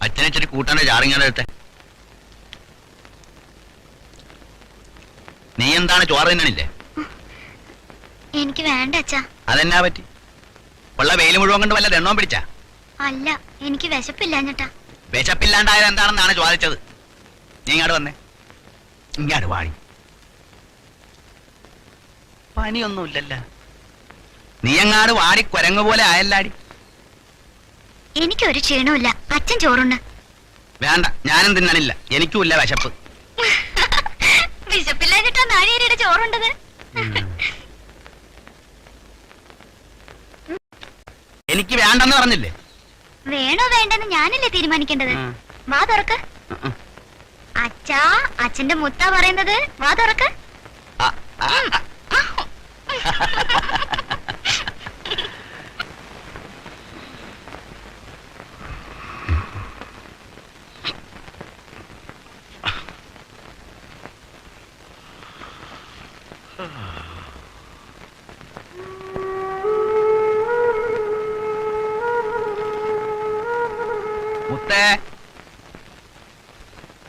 അച്ഛനെ ഇച്ചിരി കൂട്ടാൻ്റെ ചാറിങ്ങാനെടുത്തെ. നീ എന്താണ് ചോറ് തിന്നണില്ലേ? എനിക്ക് വേണ്ട അച്ഛാ. അതെന്നാ പറ്റി? ഉള്ള വെയിൽ മുഴുവൻ കൊണ്ട് വല്ല എണ്ണവും പിടിച്ചാ? അല്ല, എനിക്ക് വിശപ്പില്ലാഞ്ഞിട്ടാ. വിശപ്പില്ലാണ്ടായത് എന്താണെന്നാണ് ചോദിച്ചത്. നീ ഇങ്ങോട്ട് വന്നേ, ഇങ്ങോട്ട് വാടി. പനിയൊന്നുമില്ലല്ലോ. നീ എങ്ങാട് വാടി കുരങ്ങ് പോലെ ആയല്ലാടി. എനിക്കൊരു ക്ഷീണമില്ല. അച്ഛൻ ചോറുണ്ട്. വേണ്ട, ഞാനും തിന്നണില്ല. എനിക്കുമില്ല വിശപ്പ്. വിശപ്പില്ലാഞ്ഞിട്ടാ നാഴിയേരിയുടെ ചോറുണ്ടത്. എനിക്ക് വേണ്ടെന്ന് പറഞ്ഞില്ലേ? വേണോ വേണ്ടെന്ന് ഞാനല്ലേ തീരുമാനിക്കേണ്ടത്. വാ തുറക്ക്. അച്ഛാ, അച്ഛന്റെ മുത്താ പറയുന്നത്. വാ തുറക്ക്. മുത്തേ,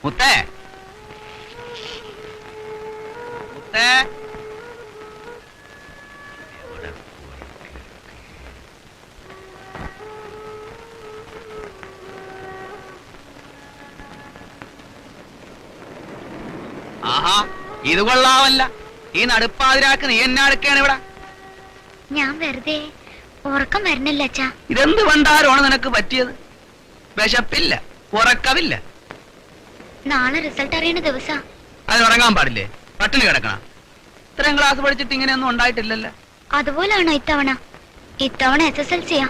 മുത്തേ, മുത്തേ. ആഹാ, ഇത് കൊള്ളാവല്ല. ഈ നടുപ്പാതിരാക്ക് നീ എന്നാ എടുക്കാണ് ഇവിടെ? ഞാൻ വെറുതെ ഉറക്കം വരുന്നില്ല അച്ഛാ. ഇതെന്ത് പണ്ടാരമാണ് നിനക്ക് പറ്റിയത്? വിശപ്പില്ല, ഉറക്കമില്ല. നാളെ റിസൾട്ട് അറിയണ ദിവസാ. അത് ഉറങ്ങാൻ പാടില്ലേ? പട്ടിണി കിടക്കണം. ഇത്രയും ക്ലാസ് പഠിച്ചിട്ട് ഇങ്ങനെയൊന്നും ഉണ്ടായിട്ടില്ലല്ലോ. അതുപോലാണോ ഇത്തവണ? ഇത്തവണ SSLC യാ.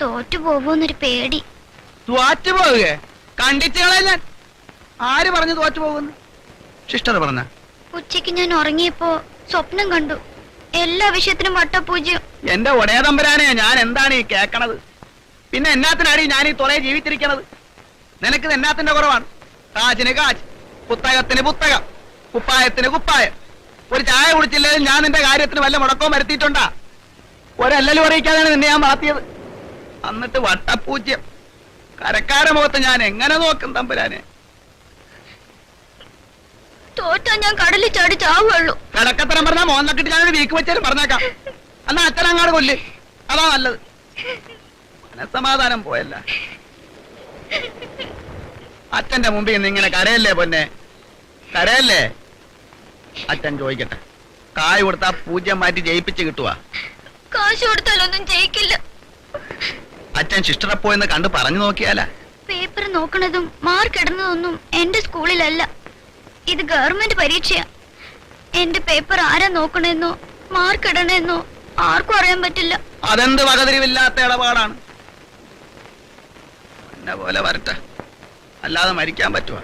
തോറ്റു പോവൂന്നൊരു പേടി. തോറ്റു പോവുകയെ കണ്ടിച്ചുകളെ ഞാൻ. ആര് പറഞ്ഞു തോറ്റു പോകുന്നു? സിസ്റ്റർ പറഞ്ഞ. ഉച്ചയ്ക്ക് ഞാൻ ഉറങ്ങിയപ്പോ സ്വപ്നം കണ്ടു. എല്ലാ വിഷയത്തിനും വട്ടപൂജ്യം. എന്റെ ഒടേ തമ്പുരാനെ, ഞാൻ എന്താണ് ഈ കേക്കണത്? പിന്നെ എന്നാത്തിനാടി ഞാൻ ഈ തുറയെ ജീവിച്ചിരിക്കണത്? നിനക്ക് എന്നാത്തിന്റെ കുറവാണ്? കാച്ചിന് കാച്ച്, പുസ്തകത്തിന് പുസ്തകം, കുപ്പായത്തിന് കുപ്പായം. ഒരു ചായ കുടിച്ചില്ലെങ്കിലും ഞാൻ നിന്റെ കാര്യത്തിന് വല്ല മുടക്കവും വരുത്തിയിട്ടുണ്ടാ? ഒരെല്ലലും അറിയിക്കാതെയാണ് നിന്നെ ഞാൻ വളർത്തിയത്. എന്നിട്ട് വട്ടപൂജ്യം. കരക്കാര മുഖത്ത് ഞാൻ എങ്ങനെ നോക്കും തമ്പുരാനെ? തോറ്റാ ഞാൻ കടലിൽ ചാടി ചാവുള്ളൂ. കടക്കത്തരം പറഞ്ഞാൽ മോന്നക്കിട്ട് ഞാനൊരു വീക്ക് വെച്ചാലും പറഞ്ഞേക്കാം. എന്നാ അച്ഛനങ്ങാട് കൊല്ല്, അതാ നല്ലത്. മനസ്സമാധാനം പോയല്ല. അച്ഛന്റെ മുമ്പിൽ നിന്ന് ഇങ്ങനെ കരയല്ലേ പൊന്നെ, കരയല്ലേ. അച്ഛൻ ചോദിക്കട്ടെ, കായ് കൊടുത്താ പൂജ്യം മാറ്റി ജയിപ്പിച്ച് കിട്ടുവാ? കാശ് കൊടുത്താലൊന്നും ജയിക്കില്ല. അച്ഛൻ സിസ്റ്ററെ പോയെന്ന് കണ്ട് പറഞ്ഞു നോക്കിയാലാ? പേപ്പർ നോക്കണതും മാർക്ക് ഇടുന്നതൊന്നും എന്റെ സ്കൂളിലല്ല. ഇത് ഗവൺമെന്റ് പരീക്ഷയാ. എന്റെ പേപ്പർ ആരാ നോക്കണെന്നോ മാർക്ക് ഇടണെന്നോ ആർക്കും അറിയാൻ പറ്റില്ല. അതെന്ത് വകതിരിവില്ലാത്ത ഇടപാടാണ്. എന്നെ പോലെ വരട്ടെ, അല്ലാതെ മരിക്കാൻ പറ്റുവാ?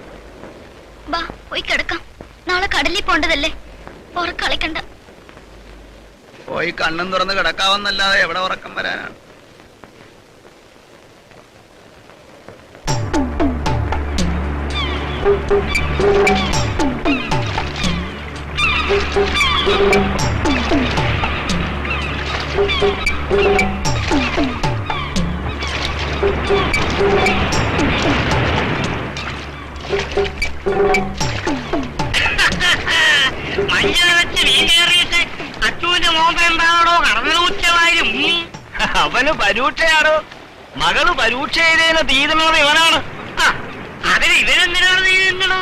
ബാ പോയി കിടക്കാം. നാളെ കടലിൽ പോണ്ടതല്ലേ, ഉറക്കളിക്കണ്ട. പോയി കണ്ണും തുറന്ന് കിടക്കാവെന്നല്ലാതെ എവിടെ ഉറക്കം വരാനാണ്? മഞ്ഞൾ വെച്ച് വീടേറിയിട്ട് അച്ചൂന്റെ മോമ്പ എന്താണോ കടന്നൂച്ചവായും. അവന് പരീക്ഷയാണോ? മകള് പരീക്ഷ എഴുതിയതിന് തീരുന്നത് ഇവനാണ്. അതിന് ഇവരെന്തിനാണ് തീരുന്നത്?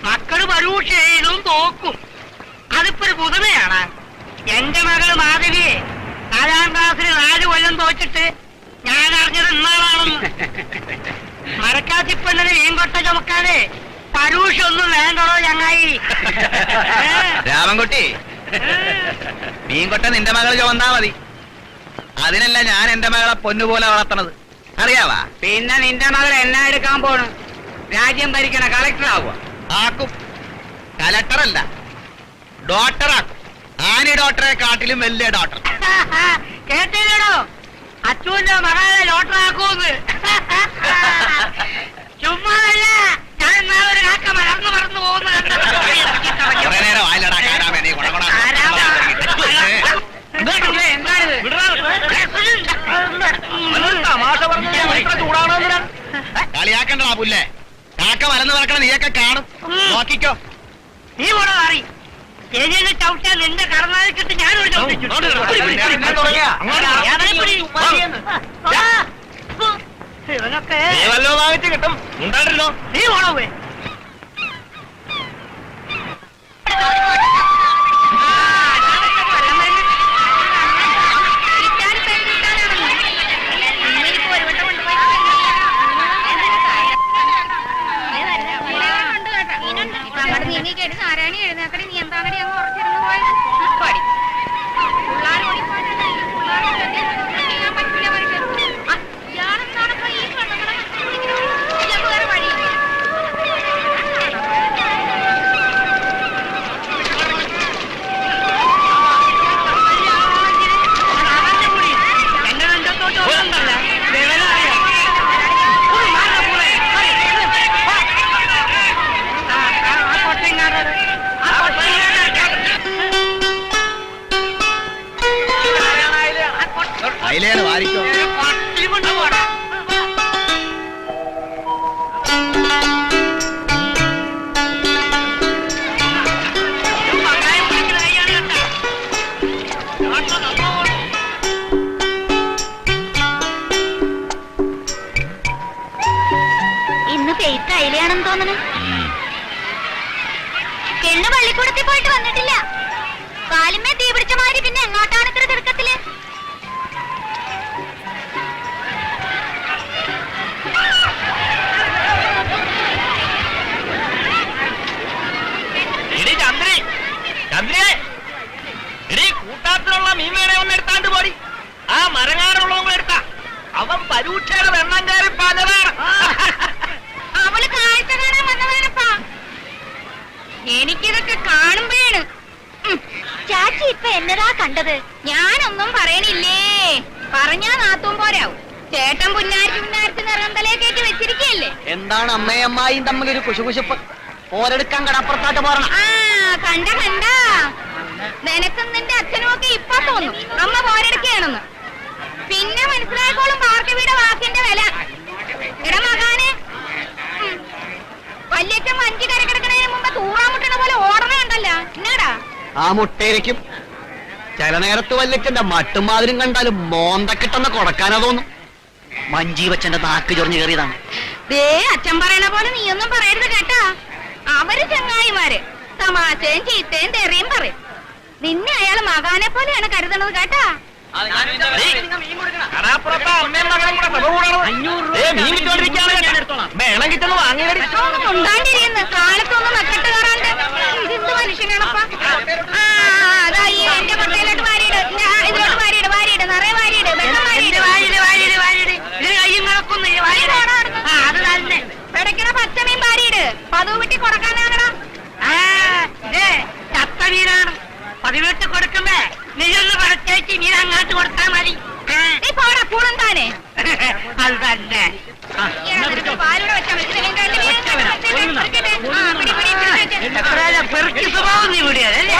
മക്കള് പരീക്ഷ എഴുതും തോക്കും. അതിപ്പോ ഒരു പുതുമയാണ്. എന്റെ മകള് മാധവിയെ 4ാം ക്ലാസ്സിൽ 4 കൊല്ലം തോച്ചിട്ട് ഞാൻ അറിഞ്ഞത് ഇന്നാളാണെന്ന്. മരക്കാത്തിപ്പന്നെ മീൻകൊട്ട ചുമക്കാതെ പരൂഷ ഒന്നും വേണ്ടോ ചങ്ങായി? രാമൻകുട്ടി, മീൻകൊട്ട നിന്റെ മകൾ ചുമന്നാ മതി. അതിനല്ല ഞാൻ എന്റെ മകളെ പൊന്നുപോലെ വളർത്തണത്, അറിയാവാ? പിന്നെ നിന്റെ മകൾ എന്നാ എടുക്കാൻ പോണു? രാജ്യം ഭരിക്കണ കളക്ടർ ആവുക? ആക്കും. കലക്ടറല്ല, ഡോക്ടറാക്കും. ആനി ഡോക്ടറെ കാട്ടിലും വലിയ ഡോക്ടർ. കേട്ടില്ലടോ, അച്ഛന്റെ മകളെ ഡോക്ടർ ആക്കൂന്ന്. ചുമ്മാതല്ല, ഞാൻ ഒരു കാക്ക മറന്നു പോകുന്നത്. തമാശ പറഞ്ഞു കളിയാക്കണ്ടടാ പുല്ലേ. കാക്ക വലന്ന് പറക്കണ നീയൊക്കെ കാണും. നോക്കിക്കോ. നീ പോണോ മാറി സ്റ്റേജിൽ ചവിട്ടാൻ നിന്റെ കർണാടകത്ത് ഞാനൊരു ചവിട്ടിച്ചു. ഇവനൊക്കെ കിട്ടും. ഉണ്ടായിരുന്നോ? നീ പോണോ പോയി നാരായണി എഴുന്നേക്കടി, നീ എന്താണടി അങ്ങ് ഉറച്ചിരുന്ന് പോയത്? പടി പിള്ളേർ ഓടിപ്പോയിട്ടുണ്ട്. പറ്റൂല മനുഷ്യൻ. ഇയാളെന്താണ് ഇപ്പൊ ഈ പെണ്ണുങ്ങളെ വേറെ വഴിയില്ല. എന്റെ നെഞ്ചത്തോട്ട് ഓടുന്നുണ്ടല്ല അതിലേണ് വാരിക്കോ. പട്ടി കൊണ്ട് പോടാ. ഇന്ന് പെയ്ത്ത് അയിലാണെന്ന് തോന്നണു. പെണ്ണ് പള്ളിക്കൂടത്തിൽ പോയിട്ട് വന്നിട്ടില്ല. കാലിന്മേ തീ പിടിച്ച മാതിരി പിന്നെ എങ്ങോട്ടാണ് ഇത്ര തിടുക്കത്തില്? കൂട്ടാത്തിലുള്ള മീമേനെ ഒന്ന് എടുത്താണ്ട് പോടി. ആ മരങ്ങാറുള്ളവൻ എടുത്താ അവൻ പരീക്ഷയുടെ വെണ്ണം കയറി പാചകമാണ്. അവള് കാഴ്ച കാണാൻ വന്നതാണപ്പാ. എനിക്കിതൊക്കെ കാണുമ്പോഴാണ്. ചാച്ചി ഇപ്പൊ എന്നതാ കണ്ടത്? ഞാനൊന്നും പറയണില്ലേ. പറഞ്ഞാ നാത്തും പോരാവും. ചേട്ടൻ പുന്നാരത്തി നിറന്തലേ കയറ്റി വെച്ചിരിക്കല്ലേ. എന്താണ് അമ്മയും അമ്മായിയും തമ്മിലൊരു കുശുകുശുപ്പ്? ഓരെടുക്കാൻ കടപ്പുറത്താട്ട് പോരണം. ആ കണ്ട നിനക്കും നിന്റെ അച്ഛനും ഒക്കെ ഇപ്പൊ തോന്നും അമ്മ പോരെടുക്കുകയാണെന്ന്. പിന്നെ മനസ്സിലാക്കോളും ഭാർഗവിയുടെ വാക്കിന്റെ വില. എടാ മകാനെ, വല്യച്ഛൻ വഞ്ചി കരക്കിടക്കണതിന് മുമ്പ് തൂറാമുട്ടണ പോലെ ഓടണ ഉണ്ടല്ലോ. എന്നാടാ ആ മുട്ടേരിക്കും ചില നേരത്ത് വല്യച്ഛന്റെ മട്ടുമാതിരും കണ്ടാലും മോന്തക്കിട്ടെന്ന് കൊടുക്കാനാ തോന്നും. മഞ്ജീവച്ചന്റെ നാക്ക് ചൊറിഞ്ഞു കയറിയതാണ്. ദേ അച്ഛൻ പറയണ പോലെ നീയൊന്നും പറയരുത് കേട്ടാ. അവര് ചങ്ങായിമാര് തമാശയും ചീത്തയും തെറിയും പറയും. നിന്നെ അയാൾ മകാനെ പോലെയാണ് കരുതണത് കേട്ടാ. ഉണ്ടാണ്ടിരിക്കുന്നു കാലത്തൊന്ന് നക്കിട്ട് കയറാണ്ട്. ഇതെന്ത് മനുഷ്യനാണപ്പ. അതാ ഈ എന്റെ കൊട്ടയിലോട്ട് വാരിയിട്, ഇതിലോട്ട് വാരിയിട്, നിറയെ വാരിയിട്, വെള്ളം പിടയ്ക്കണ പച്ചമീൻ വാരിയിട്. പതിവ് വിട്ടി കൊടുക്കാനാകടാ. ചത്ത മീനാണ് പതിവിട്ട് കൊടുക്കുമ്പേ നീ ഒന്ന് പറിച്ചേച്ച് മീൻ അങ്ങോട്ട് കൊടുത്താൽ മതി. നീ പോടാ പൂളും താനെ. അത് തന്നെ പാലൂടെ വെച്ചാൽ പെറുക്കി സ്വഭാവം നീ വിടുകയല്ലേ.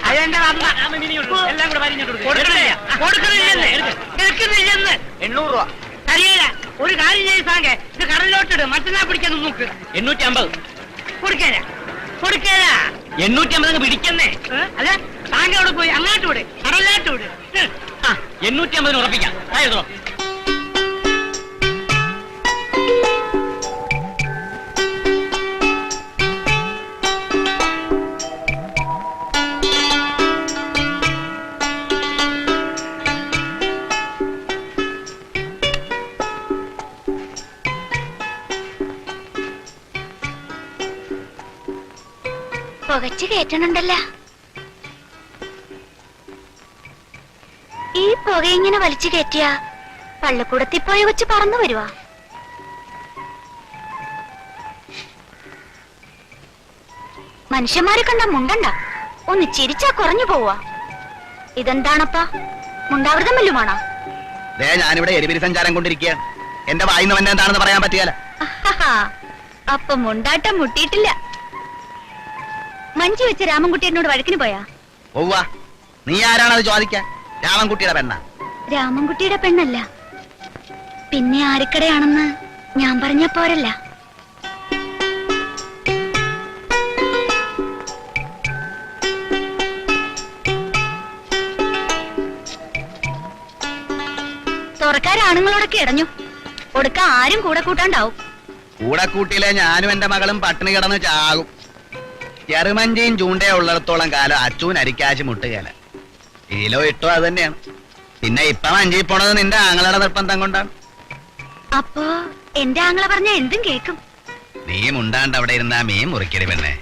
അതെന്റെ വന്ന കൊടുക്കുന്നില്ലെന്ന് എടുക്കുന്നില്ലെന്ന് 800 രൂപ. അറിയില്ല. ഒരു കാര്യം ചെയ്ത് സാങ്കെ ഇത് കടലിലോട്ടിട്. മറ്റന്നാ പിടിക്കാൻ നോക്ക്. 850 കൊടുക്കേല 850 പിടിക്കുന്നേ. അല്ല താങ്കോട് പോയി അങ്ങോട്ട് വിട്, കടലിലോട്ട് വിട്. 850 ഉറപ്പിക്കാം. പുകച്ച് കയറ്റണുണ്ടല്ലോ. ഈ പുക ഇങ്ങനെ വലിച്ചു കയറ്റിയ പള്ളിക്കൂടത്തിൽ പോയ കൊച്ചു പറന്നു വരുവാ. മനുഷ്യന്മാരെ കണ്ട മുണ്ടണ്ട, ഒന്ന് ചിരിച്ചാ കുറഞ്ഞു പോവാ. ഇതെന്താണപ്പാ, മുണ്ടാവൃതം വല്ലുമാണോ? ഞാനിവിടെ എരിപിരി സഞ്ചാരം കൊണ്ടിരിക്കുകയാണ്. എന്റെ വായിന്ന് വന്നെ എന്താണെന്ന് പറയാൻ പറ്റിയാല. അപ്പൊ മുണ്ടാട്ടം മുട്ടിയിട്ടില്ല. മഞ്ചി വെച്ച് രാമൻകുട്ടിയോട് വഴക്കിന് പോയാ? പോവാ. നീ ആരാണത് ചോദിക്കാൻ? രാമൻകുട്ടിയുടെ പെണ്ണ. രാമൻകുട്ടിയുടെ പെണ്ണല്ല, പിന്നെ ആരിക്കടയാണെന്ന് ഞാൻ പറഞ്ഞ പോരല്ല. തുറക്കാരാണുങ്ങളോടൊക്കെ ഇടഞ്ഞു. ഒടുക്ക ആരും കൂടെ കൂട്ടാണ്ടാവും. കൂടെ കൂട്ടിയിലെ ഞാനും എന്റെ മകളും പട്ടിണി കിടന്ന് ചാകും. ചെറുമഞ്ചിയും ചൂണ്ടയോ ഉള്ളിടത്തോളം കാലം അച്ചൂൻ അരിക്കാശ് മുട്ടുകേല. ഇതിലോ ഇട്ടോ അത് തന്നെയാണ്. പിന്നെ ഇപ്പൊ മഞ്ചി പോണത് നിന്റെ ആങ്ങളുടെ നിർബന്ധം കൊണ്ടാണ്. അപ്പോ എന്റെ ആങ്ങളെ പറഞ്ഞ എന്തും കേക്കും. നീ മുണ്ടാണ്ട് അവിടെ ഇരുന്നാ മീൻ മുറിക്കരുത് പെണ്ണെ.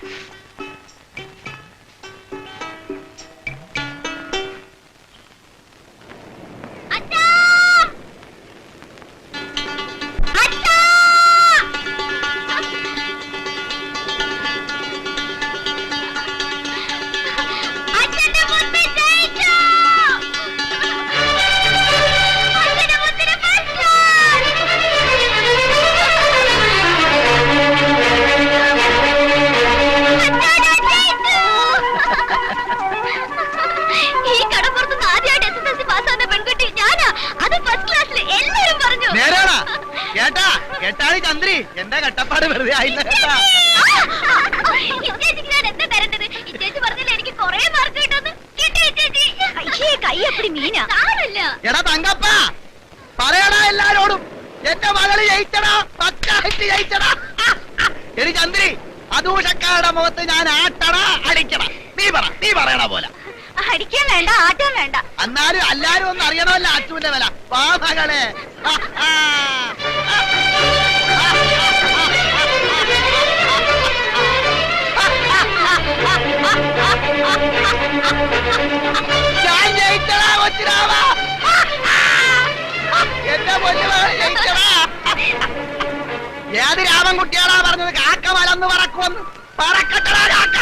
ചന്ദ്രി എന്റെ കട്ടപ്പാട് വെറുതെ ആയില്ല കേട്ടാ. എടാ തങ്കപ്പ പറയടാ എല്ലാരോടും എന്റെ മകള് ജയിച്ചടാ, പച്ചായിട്ട് ജയിച്ചടാ. എടി ചന്ദ്രി അതൂഷക്കാരുടെ മുഖത്ത് ഞാൻ ആട്ടടാ അടിക്കടാ. നീ പറയണ പോലെ അടിക്കാൻ വേണ്ട, ആട്ടാൻ വേണ്ട. എന്നാലും എല്ലാരും ഒന്ന് അറിയണമല്ലോ അച്ചുവിന്റെ വില. വാ മകളെ. ഞാൻ ജയിച്ചടാ കൊച്ചിരാവ. എന്റെ കൊച്ചുമകൾ ജയിച്ചടാ. ഏത് രാമൻകുട്ടിയാടാ പറഞ്ഞത് കാക്ക മലന്ന് പറക്കുമെന്ന്? പറക്കട്ടടാ കാക്ക.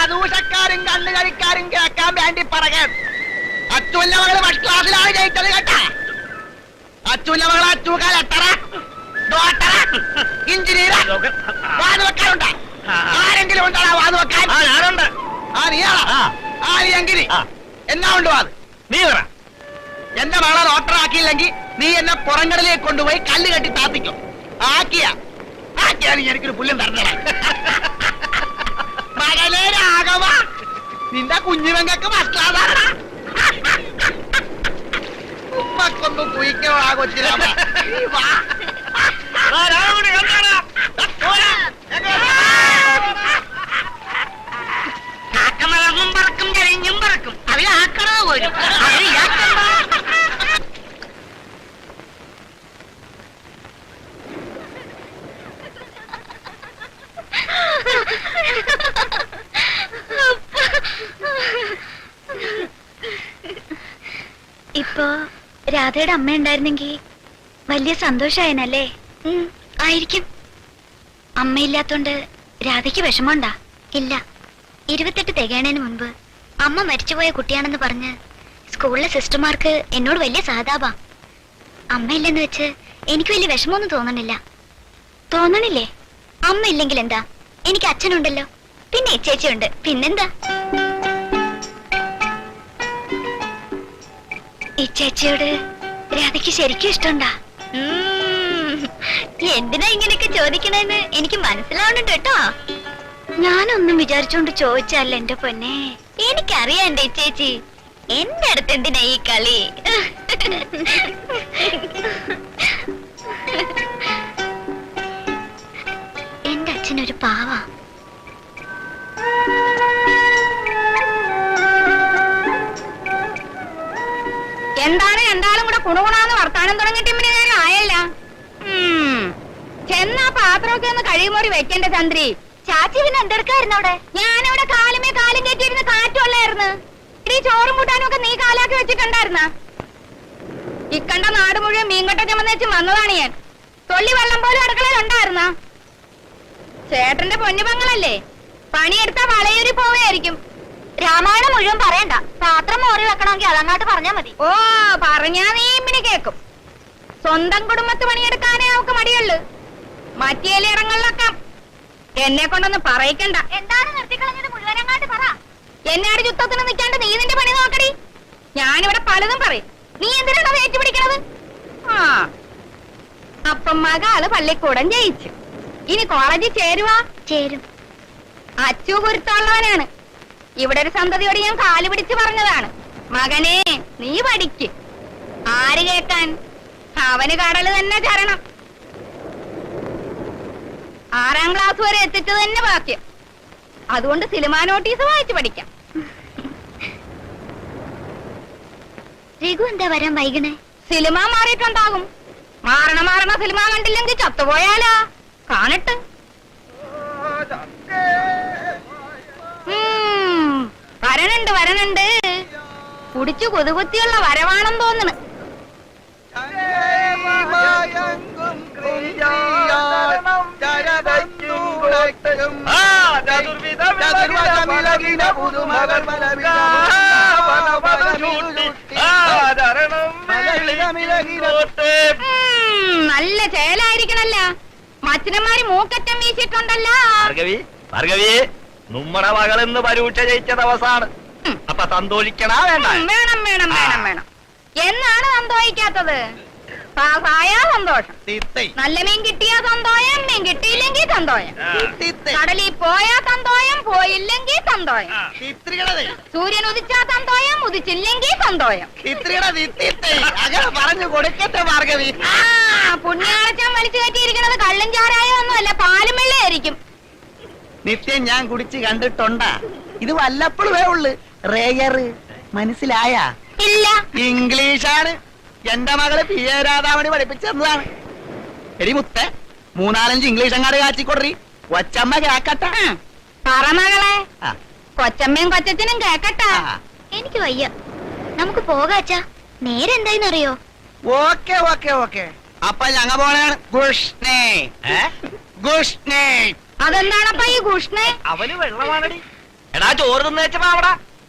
അതൂഷക്കാരും കണ്ണുകളിക്കാരും കേൾക്കാൻ വേണ്ടി പറയാൻ. അച്ചുവിന്റെ മകള് ഫസ്റ്റ് ക്ലാസ്സിലാണ് ജയിച്ചത് കേട്ടാ. അച്ചുവിന്റെ മകള് അച്ചൂക്കാൽ എട്ടറ ഡോക്ടറ എഞ്ചിനീയർ വാത് വെക്കാനുണ്ടാ? ആരെങ്കിലും ഉണ്ടാ വാത് വെക്കാൻ? ഞാനുണ്ട്. നീയാളാ? നീയെങ്കിൽ എന്നാ ഉണ്ട് വാത്? നീ പറ. എന്റെ മകളെ ഡോക്ടർ ആക്കിയില്ലെങ്കിൽ നീ എന്നെ പുറങ്കടലേക്ക് കൊണ്ടുപോയി കല്ല് കെട്ടി താത്തിക്കും. ആക്കിയാലും എനിക്കൊരു പുല്ലും തരണടാ. മകളെ രാഘവ, നിന്റെ കുഞ്ഞുമങ്ങൾക്ക് മക്കളാതാ. ഉമ്മക്കൊന്നും കുയിക്കോ കൊച്ചിരാമ. കാക്കമലർന്നും പറക്കും, ചരിഞ്ഞും പറക്കും. അതിലാക്കണോ പോലും ഇപ്പൊ രാധയുടെ അമ്മ ഉണ്ടായിരുന്നെങ്കി വലിയ സന്തോഷായനല്ലേ? ആയിരിക്കും. അമ്മയില്ലാത്തോണ്ട് രാധയ്ക്ക് വിഷമമുണ്ടാ? ഇല്ല. 28 തികയണേന് മുൻപ് അമ്മ മരിച്ചുപോയ കുട്ടിയാണെന്ന് പറഞ്ഞ് സ്കൂളിലെ സിസ്റ്റർമാർക്ക് എന്നോട് വലിയ സഹതാപാ. അമ്മയില്ലെന്ന് വെച്ച് എനിക്ക് വലിയ വിഷമമൊന്നും തോന്നണില്ല. തോന്നണില്ലേ? അമ്മ ഇല്ലെങ്കിൽ എന്താ, എനിക്ക് അച്ഛനുണ്ടല്ലോ, പിന്നെ ചേച്ചിയുണ്ട്, പിന്നെന്താ. ഈ ചേച്ചിയോട് രാധയ്ക്ക് ശരിക്കും ഇഷ്ടമുണ്ടാ? എന്തിനാ ഇങ്ങനെയൊക്കെ ചോദിക്കണേന്ന് എനിക്ക് മനസ്സിലാവുന്നുണ്ട് കേട്ടോ. ഞാനൊന്നും വിചാരിച്ചോണ്ട് ചോദിച്ചല്ല എന്റെ പൊന്നെ. എനിക്കറിയാം എന്റെ ചേച്ചി. എന്റെ അടുത്ത് എന്തിനാ ഈ കളി? എന്റെ അച്ഛനൊരു പാവാ. എന്താണ് രണ്ടാളും കൂടെ കുണുകുണാന്ന് വർത്താനം തുടങ്ങിയിട്ട് ഇമ്മിനി നേരം ആയല്ല. ചെന്നാ പാത്രമൊക്കെ ഒന്ന് കഴിയുമോറി വെക്കണ്ട ചന്ദ്രി. ചാച്ചി പിന്നെ എന്തെടുക്കായിരുന്നു അവിടെ? ഞാനവിടെ കാലുമേ കാലും കയറ്റിയിരുന്ന് കാറ്റുള്ളായിരുന്നു. ഈ ചോറും കൂട്ടാനും ഒക്കെ നീ കാലാക്കി വെച്ചിട്ടുണ്ടായിരുന്ന? ഇക്കണ്ട നാട് മുഴുവൻ മീൻകട്ട ചുമന്ന് വെച്ച് വന്നതാണ് ഞാൻ. തൊള്ളി വെള്ളം പോലും അടുക്കളയിൽ ഉണ്ടായിരുന്ന? ചേട്ടന്റെ പൊന്നുപങ്ങളല്ലേ, പണിയെടുത്താ വളയൂരി പോവുകയായിരിക്കും. രാമായണം മുഴുവൻ പറയണ്ട. പാത്രം മോറി വെക്കണമെങ്കിൽ അതങ്ങാട്ട് പറഞ്ഞാ മതി. ഓ, പറഞ്ഞാ നീ ഇമ്മിനി കേക്കും. സ്വന്തം കുടുംബത്ത് പണിയെടുക്കാനേ അവക്ക് മടിയുള്ളു. മറ്റേലിടങ്ങളിലൊക്കെ എന്നെ കൊണ്ടൊന്ന് പറയിക്കണ്ട. എന്താണ് നിർത്തിക്കളഞ്ഞത്? മുഴുവനങ്ങാട്ട് പറ. എന്നോട് യുദ്ധത്തിന് നിൽക്കാണ്ട് നീ നിന്റെ പണി നോക്കടി. ഞാനിവിടെ പലതും പറയും, നീ എന്തിനാണ് അത് ഏറ്റുപിടിക്കണത്? അപ്പം മകള് പള്ളിക്കൂടം ജയിച്ചു. ഇനി കോളേജിൽ ചേരുവാ? ചേരും. അച്ചു കുരുത്തുള്ളവനാണ്. ഇവിടെ ഒരു സന്തതിയോട് ഞാൻ കാല് പിടിച്ച് പറഞ്ഞതാണ്, മകനെ നീ പഠിക്ക്. ആര് കേക്കാൻ? അവന് കടല് തന്നെ ചരണം. 6ാം ക്ലാസ് വരെ എത്തിച്ചത് തന്നെ ബാക്കി. അതുകൊണ്ട് സിനിമാ നോട്ടീസ് വായിച്ചു പഠിക്കാം. രഘു എന്താ വരാൻ വൈകണേ? സിനിമ മാറിയിട്ടുണ്ടാകും. മാറണ സിനിമ കണ്ടില്ലെങ്കിൽ ചത്തുപോയാലാ. കാണട്ടെ. വരണുണ്ട്. കുടിച്ചു കൊതുകുത്തിയുള്ള വരവാണെന്ന് തോന്നണ്. നല്ല ചേലായിരിക്കണല്ല. മച്ചനന്മാര് മൂക്കറ്റം വീശിട്ടുണ്ടല്ലോ. നമ്മുടെ മകളെന്ന് പരീക്ഷ ജയിച്ച ദിവസമാണ്. അപ്പൊ സന്തോഷിക്കണ വേണ്ട? വേണം. എന്നാണ് സന്തോഷിക്കാത്തത്? പാസായാ സന്തോഷം. നല്ല മീൻ കിട്ടിയാ സന്തോഷം, മീൻ കിട്ടിയില്ലെങ്കിൽ സന്തോഷം. കടലിൽ പോയാ സന്തോഷം, പോയില്ലെങ്കിൽ സന്തോഷം. സൂര്യൻ ഉദിച്ചാ സന്തോഷം, ഉദിച്ചില്ലെങ്കിൽ സന്തോഷം. പറഞ്ഞു കൊടുക്കട്ടെ ഭാർഗവി. പുണ്യാളച്ചാൻ വലിച്ചു കയറ്റിയിരിക്കുന്നത് കള്ളും ചാരായോ ഒന്നുമല്ല, പാലും വെള്ളയായിരിക്കും. നിത്യം ഞാൻ കുടിച്ച് കണ്ടിട്ടുണ്ടാ? ഇത് വല്ലപ്പോഴേ ഉള്ളു. റേയറ് മനസ്സിലായ? ഇല്ല. ഇംഗ്ലീഷാണ്. എന്റെ മകള് പി എ രാധാമണി പഠിപ്പിച്ചതാണ്. എടി മുത്തേ, 3-4 ഇംഗ്ലീഷ് അങ്ങാട് കാച്ചിക്കൊടറി. കൊച്ചമ്മ കേക്കട്ടെ. പറ മകളെ. കൊച്ചമ്മയും കൊച്ചനും കേക്കട്ടെ. എനിക്ക് വയ്യ, നമുക്ക് പോകാച്ചാ. നേരെന്തായിന്നറിയോ? ഓക്കെ. അപ്പൊ ഞങ്ങ പോണാണ്. ഗുഷ്ണേ. അതെന്താണപ്പ ഈ ഗുഷ്ണേ? അവന് വെള്ളമാണടി. എടാ ചോറ് തിന്നേച്ചപ്പോ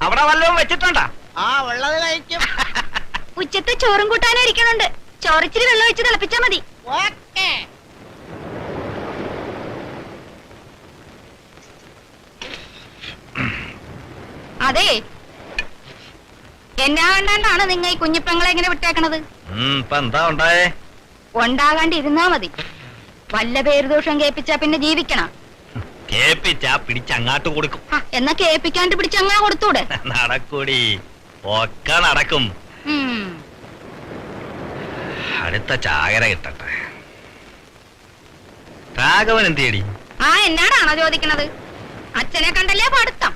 അവിടെ വല്ലതും വെച്ചിട്ടുണ്ടാ? ഉള്ളത് കഴിക്കും. ഉച്ചത്തെ ചോറും കൂട്ടാനും ഇരിക്കണുണ്ട്. ചോറിച്ചിരി വെള്ളം ഒഴിച്ച് തിളപ്പിച്ചാ മതി. അതെ, എന്നാ കണ്ടാണ്ടാണ് നിങ്ങ ഈ കുഞ്ഞിപ്പങ്ങളെ എങ്ങനെ വിട്ടേക്കണത്? എന്താ ഉണ്ടായേ? ഉണ്ടാകാണ്ടിരുന്നാ മതി. വല്ല പേരുദോഷം കേൾപ്പിച്ചാ പിന്നെ ജീവിക്കണം. കേപ്പിച്ചാ പിടിച്ചങ്ങാട്ട് കൊടുക്കും. എന്നാ കേൾപ്പിക്കാണ്ട് പിടിച്ചങ്ങാ കൊടുത്തൂടെ? നടക്കൂടി, ഒക്കെ നടക്കും. അടുത്ത ചാകര കിട്ടട്ടെ. രാഘവൻ എന്തിയടി? എന്നാടാണോ ചോദിക്കണത്? അച്ഛനെ കണ്ടല്ലേ പഠിത്തം.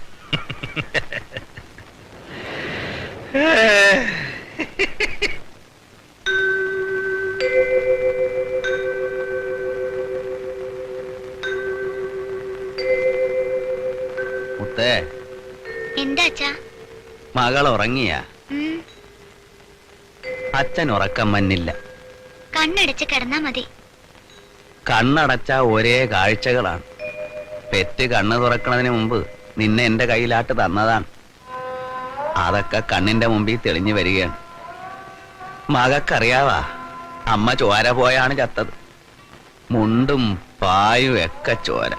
മുത്തേ, എന്താ അച്ഛാ? മകൾ ഉറങ്ങിയ? അച്ഛൻ ഉറക്കം മന്നില്ല. കണ്ണടച്ച് കിടന്നാ മതി. കണ്ണടച്ച ഒരേ കാഴ്ചകളാണ്. പെറ്റ് കണ്ണ് തുറക്കണതിന് മുമ്പ് നിന്നെ എന്റെ കയ്യിലാട്ട് തന്നതാണ്. അതൊക്കെ കണ്ണിന്റെ മുമ്പിൽ തെളിഞ്ഞു വരികയാണ്. മകക്കറിയാവാ, അമ്മ ചോര പോയാണ് ചത്തത്. മുണ്ടും പായും ഒക്കെ ചോര.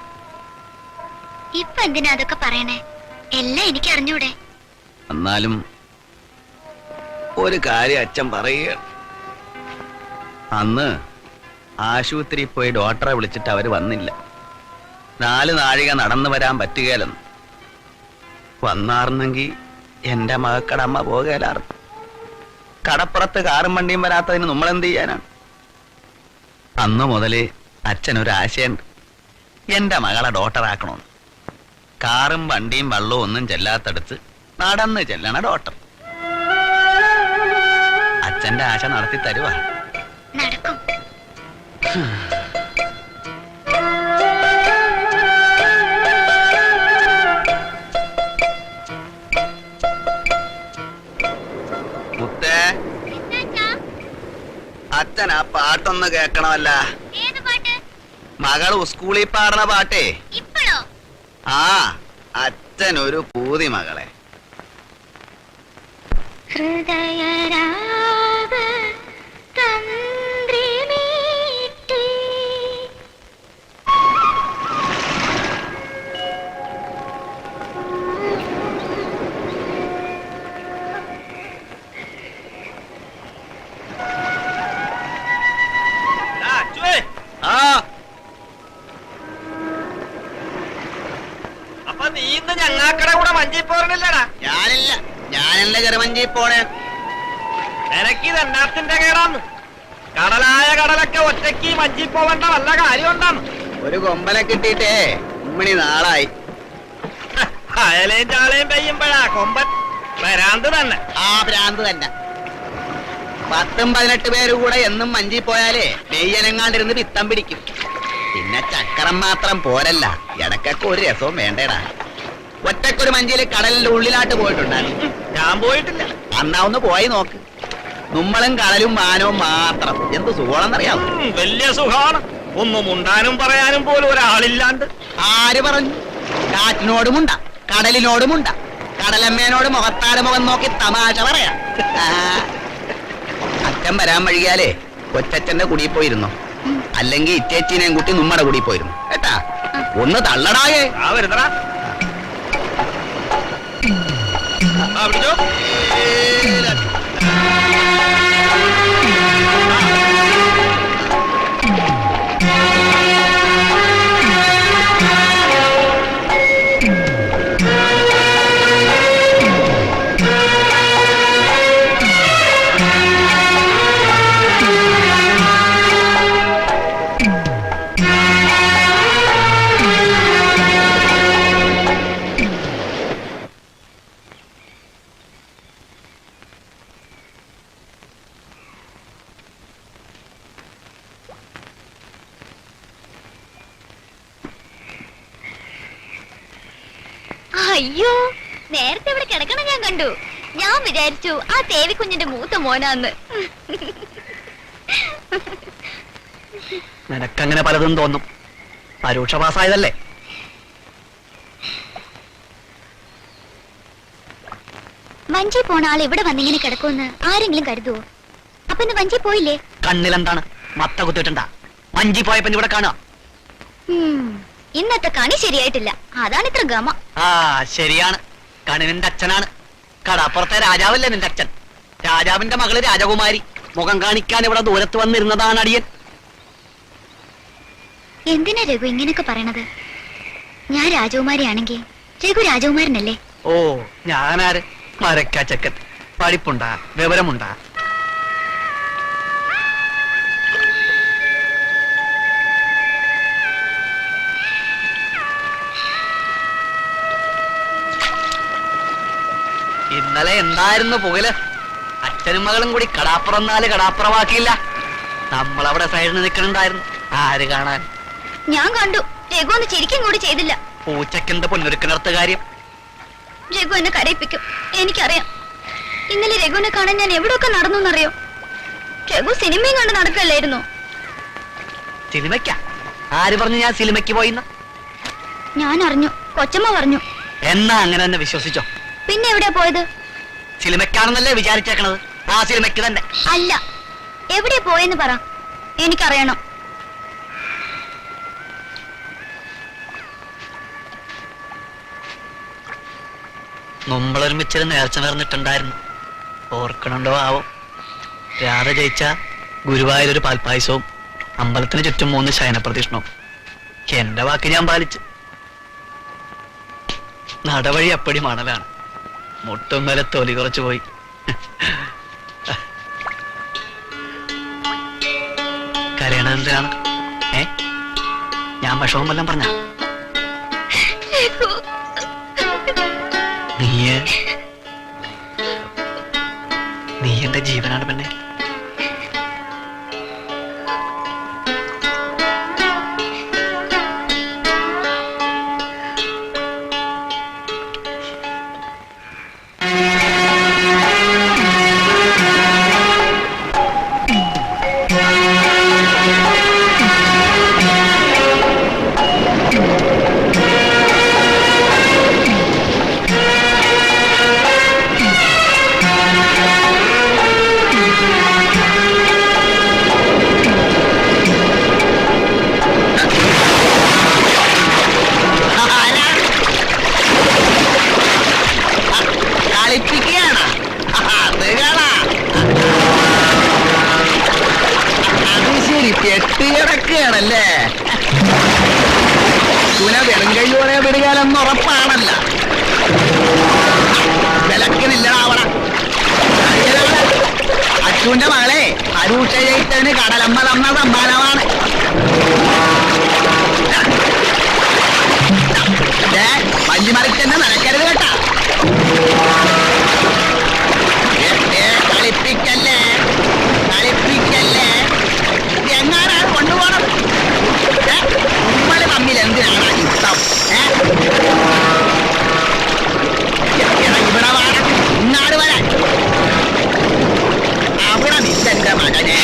ഇപ്പൊ എന്തിനാ അതൊക്കെ പറയണേ? എല്ലാം എനിക്ക് അറിഞ്ഞൂടെ? എന്നാലും ഒരു കാര്യം അച്ഛൻ പറയുകയാണ്. അന്ന് ആശുപത്രി പോയി ഡോക്ടറെ വിളിച്ചിട്ട് അവര് വന്നില്ല. 4 നാഴിക നടന്നു വരാൻ പറ്റുകയില്ലെന്ന്. വന്നാർന്നെങ്കിൽ എന്റെ മകക്കടമ്മ പോകലാർന്നു. കടപ്പുറത്ത് കാറും വണ്ടിയും വരാത്തതിന് നമ്മളെന്ത് ചെയ്യാനാണ്? അന്ന് മുതലേ അച്ഛനൊരു ആശയുണ്ട്. എന്റെ മകളെ ഡോക്ടറാക്കണമെന്ന്. കാറും വണ്ടിയും വള്ളവും ഒന്നും ചെല്ലാത്തടുത്ത് നടന്ന് ചെല്ലണ ഡോക്ടർ. അച്ഛന്റെ ആശ നടത്തി തരുവാ. നടക്കും. മുത്തേ, അച്ഛൻ ആ പാട്ടൊന്ന് കേക്കണമല്ല. മകൾ സ്കൂളിൽ പാടണ പാട്ടേ. അച്ഛൻ ഒരു പൂതി മകളെ. ഹൃദയരാഗ തന്ത്രിമീട്ടി. പോണില്ലടാ. ഞാനില്ല, ഞാനെന്റെ ചെറുമഞ്ചി പോണേ. നിനക്കിത് എന്നാത്തിന്റെ കേടാന്ന്? കടലായ കടലൊക്കെ ഒറ്റയ്ക്ക് മഞ്ചി പോവേണ്ട വല്ല കാര്യം ഉണ്ടാന്ന്? ഒരു കൊമ്പനെ കിട്ടിയിട്ടേ ഉമ്മണി നാളായി. അയലയും ചാളയും പെയ്യുമ്പോഴാ കൊമ്പൻ വരാന്ത് തന്നെ. ആ ഭ്രാന്ത് തന്നെ. 10-18 പേര് കൂടെ എന്നും മഞ്ചി പോയാലേ നെയ്യനങ്ങാണ്ടിരുന്ന് പിത്തം പിടിക്കും. പിന്നെ ചക്കരം മാത്രം പോരല്ല, ഇടക്കൊക്കെ ഒരു രസവും വേണ്ടേടാ. ഒറ്റക്കൊരു മഞ്ചിയില് കടലിന്റെ ഉള്ളിലാട്ട് പോയിട്ടുണ്ടായിരുന്നു. ഞാൻ പോയിട്ടില്ല. അന്നാ ഒന്ന് പോയി നോക്ക്. നമ്മളും കടലും മാനവും മാത്രം. എന്ത് സുഖമാണെന്നറിയാമോ? വലിയ സുഖാണ്. ഒന്നും ഉണ്ടാനും പറയാനും പോലും ഒരാളില്ലാണ്ട്. ആര് പറഞ്ഞു? കാറ്റിനോടുമുണ്ട, കടലിനോടുമുണ്ട. കടലമ്മേനോട് മുഖത്താട് മുഖം നോക്കി തമാശ പറയാം. അച്ഛൻ വരാൻ വഴിയാലേ കൊച്ചച്ഛന്റെ കുടിയിൽ പോയിരുന്നു. അല്ലെങ്കിൽ ഇറ്റേച്ചിനെയും കൂട്ടി നമ്മുടെ കുടിയിൽ പോയിരുന്നു കേട്ടാ. ഒന്ന് തള്ളടാകെ. ആ വരുന്നടാ. ആ പിടിച്ചോ. അയ്യോ, നേരത്തെ ഇവിടെ കിടക്കണം ഞാൻ കണ്ടു. ഞാൻ വിചാരിച്ചു ആ തേവി കുഞ്ഞിന്റെ മൂത്ത മോനാന്ന്. നിനക്കങ്ങനെ പലതും തോന്നും. പരീക്ഷ പാസ്സായതല്ലേ. വഞ്ചി പോണ ആൾ ഇവിടെ വന്നിങ്ങനെ കിടക്കുമെന്ന് ആരെങ്കിലും കരുതുവോ? അപ്പൊ ഇന്ന് വഞ്ചി പോയില്ലേ? കണ്ണിലെന്താണ് മത്ത കുത്തിട്ടുണ്ടാ? വഞ്ചി പോയപ്പോ ഇവിടെ കാണുക. ഇന്നത്തെ കണി ശരിയായിട്ടില്ല, അതാണ് ഇത്ര ഗമ. ആ ശരിയാണ്, കണി നിന്റെ അച്ഛനാണ്. കടപ്പുറത്തെ രാജാവല്ലേ നിന്റെ അച്ഛൻ? രാജാവിന്റെ മകള് രാജകുമാരി. മുഖം കാണിക്കാൻ ഇവിടെ ദൂരത്ത് വന്നിരുന്നതാണ് അടിയൻ. എന്തിനാ രഘു ഇങ്ങനെയൊക്കെ പറയണത്? ഞാൻ രാജകുമാരിയാണെങ്കിൽ രഘു രാജകുമാരനല്ലേ? ഓ ഞാനാര്? മരക്കാച്ചക്കൻ. പഠിപ്പുണ്ടാ, വിവരമുണ്ടാ? ഇന്നലെ എന്തായിരുന്നു പുകല്? അച്ഛനും മകളും കൂടി കടാപ്പുറന്നാല് കടാപ്പുറമാക്കിയില്ല. നമ്മളവിടെ സൈഡിൽ നിൽക്കണുണ്ടായിരുന്നു. ആര് കാണാൻ? ഞാൻ കണ്ടു. രഘു ഒന്ന് ചിരിക്കും കൂടി ചെയ്തില്ല. പൂച്ചക്കെന്ത് പൊന്നൊരുക്കിനർത്ത കാര്യം? രഘു എന്നെ കരയിപ്പിക്കും, എനിക്കറിയാം. ഇന്നലെ രഘുവിനെ കാണാൻ ഞാൻ എവിടെയൊക്കെ നടന്നു എന്നറിയോ? രഘു സിനിമയും കണ്ട് നടക്കല്ലായിരുന്നു. സിനിമയ്ക്കാ? ആര് പറഞ്ഞു ഞാൻ സിനിമയ്ക്ക് പോയിന്ന്? ഞാൻ അറിഞ്ഞു, കൊച്ചമ്മ പറഞ്ഞു. എന്നാ അങ്ങനെ തന്നെ വിശ്വസിച്ചോ? പിന്നെ എവിടെയാ പോയത്? സിനിമയ്ക്കാണെന്നല്ലേ വിചാരിച്ചേക്കണത്? ആ സിനിമയ്ക്ക് തന്നെ. അല്ല, എവിടെയാ പോയെന്ന് പറ, എനിക്കറിയണം. നമ്മളൊരുമിച്ചൊരു നേർച്ച നേർന്നിട്ടുണ്ടായിരുന്നു. ഓർക്കണുണ്ടോ ആവോ? രാധ ജയിച്ച ഗുരുവായൂരൊരു പാൽപ്പായസവും അമ്പലത്തിന് ചുറ്റും 3 ശയനപ്രദക്ഷിണവും. എന്റെ വാക്ക് ഞാൻ പാലിച്ചു. നടവഴി അപ്പടി മണലാണ്. മുട്ടും മേലെ തൊലി കുറച്ചു പോയി. കരയണത് എന്തിനാണ്? ഞാൻ വിഷമം വല്ലതും പറഞ്ഞ? നീ എന്റെ ജീവനാണ് പെണ്ണെ. കിടക്കുകയാണല്ലേ? വെറും കൈയോടെ വിടുകാലെന്ന് ഉറപ്പാണല്ല. അച്ചുവിന്റെ മകളെ പരീക്ഷ ജയിച്ചതിന് കടലമ്മ തന്ന സമ്മാനമാണ്. വല്യമറിച്ചെന്നെ നടക്കരുത് കേട്ടാ. കളിപ്പിക്കല്ലേ കളിപ്പിക്കല്ലേ. എങ്ങാനാണ് കൊണ്ടുപോകണം. നമ്മൾ തമ്മിൽ എന്തിനാണ് ഇഷ്ടം? ഇവിടെ വേണം ഇന്നാട് വരാൻ. അവിടെ നിന്റെ മകനെ.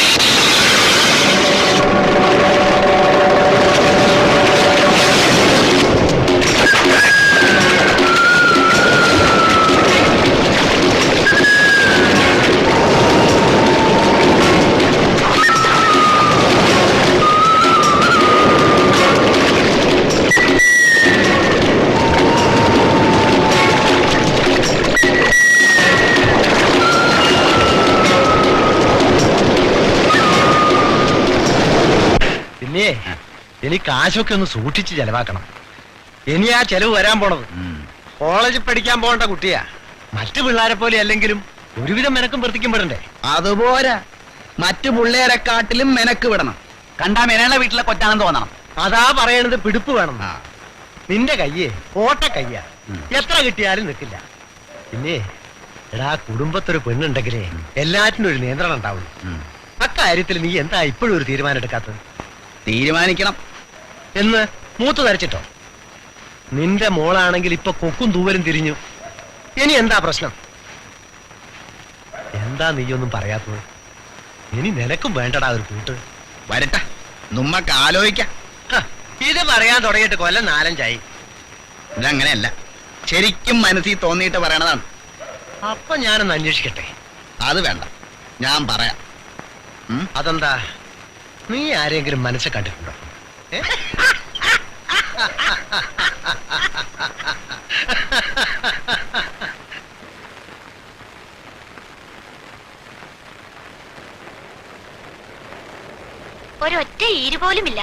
പിന്നെ ഇനി കാശൊക്കെ ഒന്ന് സൂക്ഷിച്ച് ചെലവാക്കണം. ഇനി ആ ചെലവ് വരാൻ പോണത് കോളേജിൽ പഠിക്കാൻ പോകേണ്ട കുട്ടിയാ. മറ്റു പിള്ളേരെ പോലെ അല്ലെങ്കിലും ഒരുവിധം മെനക്കും വൃത്തിക്കും പെടണ്ടേ. അതുപോരാ, മറ്റു പിള്ളേരെക്കാട്ടിലും മെനക്ക് വിടണം. കണ്ടാ മെനയുടെ വീട്ടിലെ കൊച്ചാണെന്ന് തോന്നണം. അതാ പറയണത്, പിടിപ്പ് വേണം. നിന്റെ കയ്യേ ഓട്ട കയ്യാ, എത്ര കിട്ടിയാലും നിൽക്കില്ല. പിന്നെ എടാ, കുടുംബത്തൊരു പെണ്ണുണ്ടെങ്കിലേ എല്ലാറ്റിനും ഒരു നിയന്ത്രണം ഉണ്ടാവുള്ളൂ. അക്കാര്യത്തിൽ നീ എന്താ ഇപ്പോഴും ഒരു തീരുമാനം എടുക്കാത്തത്? തീരുമാനിക്കണം എന്ന് മൂത്ത് ധരിച്ചിട്ടോ? നിന്റെ മോളാണെങ്കിൽ ഇപ്പൊ കൊക്കും തൂവലും തിരിഞ്ഞു. ഇനി എന്താ പ്രശ്നം? എന്താ നീയൊന്നും പറയാത്തത്? ഇനി നിനക്കും വേണ്ടടാ ഒരു കൂട്ട്. വരട്ടെ, നമ്മക്ക് ആലോചിക്കാം. ഇത് പറയാൻ തുടങ്ങിയിട്ട് കൊല്ലം 4-5 ഇതങ്ങനെയല്ല, ശരിക്കും മനസ്സിൽ തോന്നിയിട്ട് പറയണതാണ്. അപ്പൊ ഞാനൊന്ന് അന്വേഷിക്കട്ടെ. അത് വേണ്ട, ഞാൻ പറയാം. അതെന്താ, നീ ആരെങ്കിലും മനസ്സിൽ കണ്ടിട്ടുണ്ടോ? ഒരൊറ്റ ഈര് പോലുമില്ല.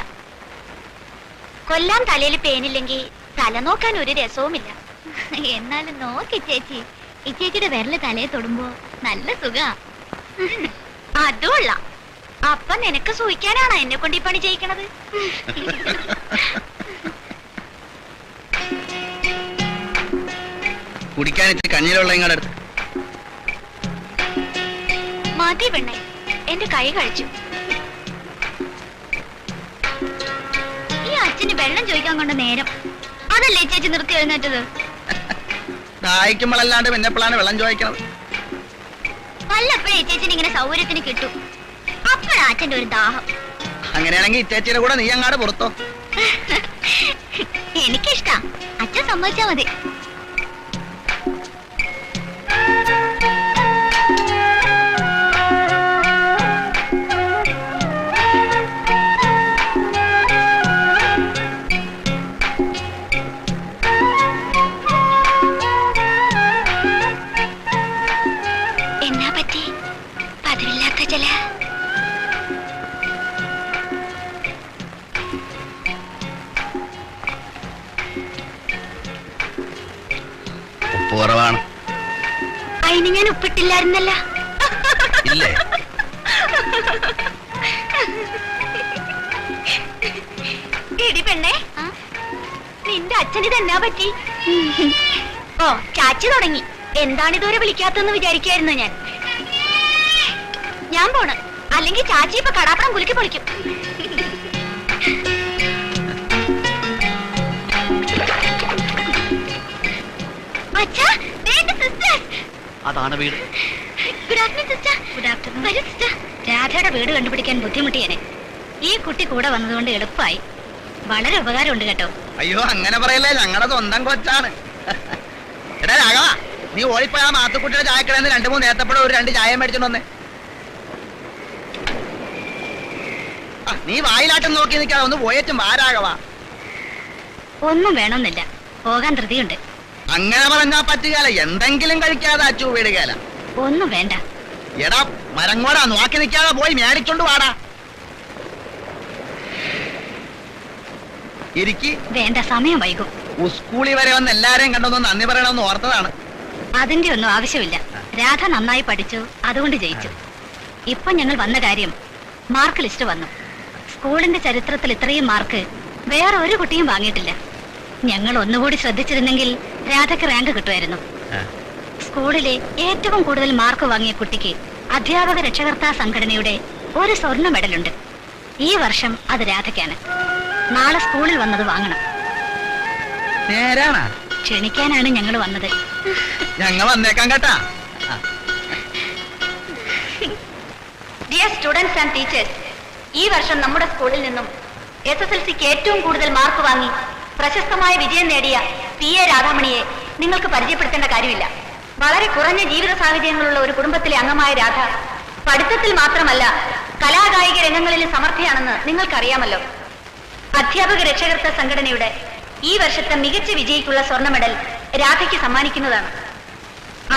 കൊല്ലാൻ തലയിൽ പേനില്ലെങ്കിൽ തല നോക്കാൻ ഒരു രസവുമില്ല. എന്നാലും നോക്കി ചേച്ചി, ഈ ചേച്ചിയുടെ വിരല് തലയെ തൊടുമ്പോ നല്ല സുഖ. അതുമല്ല, അപ്പൊ നിനക്ക് സൂഹിക്കാനാണോ എന്നെ കൊണ്ട് ഈ പണി ചെയ്യിക്കണത്? കുടിക്കാൻ ഇത്തിരി കഞ്ഞിലുള്ള ഇങ്ങോട്ട് എടുത്ത്. മതി പെണ്ണെ, എന്റെ കൈ കഴിച്ചു. ഈ അച്ഛന് വെള്ളം ചോദിക്കാൻ കൊണ്ട് നേരം അതല്ലേ ചേച്ചി നിർത്തി എഴുന്നേറ്റത്? ദാഹിക്കുമ്പോഴല്ലാണ്ട് പിന്നെപ്പോഴാണ് വെള്ളം ചോദിക്കണത്? വല്ലപ്പോഴേ ചേച്ചിന് ഇങ്ങനെ സൗകര്യത്തിന് കിട്ടും. അപ്പോഴാ അച്ഛന്റെ ഒരു ദാഹം. അങ്ങനെയാണെങ്കിൽ ഇത്തേച്ചിയുടെ കൂടെ നീ അങ്ങാട് പുറത്തോ. എനിക്കിഷ്ടാ, അച്ഛൻ സമ്മതിച്ചാ മതി. എന്നാ പറ്റി? പതിവില്ലാത്ത ചില ഉപ്പ് കുറവാണ്. അതിന് ഞാൻ ഉപ്പിട്ടില്ലായിരുന്നല്ല. ഇല്ലേ? എടി പെണ്ണേ, നിന്റെ അച്ഛന് ഇതെന്നാ പറ്റി? ഓ, ചാച്ചി തുടങ്ങി. എന്താണിതുവരെ വിളിക്കാത്തെന്ന് വിചാരിക്കായിരുന്നു ഞാൻ. ഞാൻ പോണ്, അല്ലെങ്കിൽ ചാച്ചി ഇപ്പൊ കടാപ്പണം കുലുക്കി പൊളിക്കും. അച്ഛാ, സിസ്റ്റർ. അതാണ് വീട്. Good afternoon sister. Good afternoon. വരൂ സിസ്റ്റർ. രാധയുടെ വീട് കണ്ടുപിടിക്കാൻ ബുദ്ധിമുട്ടിയേനെ. ഈ കുട്ടി കൂടെ വന്നതുകൊണ്ട് എളുപ്പമായി. വളരെ ഉപകാരമുണ്ട് കേട്ടോ. അയ്യോ, അങ്ങനെ പറയല്ലേ, ഞങ്ങളുടെ സ്വന്തം കൊച്ചാണ്. എടാ രാഘവ, നീ ഓടിപ്പോയി ആ മാത്തുക്കുട്ടിയുടെ ചായക്കടന്ന് 2-3 നേരത്തപ്പോഴും ഒരു 2 ചായ മേടിച്ചോണ്ട് വന്നേ. നീ വായിലാട്ടം നോക്കി നിൽക്കാതെ ഒന്ന് പോയേറ്റും വാ രാഘവ. ഒന്നും വേണമെന്നില്ല, പോകാൻ ധൃതിയുണ്ട്. അങ്ങനെ പറഞ്ഞാ പറ്റുകയല്ല, എന്തെങ്കിലും കഴിക്കാതെ അച്ചു വീടുകയല്ല. ഒന്നും വേണ്ട. എടാ മരങ്ങോടാ, നോക്കി നിൽക്കാതെ പോയി മേടിച്ചോണ്ട് വാടാ. ഇരിക്കി. വേണ്ട, സമയം വൈകും. സ്കൂളിൽ വരെ വന്ന് എല്ലാരെയും കണ്ടൊന്ന് നന്ദി പറയണമെന്ന് ഓർത്തതാണ്. അതിന്റെ ഒന്നും ആവശ്യമില്ല. രാധ നന്നായി പഠിച്ചു, അതുകൊണ്ട് ജയിച്ചു. ഇപ്പൊ ഞങ്ങൾ വന്ന കാര്യം മാർക്ക് ലിസ്റ്റ് വന്നു. സ്കൂളിന്റെ ചരിത്രത്തിൽ ഇത്രയും മാർക്ക് വേറെ ഒരു കുട്ടിയും വാങ്ങിയിട്ടില്ല. ഞങ്ങൾ ഒന്നുകൂടി ശ്രദ്ധിച്ചിരുന്നെങ്കിൽ രാധയ്ക്ക് റാങ്ക് കിട്ടുമായിരുന്നു. സ്കൂളിലെ ഏറ്റവും കൂടുതൽ മാർക്ക് വാങ്ങിയ കുട്ടിക്ക് അധ്യാപക രക്ഷകർത്താ സംഘടനയുടെ ഒരു സ്വർണ്ണ മെഡലുണ്ട്. ഈ വർഷം അത് രാധയ്ക്കാണ്. നാളെ സ്കൂളിൽ വന്നത് വാങ്ങണം. നേരാണ്. ക്ഷണിക്കാനാണ് ഞങ്ങൾ വന്നത്. ഞങ്ങൾ വന്നേക്കാം കേട്ടാ. ഡിയർ സ്റ്റുഡൻസ് ആൻഡ് ടീച്ചേഴ്സ്, ഈ വർഷം നമ്മുടെ സ്കൂളിൽ നിന്നും SSLCക്ക് ഏറ്റവും കൂടുതൽ മാർക്ക് വാങ്ങി പ്രശസ്തമായ വിജയം നേടിയ PA രാധാമണിയെ നിങ്ങൾക്ക് പരിചയപ്പെടുത്തേണ്ട കാര്യമില്ല. വളരെ കുറഞ്ഞ ജീവിത സാഹചര്യങ്ങളുള്ള ഒരു കുടുംബത്തിലെ അംഗമായ രാധ പഠിത്തത്തിൽ മാത്രമല്ല കലാകായിക രംഗങ്ങളിൽ സമർത്ഥയാണെന്ന് നിങ്ങൾക്കറിയാമല്ലോ. അധ്യാപക രക്ഷകർത്താ സംഘടനയുടെ ഈ വർഷത്തെ മികച്ച വിജയിക്കുള്ള സ്വർണ്ണ മെഡൽ രാധയ്ക്ക് സമ്മാനിക്കുന്നതാണ്.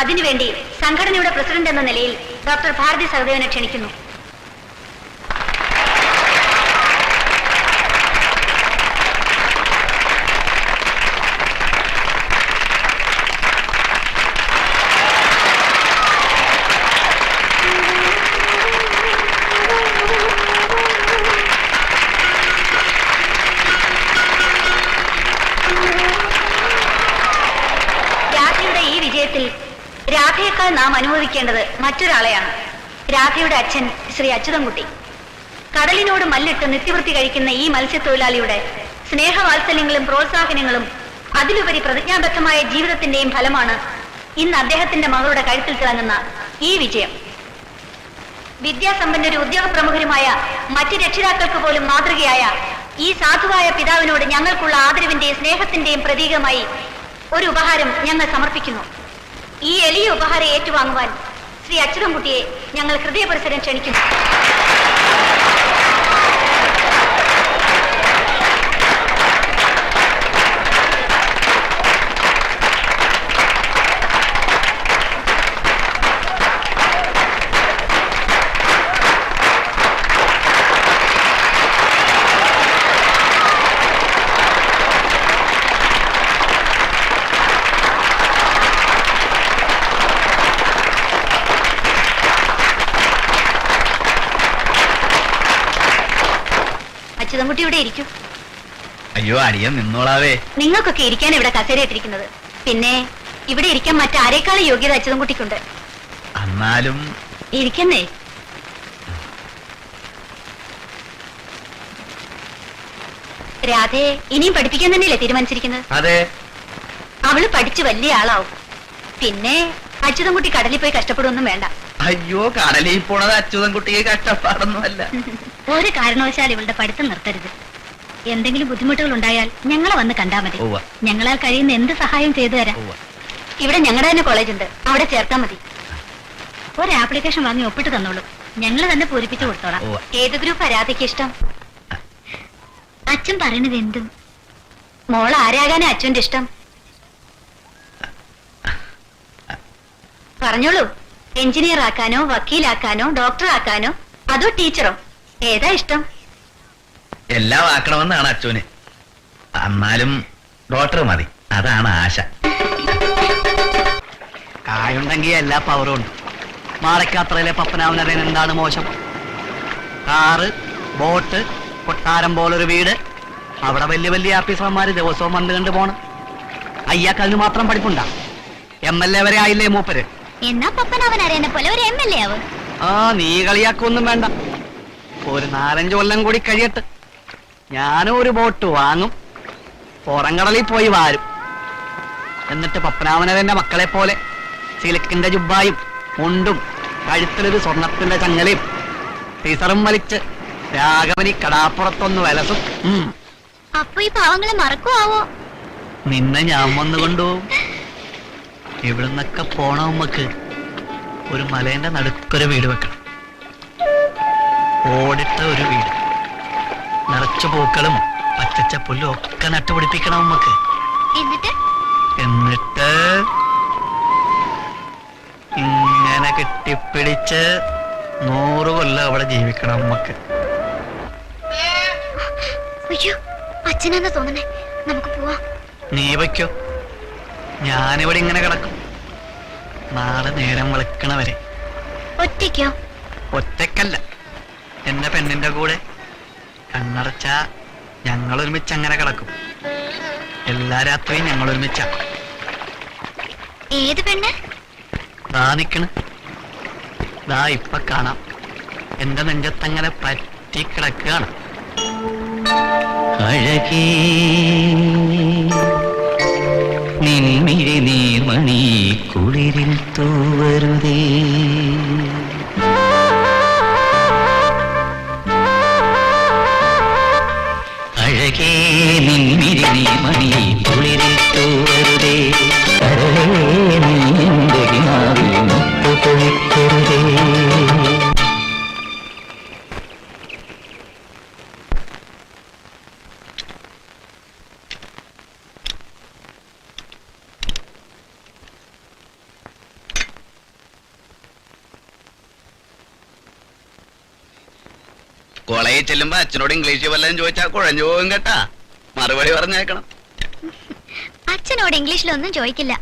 അതിനുവേണ്ടി സംഘടനയുടെ പ്രസിഡന്റ് എന്ന നിലയിൽ ഡോക്ടർ ഭാരതി സഹദേവനെ ക്ഷണിക്കുന്നു. രാധയേക്കാൾ നാം അനുഭവിക്കേണ്ടത് മറ്റൊരാളെയാണ്. രാധയുടെ അച്ഛൻ ശ്രീ അച്യുതൻകുട്ടി. കടലിനോട് മല്ലിട്ട് നിത്യവൃത്തി കഴിക്കുന്ന ഈ മത്സ്യത്തൊഴിലാളിയുടെ സ്നേഹവാത്സല്യങ്ങളും പ്രോത്സാഹനങ്ങളും അതിലുപരി പ്രതിജ്ഞാബദ്ധമായ ജീവിതത്തിന്റെയും ഫലമാണ് ഇന്ന് അദ്ദേഹത്തിന്റെ മകളുടെ കഴുത്തിൽ തിളങ്ങുന്ന ഈ വിജയം. വിദ്യാസമ്പന്നരും ഉദ്യോഗപ്രമുഖരുമായ മറ്റ് രക്ഷിതാക്കൾക്ക് പോലും മാതൃകയായ ഈ സാധുവായ പിതാവിനോട് ഞങ്ങൾക്കുള്ള ആദരവിന്റെയും സ്നേഹത്തിന്റെയും പ്രതീകമായി ഒരു ഉപഹാരം ഞങ്ങൾ സമർപ്പിക്കുന്നു. ഈ എളിയ ഉപഹാരം ഏറ്റുവാങ്ങുവാൻ ശ്രീ അച്യുതൻകുട്ടിയെ ഞങ്ങൾ ഹൃദയപരിസരം ക്ഷണിക്കുന്നു. അച്യുതൻകുട്ടി ഇവിടെ ഇരിക്കും. അയ്യോ അടിയൻ നിന്നോളാവേ. നിങ്ങൾക്കൊക്കെ ഇരിക്കാൻ ഇവിടെ കസേരയിട്ടിരിക്കുന്നത്. പിന്നെ ഇവിടെ ഇരിക്കാൻ മറ്റാരേക്കാളും യോഗ്യത അച്യുതൻകുട്ടിക്കുണ്ട്. എന്നാലും ഇരിക്കുന്നേ. രാധയെ ഇനിയും പഠിപ്പിക്കാൻ തന്നെയല്ലേ തീരുമാനിച്ചിരിക്കുന്നത്? അതെ. അവള് പഠിച്ച് വലിയ ആളാവും. പിന്നെ അച്യുതൻകുട്ടി കടലിൽ പോയി കഷ്ടപ്പെടുവൊന്നും വേണ്ട. അയ്യോ കടലിൽ പോണത് അച്യുതൻകുട്ടിക്ക് കഷ്ടപ്പാടൊന്നുമല്ല. ഒരു കാരണവശാൽ ഇവളുടെ പഠിത്തം നിർത്തരുത്. എന്തെങ്കിലും ബുദ്ധിമുട്ടുകൾ ഉണ്ടായാൽ ഞങ്ങളെ വന്ന് കണ്ടാൽ മതി. ഞങ്ങളാൽ കഴിയുന്ന എന്ത് സഹായം ചെയ്തു തരാം. ഇവിടെ ഞങ്ങളുടെ തന്നെ കോളേജ് ഉണ്ട്, അവിടെ ചേർത്താൽ മതി. ഒരു ആപ്ലിക്കേഷൻ വാങ്ങി ഒപ്പിട്ട് തന്നോളൂ, ഞങ്ങൾ തന്നെ പൂരിപ്പിച്ചു കൊടുത്തോളാം. ഏത് ഗ്രൂപ്പ് രാധയ്ക്ക് ഇഷ്ടം? അച്ഛൻ പറയണത് എന്തും. മോൾ ആരാകാനാ അച്ഛന്റെ ഇഷ്ടം? പറഞ്ഞോളൂ. എഞ്ചിനീയർ ആക്കാനോ വക്കീലാക്കാനോ ഡോക്ടർ ആക്കാനോ അതോ ടീച്ചറോ? ഏതാ ഇഷ്ടം? എല്ലാം ആക്കണമെന്നാണ് അച്ഛന്. എന്നാലും ഡോക്ടർ മതി, അതാണ് ആശ. കായുണ്ടെങ്കിൽ എല്ലാ പവറും ഉണ്ട്. മാടക്കാത്രയിലെ പപ്പനാവനരൻ എന്താണ് മോശം? കാറ്, ബോട്ട്, കൊട്ടാരം പോലൊരു വീട്, അവിടെ വലിയ വലിയ ആഫീസർമാര് ദിവസവും വന്ന് കണ്ടു പോണം. അയ്യാക്കതിന് മാത്രം പഠിപ്പുണ്ടാ? MLA വരെ ആയില്ലേ മൂപ്പര്? എന്നാ പപ്പനാവനരനെ പോലെ ഒരു MLA ആവും. ആ നീ കളിയാക്കൊന്നും വേണ്ട. ഒരു 4-5 കൊല്ലം കൂടി കഴിയട്ടെ, ഞാനും ഒരു ബോട്ട് വാങ്ങും, പുറംകടലിൽ പോയി വാരും. എന്നിട്ട് പപ്പനാവനരന്റെ മക്കളെ പോലെ സിലിക്കിന്റെ ജുബ്ബായും മുണ്ടും കഴുത്തിലൊരു സ്വർണത്തിന്റെ ചങ്ങലയും ടീച്ചറും വലിച്ച് രാഘവനി കടാപ്പുറത്തൊന്ന് വലസും. അപ്പൊ ഈ പാവങ്ങളെ മറക്കുവോ? നിന്നെ ഞാൻ വന്നു കൊണ്ടുപോകും. ഇവിടുന്നൊക്കെ പോണ ഉമ്മക്ക് ഒരു മലേന്റെ നടുക്കൊരു വീട് വെക്കണം. ഓടിട്ട ഒരു വീട്, നിറച്ചു പൂക്കളും പച്ചച്ച പുല്ലും ഒക്കെ നട്ടുപിടിപ്പിക്കണം ഉമ്മക്ക്. എന്നിട്ട് ഇങ്ങനെ കെട്ടിപ്പിടിച്ച് 100 കൊല്ലം അവിടെ ജീവിക്കണം ഉമ്മക്ക്. അയ്യോ അച്ഛനാന്ന് തോന്നണേ, നമുക്ക് പോവാം. നീ വയ്ക്കോ, ഞാനിവിടെ ഇങ്ങനെ കിടക്കും നാളെ നേരം വെളുക്കണവരെ. ഒറ്റയ്ക്കോ? ഒറ്റക്കല്ല, എന്റെ പെണ്ണിന്റെ കൂടെ കണ്ണടച്ച ഞങ്ങൾ ഒരുമിച്ച് അങ്ങനെ കിടക്കും. എല്ലാ രാത്രിയും ഞങ്ങൾ ഒരുമിച്ച. ഏത് പെണ്ണ്? ദാ നിക്കണ്, ദാ ഇപ്പൊ കാണാം. എന്റെ നെഞ്ചത്തങ്ങനെ പറ്റി കിടക്കുകയാണ്. അഴകേ നിൻമിഴി നീർമണി കുളിരിൽ തൂവരുതേ. അഴകേ നിൻമിഴി നീർമണി കുളിരിൽ തൂവരുതേ. കരളേ നീ എന്റെ കിനാവിൽ മുത്തുപൊഴിക്കരുതേ. കോളേജിൽ ചെല്ലുമ്പോ അച്ഛനോട് ഇംഗ്ലീഷ് വല്ലതും ചോദിച്ചാൽ കുഴഞ്ഞു പോകും കേട്ടാ. മറുപടി പറഞ്ഞേക്കണം. അച്ഛനോട് ഇംഗ്ലീഷിലൊന്നും ചോദിക്കില്ല.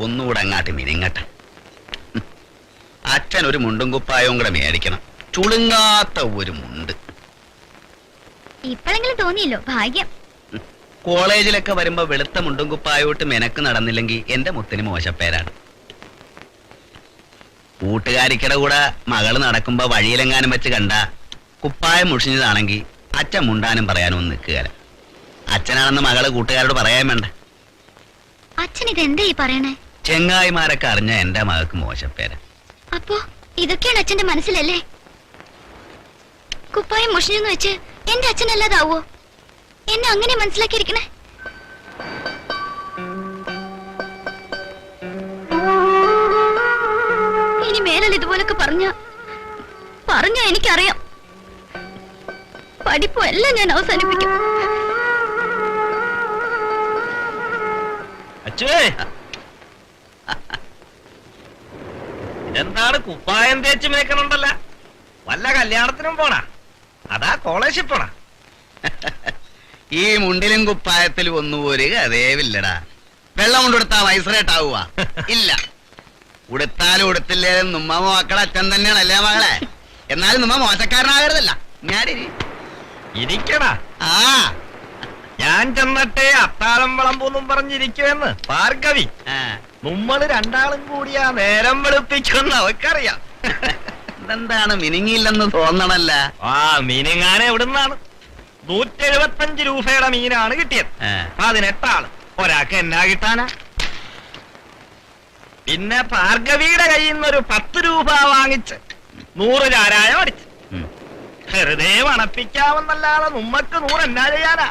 ഒന്നുകൂടെ അങ്ങാട്ട് മിനിങ്ങട്ടെ. അച്ഛൻ ഒരു മുണ്ടും കുപ്പായവും കൂടെ മേടിക്കണം. ചുളുങ്ങാത്ത ഒരു മുണ്ട്. ഇപ്പോഴെങ്കിലും തോന്നിയല്ലോ, ഭാഗ്യം. കോളേജിലൊക്കെ വരുമ്പോ വെളുത്ത മുണ്ടും കുപ്പായോട്ട് മെനക്ക് നടന്നില്ലെങ്കിൽ എന്റെ മുത്തിന് മോശപ്പേരാണ്. കൂട്ടുകാരിക്കടെ കൂടെ മകള് നടക്കുമ്പോ വഴിയിലെങ്ങാനും വെച്ച് കണ്ട കുപ്പായം മുഷിഞ്ഞതാണെങ്കിൽ അച്ഛൻ മുണ്ടാനും പറയാനും ഒന്നും നിൽക്കുകയല്ല. അച്ഛനാണെന്ന് മകള് കൂട്ടുകാരോട് പറയാൻ വേണ്ട. അച്ഛൻ ഇതെന്താ ഈ പറയണേ? ചെങ്ങായിമാരൊക്കെ അറിഞ്ഞ എന്റെ മകൾക്ക് മോശപ്പേര. അപ്പോ ഇതൊക്കെയാണ് അച്ഛന്റെ മനസ്സിലല്ലേ? കുപ്പായം മുഷിഞ്ഞെന്ന് വെച്ച് എന്റെ അച്ഛനല്ലാതാവോ? എന്നെ അങ്ങനെ മനസ്സിലാക്കിയിരിക്കണേ? ഇനി മേലൽ ഇതുപോലൊക്കെ പറഞ്ഞ എനിക്കറിയാം, പഠിപ്പും എല്ലാം ഞാൻ അവസാനിപ്പിക്കും. എന്താണ് കുപ്പായം തേച്ച് മേക്കണുണ്ടല്ല? വല്ല കല്യാണത്തിനും പോണ? അതാ കോളേജിൽ പോണ? ഈ മുണ്ടിലും കുപ്പായത്തിലും ഒന്നും ഒരു കഥേവില്ലടാ. വെള്ളം കൊണ്ടുകൊടുത്താ വയസ്സറേട്ടാവുക ഇല്ല. ഉടുത്താലും ഉടുത്തില്ലേലും നുമ്മ മക്കളെ അച്ഛൻ തന്നെയാണല്ലേ മകളെ. എന്നാലും നുമ്മ മോശക്കാരനാകരുതല്ല. ഞാനിരി ഇരിക്കടാ. ആ ഞാൻ ചെന്നട്ടെ അത്താഴം വിളമ്പൊന്നും പറഞ്ഞിരിക്കുമെന്ന് ഭാർഗവി. നമ്മള് രണ്ടാളും കൂടിയാ നേരം വെളുപ്പിക്കുമെന്ന് അവക്കറിയാം. ഇതെന്താണ് മിനിങ്ങിയില്ലെന്ന് തോന്നണല്ല? ആ മീനെങ്ങാനെ എവിടുന്നാണ്? 175 രൂപയുടെ മീനാണ് കിട്ടിയത്. 18 ആള്. ഒരാൾക്ക് എന്നാ കിട്ടാനാ? പിന്നെ ഭാർഗവിയുടെ കയ്യിൽ നിന്നൊരു 10 രൂപ വാങ്ങിച്ച് 100 ചാരായം അടിച്ചു. വെറുതെ മണപ്പിക്കാമെന്നല്ലാതെ നമ്മക്ക് 100 എന്നാ ചെയ്യാനാ?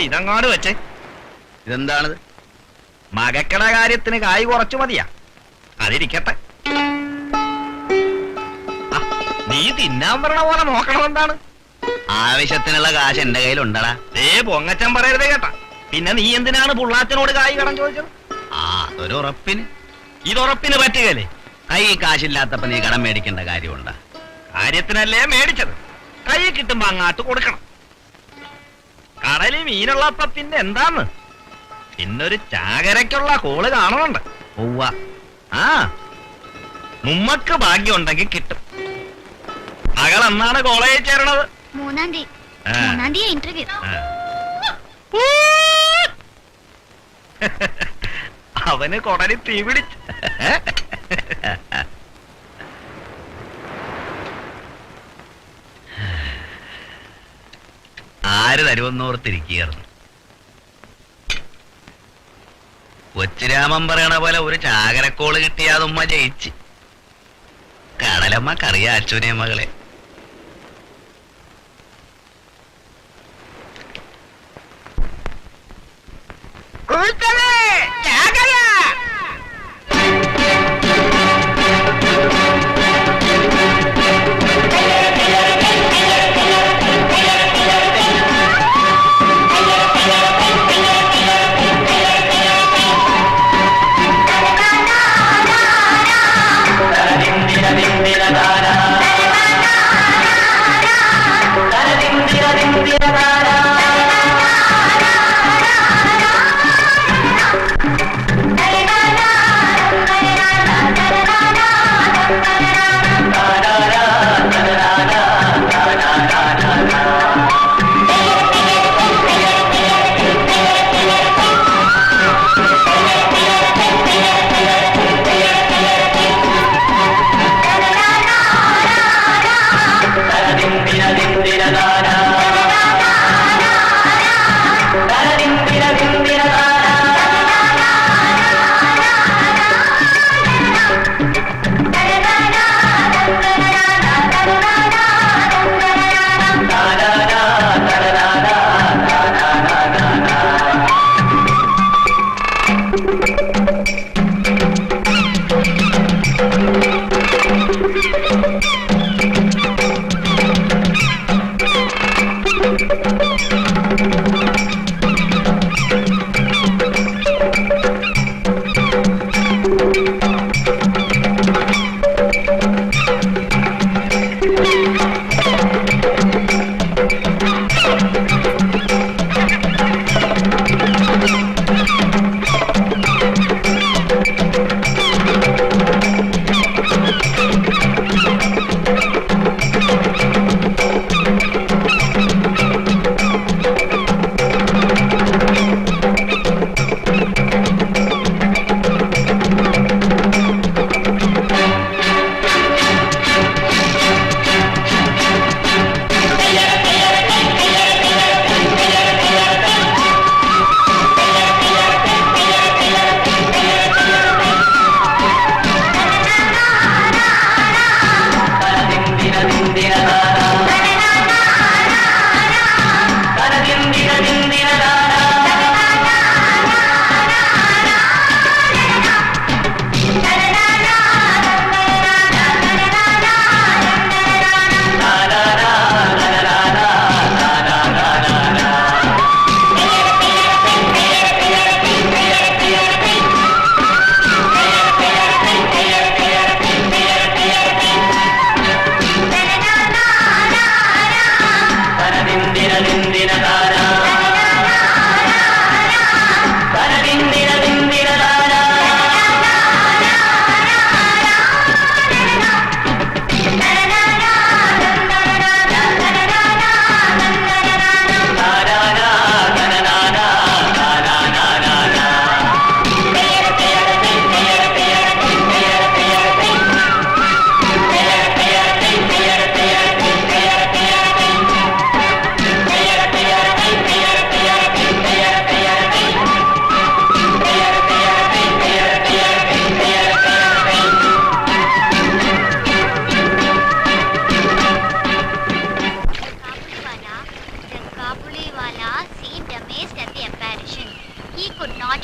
ഇതങ്ങോട്ട് വെച്ചേ. ഇതെന്താണിത്? മകക്കട കാര്യത്തിന് കായ് കുറച്ചു മതിയാ. അതിരിക്കട്ടെ. നീ തിന്നാൻ പറഞ്ഞ പോലെ നോക്കണമെന്താണ്? ആവശ്യത്തിനുള്ള കാശ് എന്റെ കയ്യിലുണ്ടടാ. പൊങ്ങച്ചൻ പറയരുതേ കേട്ടാ. പിന്നെ നീ എന്തിനാണ് പുള്ളാച്ചനോട് കായ് കടം ചോദിച്ചത്? ആ അതൊരു ഉറപ്പിന്. ഇതുറപ്പിന് പറ്റുകയല്ലേ? കൈ കാശില്ലാത്തപ്പോ നീ കടം മേടിക്കേണ്ട കാര്യമുണ്ടാ? കാര്യത്തിനല്ലേ മേടിച്ചത്. കൈ കിട്ടുമ്പോ അങ്ങാട്ട് കൊടുക്കണം. കടലിൽ മീനുള്ളപ്പ പിന്നെ എന്താന്ന്? പിന്നൊരു ചാകരയ്ക്കുള്ള കോള് കാണുന്നുണ്ട്. ഒവ്വ. ആ നമ്മക്ക് ഭാഗ്യം ഉണ്ടെങ്കിൽ കിട്ടും. മകൾ എന്നാണ് കോളേജിൽ ചേരണത്? 3-ാം തീയതി ഇന്റർവ്യൂ. അവന് കൊടലി തീ പിടിച്ചു. ആര് തരുമെന്നോർത്തിരിക്കുകയായിരുന്നു. കൊച്ചുരാമൻ പറയണ പോലെ ഒരു ചാകരക്കോള് കിട്ടിയാതുമ്മ ജയിച്ച്. കടലമ്മക്കറിയാ അച്ഛനെ മകളെ.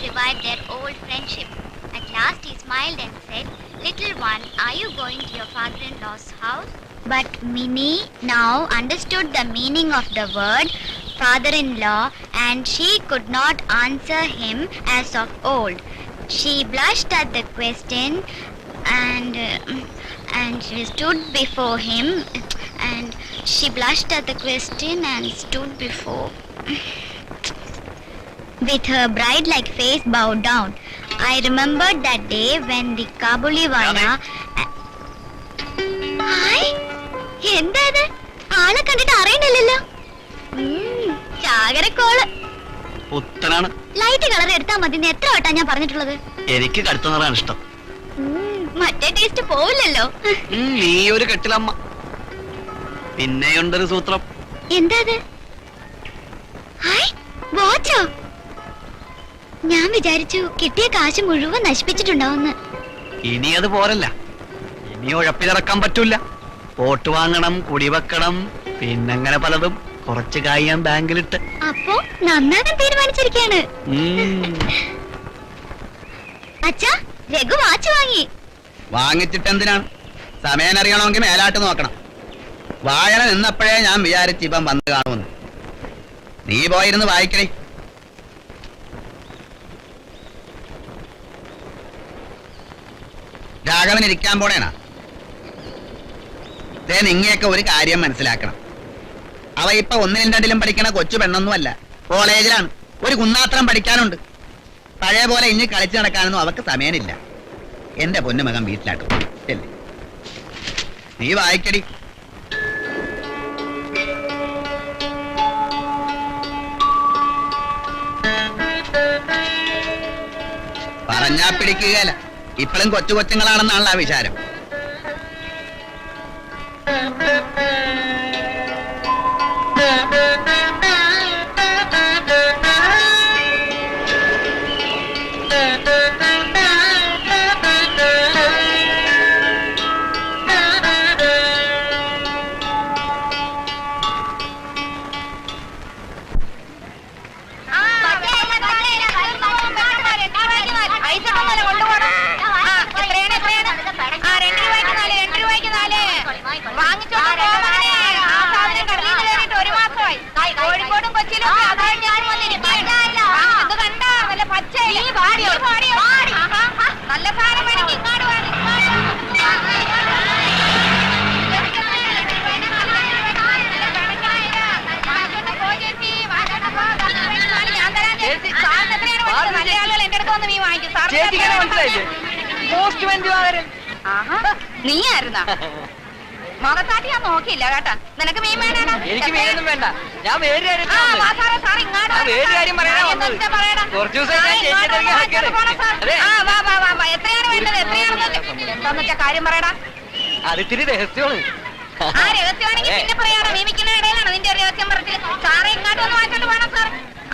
revive their old friendship. At last he smiled and said, "Little one, are you going to your father-in-law's house?" But Minnie now understood the meaning of the word father-in-law, and she could not answer him as of old. She blushed at the question and she stood before him, and she blushed at the question and stood before with her bride-like face bowed down. I remembered that day when the Kabuliwala... hi, എന്താ ഇത്? ആളെ കണ്ടിട്ട് അറിയണില്ലല്ലോ. ചാകരക്കോള് പുത്തനാണ്. Light colour എടുത്താ മതി. എത്ര വട്ടാ ഞാൻ പറഞ്ഞിട്ടുള്ളത്? എനിക്ക് കടുത്ത നിറാണ് ഇഷ്ടം. മറ്റേ ടേസ്റ്റ് പോവില്ലല്ലോ. നീ ഒരു കെട്ടിലമ്മ. പിന്നെയുണ്ടൊരു സൂത്രം. എന്താ അത്? ഹായ്, വാച്ചോ? ഞാൻ വിചാരിച്ചു കിട്ടിയ കാശ് മുഴുവൻ നശിപ്പിച്ചിട്ടുണ്ടാവുന്ന്. ഇനി അത് പോരല്ല, ഇനി ഉഴപ്പിലിറക്കാൻ പറ്റൂല. വോട്ട് വാങ്ങണം, കുടിവെക്കണം, പിന്നങ്ങനെ പലതും. കുറച്ച് കായ് ഞാൻ ബാങ്കിലിട്ട്. അപ്പോ നന്നാകാൻ തീരുമാനിച്ചിരിക്കാണ്. അച്ഛാ, രഘു വാച്ച് വാങ്ങി. വാങ്ങിച്ചിട്ട് എന്തിനാണ്? സമയം അറിയണമെങ്കിൽ മേലാട്ട് നോക്കണം. വായന നിന്നപ്പോഴേ ഞാൻ വിചാരിച്ച് ഇപ്പം വന്ന് കാണുമെന്ന്. നീ പോയിരുന്ന് വായിക്കണേ. രാഘവൻ ഇരിക്കാൻ പോണേനാ. ദേ, നിങ്ങയൊക്കെ ഒരു കാര്യം മനസ്സിലാക്കണം. അവ ഇപ്പൊ ഒന്നിനും രണ്ടിലും പഠിക്കണ കൊച്ചു പെണ്ണൊന്നുമല്ല, കോളേജിലാണ്. ഒരു കുന്നാത്രം പഠിക്കാനുണ്ട്. പഴയ പോലെ ഇനി കളിച്ചു നടക്കാനൊന്നും അവക്ക് സമയമില്ല. എന്റെ പൊന്നുമകൻ വീട്ടിലാട്ടും. അല്ലേ, നീ വായിക്കടി. പറഞ്ഞാ പിടിക്കുകയല്ല. ഇപ്പോഴും കൊച്ചു കൊച്ചുങ്ങളാണെന്നാണല്ലോ ആ വിചാരം. മനസ്സിലായില്ലേ? പോസ്റ്റ്മാൻ ദിവാകരൻ. ആഹാ, നീയായിരുന്നാ? മുഖത്താട്ടി ഞാൻ നോക്കിയില്ല കേട്ടാ. നിനക്ക് മീൻ വേണേടാ? എനിക്ക് മീനൊന്നും വേണ്ട, ഞാൻ വേറെ കാര്യം ആ, വാ സാറേ, സാർ ഇങ്ങോട്ട് ആ, വരൂ, വേറെ സാർ. കാര്യം പറയാനാ ആ, വന്നത്. എന്താ പറയടാ? കുറച്ച് ദിവസം ഞാൻ ആ, ചേച്ചിയെ ഇങ്ങോട്ട് തിരക്കി വാ, നടക്കുകയാണ്. ഇങ്ങോട്ട് പോണം, സാർ. അതെ. ആ, വാ, വാ, വാ, വാ. എത്രയാണ് വേണ്ടത്? എന്താന്ന് വെച്ചാ കാര്യം പറയടാ. അതിത്തിരി രഹസ്യമാണ്. ആ, രഹസ്യമാണെങ്കിൽ പിന്നെ പറയാടാ. നിയമിക്കുന്ന ഇടയിലാണ് നിന്റെ രഹസ്യം പറഞ്ഞത്. സാറേ ഇങ്ങോട്ട് ഒന്ന് വാങ്ങിച്ചോണ്ട് പോണം സാർ.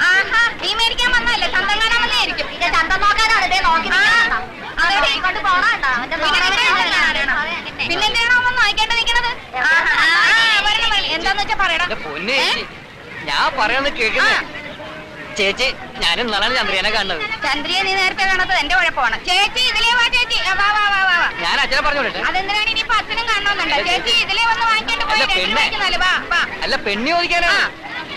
ആഹാ, നീ മേടിക്കാൻ വന്നല്ലേ? ചന്തം കാണാൻ വന്നതായിരിക്കും. ഇത് ചന്തം നോക്കാനാണ് ഇതേ നോക്കി നിൽക്കുന്നത്. അതെവിടെ? ഇങ്ങോട്ട് പോണണ്ട അവന്റെ പിന്നെ എന്തിനാണോ ഒന്ന് വായിക്കേണ്ടി നിൽക്കുന്നത്? എന്താന്ന് വെച്ചാ പറയടാ. എന്റെ പൊന്നേ, ഞാൻ പറയുന്നത് കേൾക്കുന്നേ. ചേച്ചി, ഞാനും നാളാണ് ചന്ദ്രനെ കാണുന്നത്. ചന്ദ്രിയെ നീ നേരത്തെ കാണാത്തത് എന്റെ കുഴപ്പമാണ്. ചേച്ചി ഇതിലേ വാ ചേച്ചി. ആ, വാ വാ വാ വാ വാ. ഞാൻ അച്ഛനെ പറഞ്ഞു വിടട്ടെ. അതെന്തിനാണ് ഇനിയിപ്പോ അച്ഛനും കാണണമെന്നുണ്ട്? ചേച്ചി ഇതിലേ വന്ന് വാങ്ങിക്കൊണ്ട് പോയി. അല്ല, രണ്ട് പെണ്ണെ. രൂപയ്ക്ക് നാല്. വാ വാ. അല്ല, പെണ്ണി ചോദിക്കാനാണ്.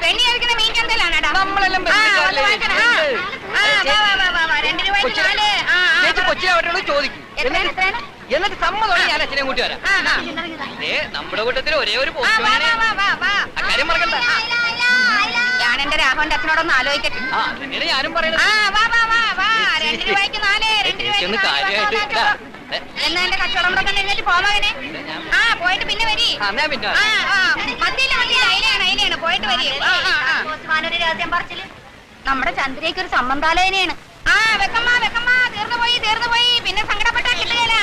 പെണ്ണി കഴിക്കുന്ന മീൻ ചന്തയിലാണെടാ. നമ്മളെല്ലാം ആ, വന്ന് വാങ്ങിക്കണം. ആ, വാ വാ വാ വാ വാ. 2 രൂപയ്ക്ക് കൊച്ചിനെ- 4. ആ, ആ, ചേച്ചി പറ. കൊച്ചിനെ അവിടെ ചോദിക്കും. എത്രയാണ് എത്രയാണ്? എന്നിട്ട് സമ്മതമാണ് ഞാൻ അച്ഛനെ കൂട്ടി വരാം. ആ, ആ. നമ്മുടെ കൂട്ടത്തിൽ ഒരേ ഒരു ആ, വാ പോസ്റ്റ്മാനെ. വാ വാ വാ. അക്കാര്യം മറക്കണ്ട. ഞാൻ എന്റെ രാഘവന്റെ അച്ഛനോടൊന്ന് ആലോചിക്കട്ടെ. ആ, തന്നെയാണ് ഞാനും ആ, പറയുന്നത്. വാ വാ വാ വാ. 2 രൂപയ്ക്ക് 4. 2 രൂപയ്ക്ക് ചേച്ചി ഒന്ന് 4. കാര്യമായിട്ട് ഇതാ. എന്നാ എന്റെ കച്ചവടം കൂടെ തന്നെ എന്നിട്ട് പോവാനെ. ആ, പോയിട്ട് പിന്നെ വരി. ആ, ഞാൻ പിന്നെ ആ, ആ. മത്തിയില്ല മത്തിയില്ല. അയിലാണ് പോയിട്ട് വരി. ആ, ആ, ആ. പോസ്റ്റ്മാനൊരു രഹസ്യം പറച്ചില്. നമ്മുടെ ചന്ദ്രയ്ക്ക് ഒരു സമ്മന്താലോചനയാണ്. ആ, വെക്കമ്മ വെക്കമ്മ. തീർന്നു പോയി. പിന്നെ സങ്കടപ്പെട്ടാ കിട്ടുകയില്ല.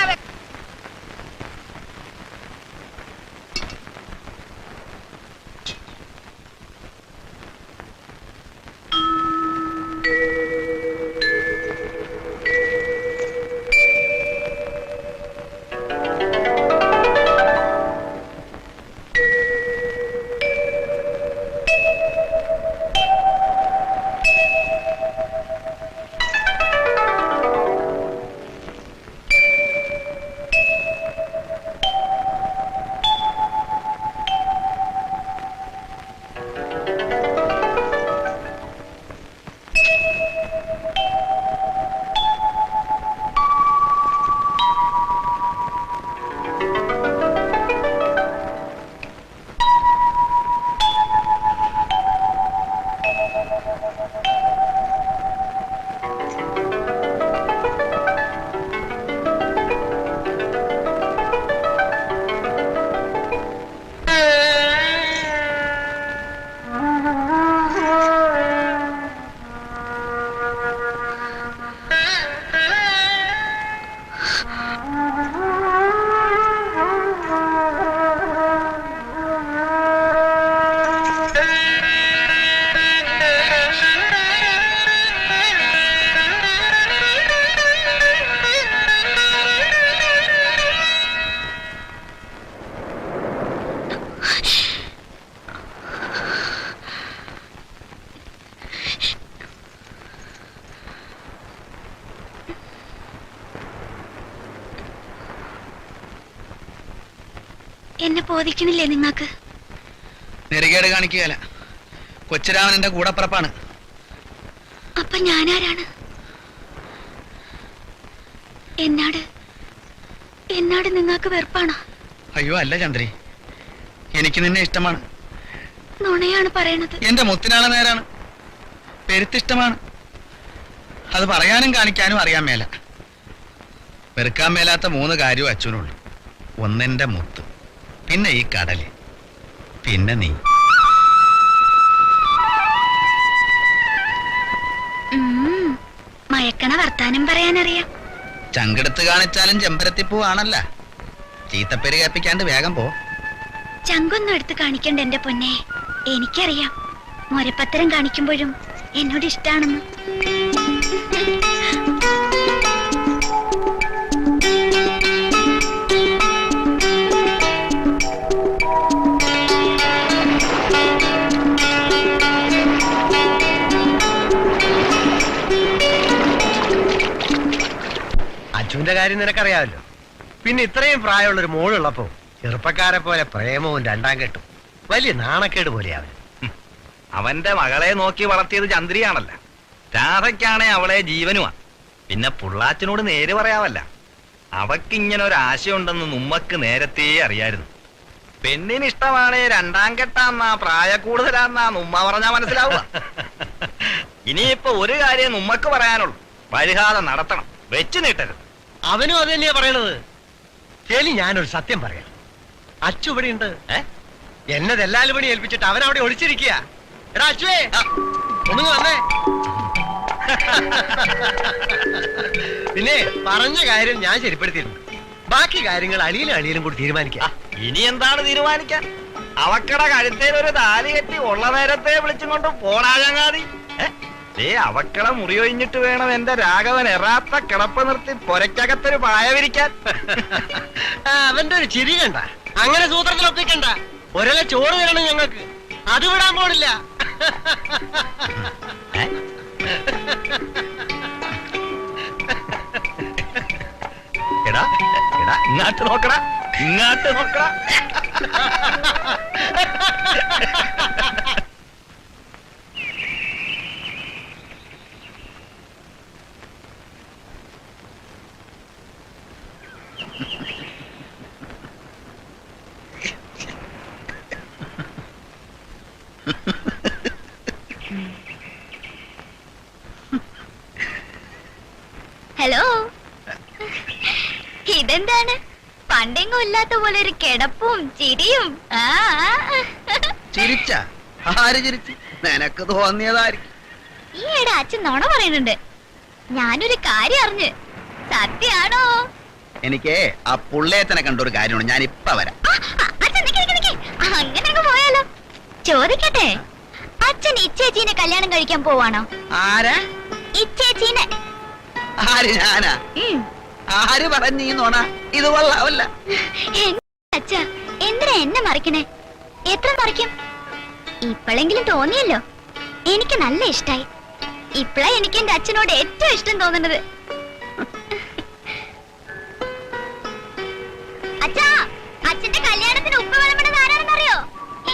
എന്നെ ബോധിക്കണില്ലേ നിങ്ങൾക്ക്? നെറുകേട് കാണിക്കുകയല്ല, കൊച്ചുരാമൻ എന്റെ കൂടപ്പിറപ്പാണ്. അപ്പൊ ഞാനാരാണ്? എന്നാട് നിങ്ങൾക്ക് വെറുപ്പാണോ? അയ്യോ അല്ല ചന്ദ്രി, എനിക്ക് നിന്നെ ഇഷ്ടമാണ്. നുണയാണ് പറയണത്. എന്റെ മുത്തിനാളെ നേരാണ്, പെരുത്തിഷ്ടമാണ്. അത് പറയാനും കാണിക്കാനും അറിയാൻ മേല. വെറുക്കാൻ മേലാത്ത 3 കാര്യവും അച്ഛനുള്ളൂ. ഒന്നെന്റെ മുത്ത്, പിന്നെ ഈ കടല്, പിന്നെ നീ. മയക്കണ വർത്താനം പറയാനറിയാം. ചങ്കെടുത്ത് കാണിച്ചാലും ചെമ്പരത്തിപ്പൂവാണല്ല. ചീത്തപ്പേര് കേൾപ്പിക്കാണ്ട് വേഗം പോ. ചങ്കൊന്നും എടുത്ത് കാണിക്കണ്ട എന്റെ പൊന്നെ. എനിക്കറിയാം മൊരപ്പത്തരം കാണിക്കുമ്പോഴും എന്നോട് ഇഷ്ടാണെന്ന്. അച്ഛന്റെ കാര്യം നിനക്കറിയാമല്ലോ. പിന്നെ ഇത്രയും പ്രായമുള്ളൊരു മോളുള്ളപ്പോ ചെറുപ്പക്കാരെ പോലെ പ്രേമവും 2ാം കെട്ടും വലിയ നാണക്കേട് പോലെയാവൻ. അവന്റെ മകളെ നോക്കി വളർത്തിയത് ചന്ദ്രിയാണല്ല. രാധയ്ക്കാണെ അവളെ ജീവനുമാ. പിന്നെ പുള്ളാച്ചനോട് നേര് പറയാവല്ല. അവക്കിങ്ങനെ ഒരു ആശയുണ്ടെന്ന് നമ്മക്ക് നേരത്തെ അറിയായിരുന്നു. പെണ്ണിന് ഇഷ്ടമാണേ 2ാം കെട്ടാന്നാ, പ്രായ കൂടുതലാന്നാ നമ്മ പറഞ്ഞാ മനസ്സിലാവുക. ഇനിയിപ്പോ ഒരു കാര്യം നമ്മക്ക് പറയാനുള്ളൂ, പരിഹാരം നടത്തണം, വെച്ചു നീട്ടരുത്. അവനും അത് തന്നെയാ പറയണത്. ശരി, ഞാനൊരു സത്യം പറയാം. അച്ചു ഇവിടെ ഉണ്ട്. എന്നെ ദല്ലാല് പണി ഏൽപ്പിച്ചിട്ട് അവൻ അവിടെ ഒളിച്ചിരിക്കുക. എടാ അച്ചുവേ, ഒന്നു വന്നേ. പിന്നെ പറഞ്ഞ കാര്യം ഞാൻ ശരിപ്പെടുത്തിയിരുന്നു. ബാക്കി കാര്യങ്ങൾ അളിയലും കൂടി തീരുമാനിക്കാം. ഇനി എന്താണ് തീരുമാനിക്കാൻ? അവക്കട കഴുത്തേൽ ഒരു താലി കെട്ടി ഉള്ള നേരത്തെ വിളിച്ചും കൊണ്ട് പോണാഴങ്ങാതി. അവക്കട മുറി ഒഴിഞ്ഞിട്ട് വേണം എന്റെ രാഘവൻ എറാത്ത കിടപ്പ് നിർത്തി പൊരക്കകത്തൊരു പായ വിരിക്കാൻ. അവന്റെ ഒരു ചിരി കണ്ട, അങ്ങനെ സൂത്രത്തിലൊപ്പിക്കണ്ട. ഒരല ചോറ് തരണം ഞങ്ങൾക്ക്, അത് വിടാൻ പോണില്ല. എടാ എടാ ഇങ്ങാട്ട് നോക്കടാ, ഇങ്ങാട്ട് നോക്കടാ. ഹലോ, ഇതെന്താണ് പണ്ടെങ്ങും ഇല്ലാത്ത പോലെ ഒരു കിടപ്പും ചിരിയും? ചിരിച്ച ആര് ചിരിച്ചു? നിനക്ക് തോന്നിയതായിരിക്കും. ഈയിടെ അച്ഛൻ നുണ പറയുന്നുണ്ട്. ഞാനൊരു കാര്യം അറിഞ്ഞ്. സത്യാണോ? എനിക്ക് ആ പുള്ളേച്ചനെ കണ്ടൊരു കാര്യമാണ്. ഞാൻ ഇപ്പ വരാം. അങ്ങനെ പോയാലോ? ചോദിക്കട്ടെ, അച്ഛൻ ഇച്ചേച്ചീനെ കല്യാണം കഴിക്കാൻ പോവാണോ? ആരാ? ഇച്ചേച്ചീനെ. ആര്? ഞാനാ? ആര് പറഞ്ഞീ നോണ? ഇത് കൊള്ളാവല്ല. അച്ഛാ, എന്തിനാ എന്നെ മറിക്കണേ? എത്ര മറിക്കും? ഇപ്പോഴെങ്കിലും തോന്നിയല്ലോ. എനിക്ക് നല്ല ഇഷ്ടായി. ഇപ്പഴാ എനിക്ക് എന്റെ അച്ഛനോട് ഏറ്റവും ഇഷ്ടം തോന്നുന്നത്. അച്ഛാ, അച്ഛന്റെ കല്യാണത്തിന് ഉപ്പ് വിളമ്പണത് ആരാണെന്നറിയോ?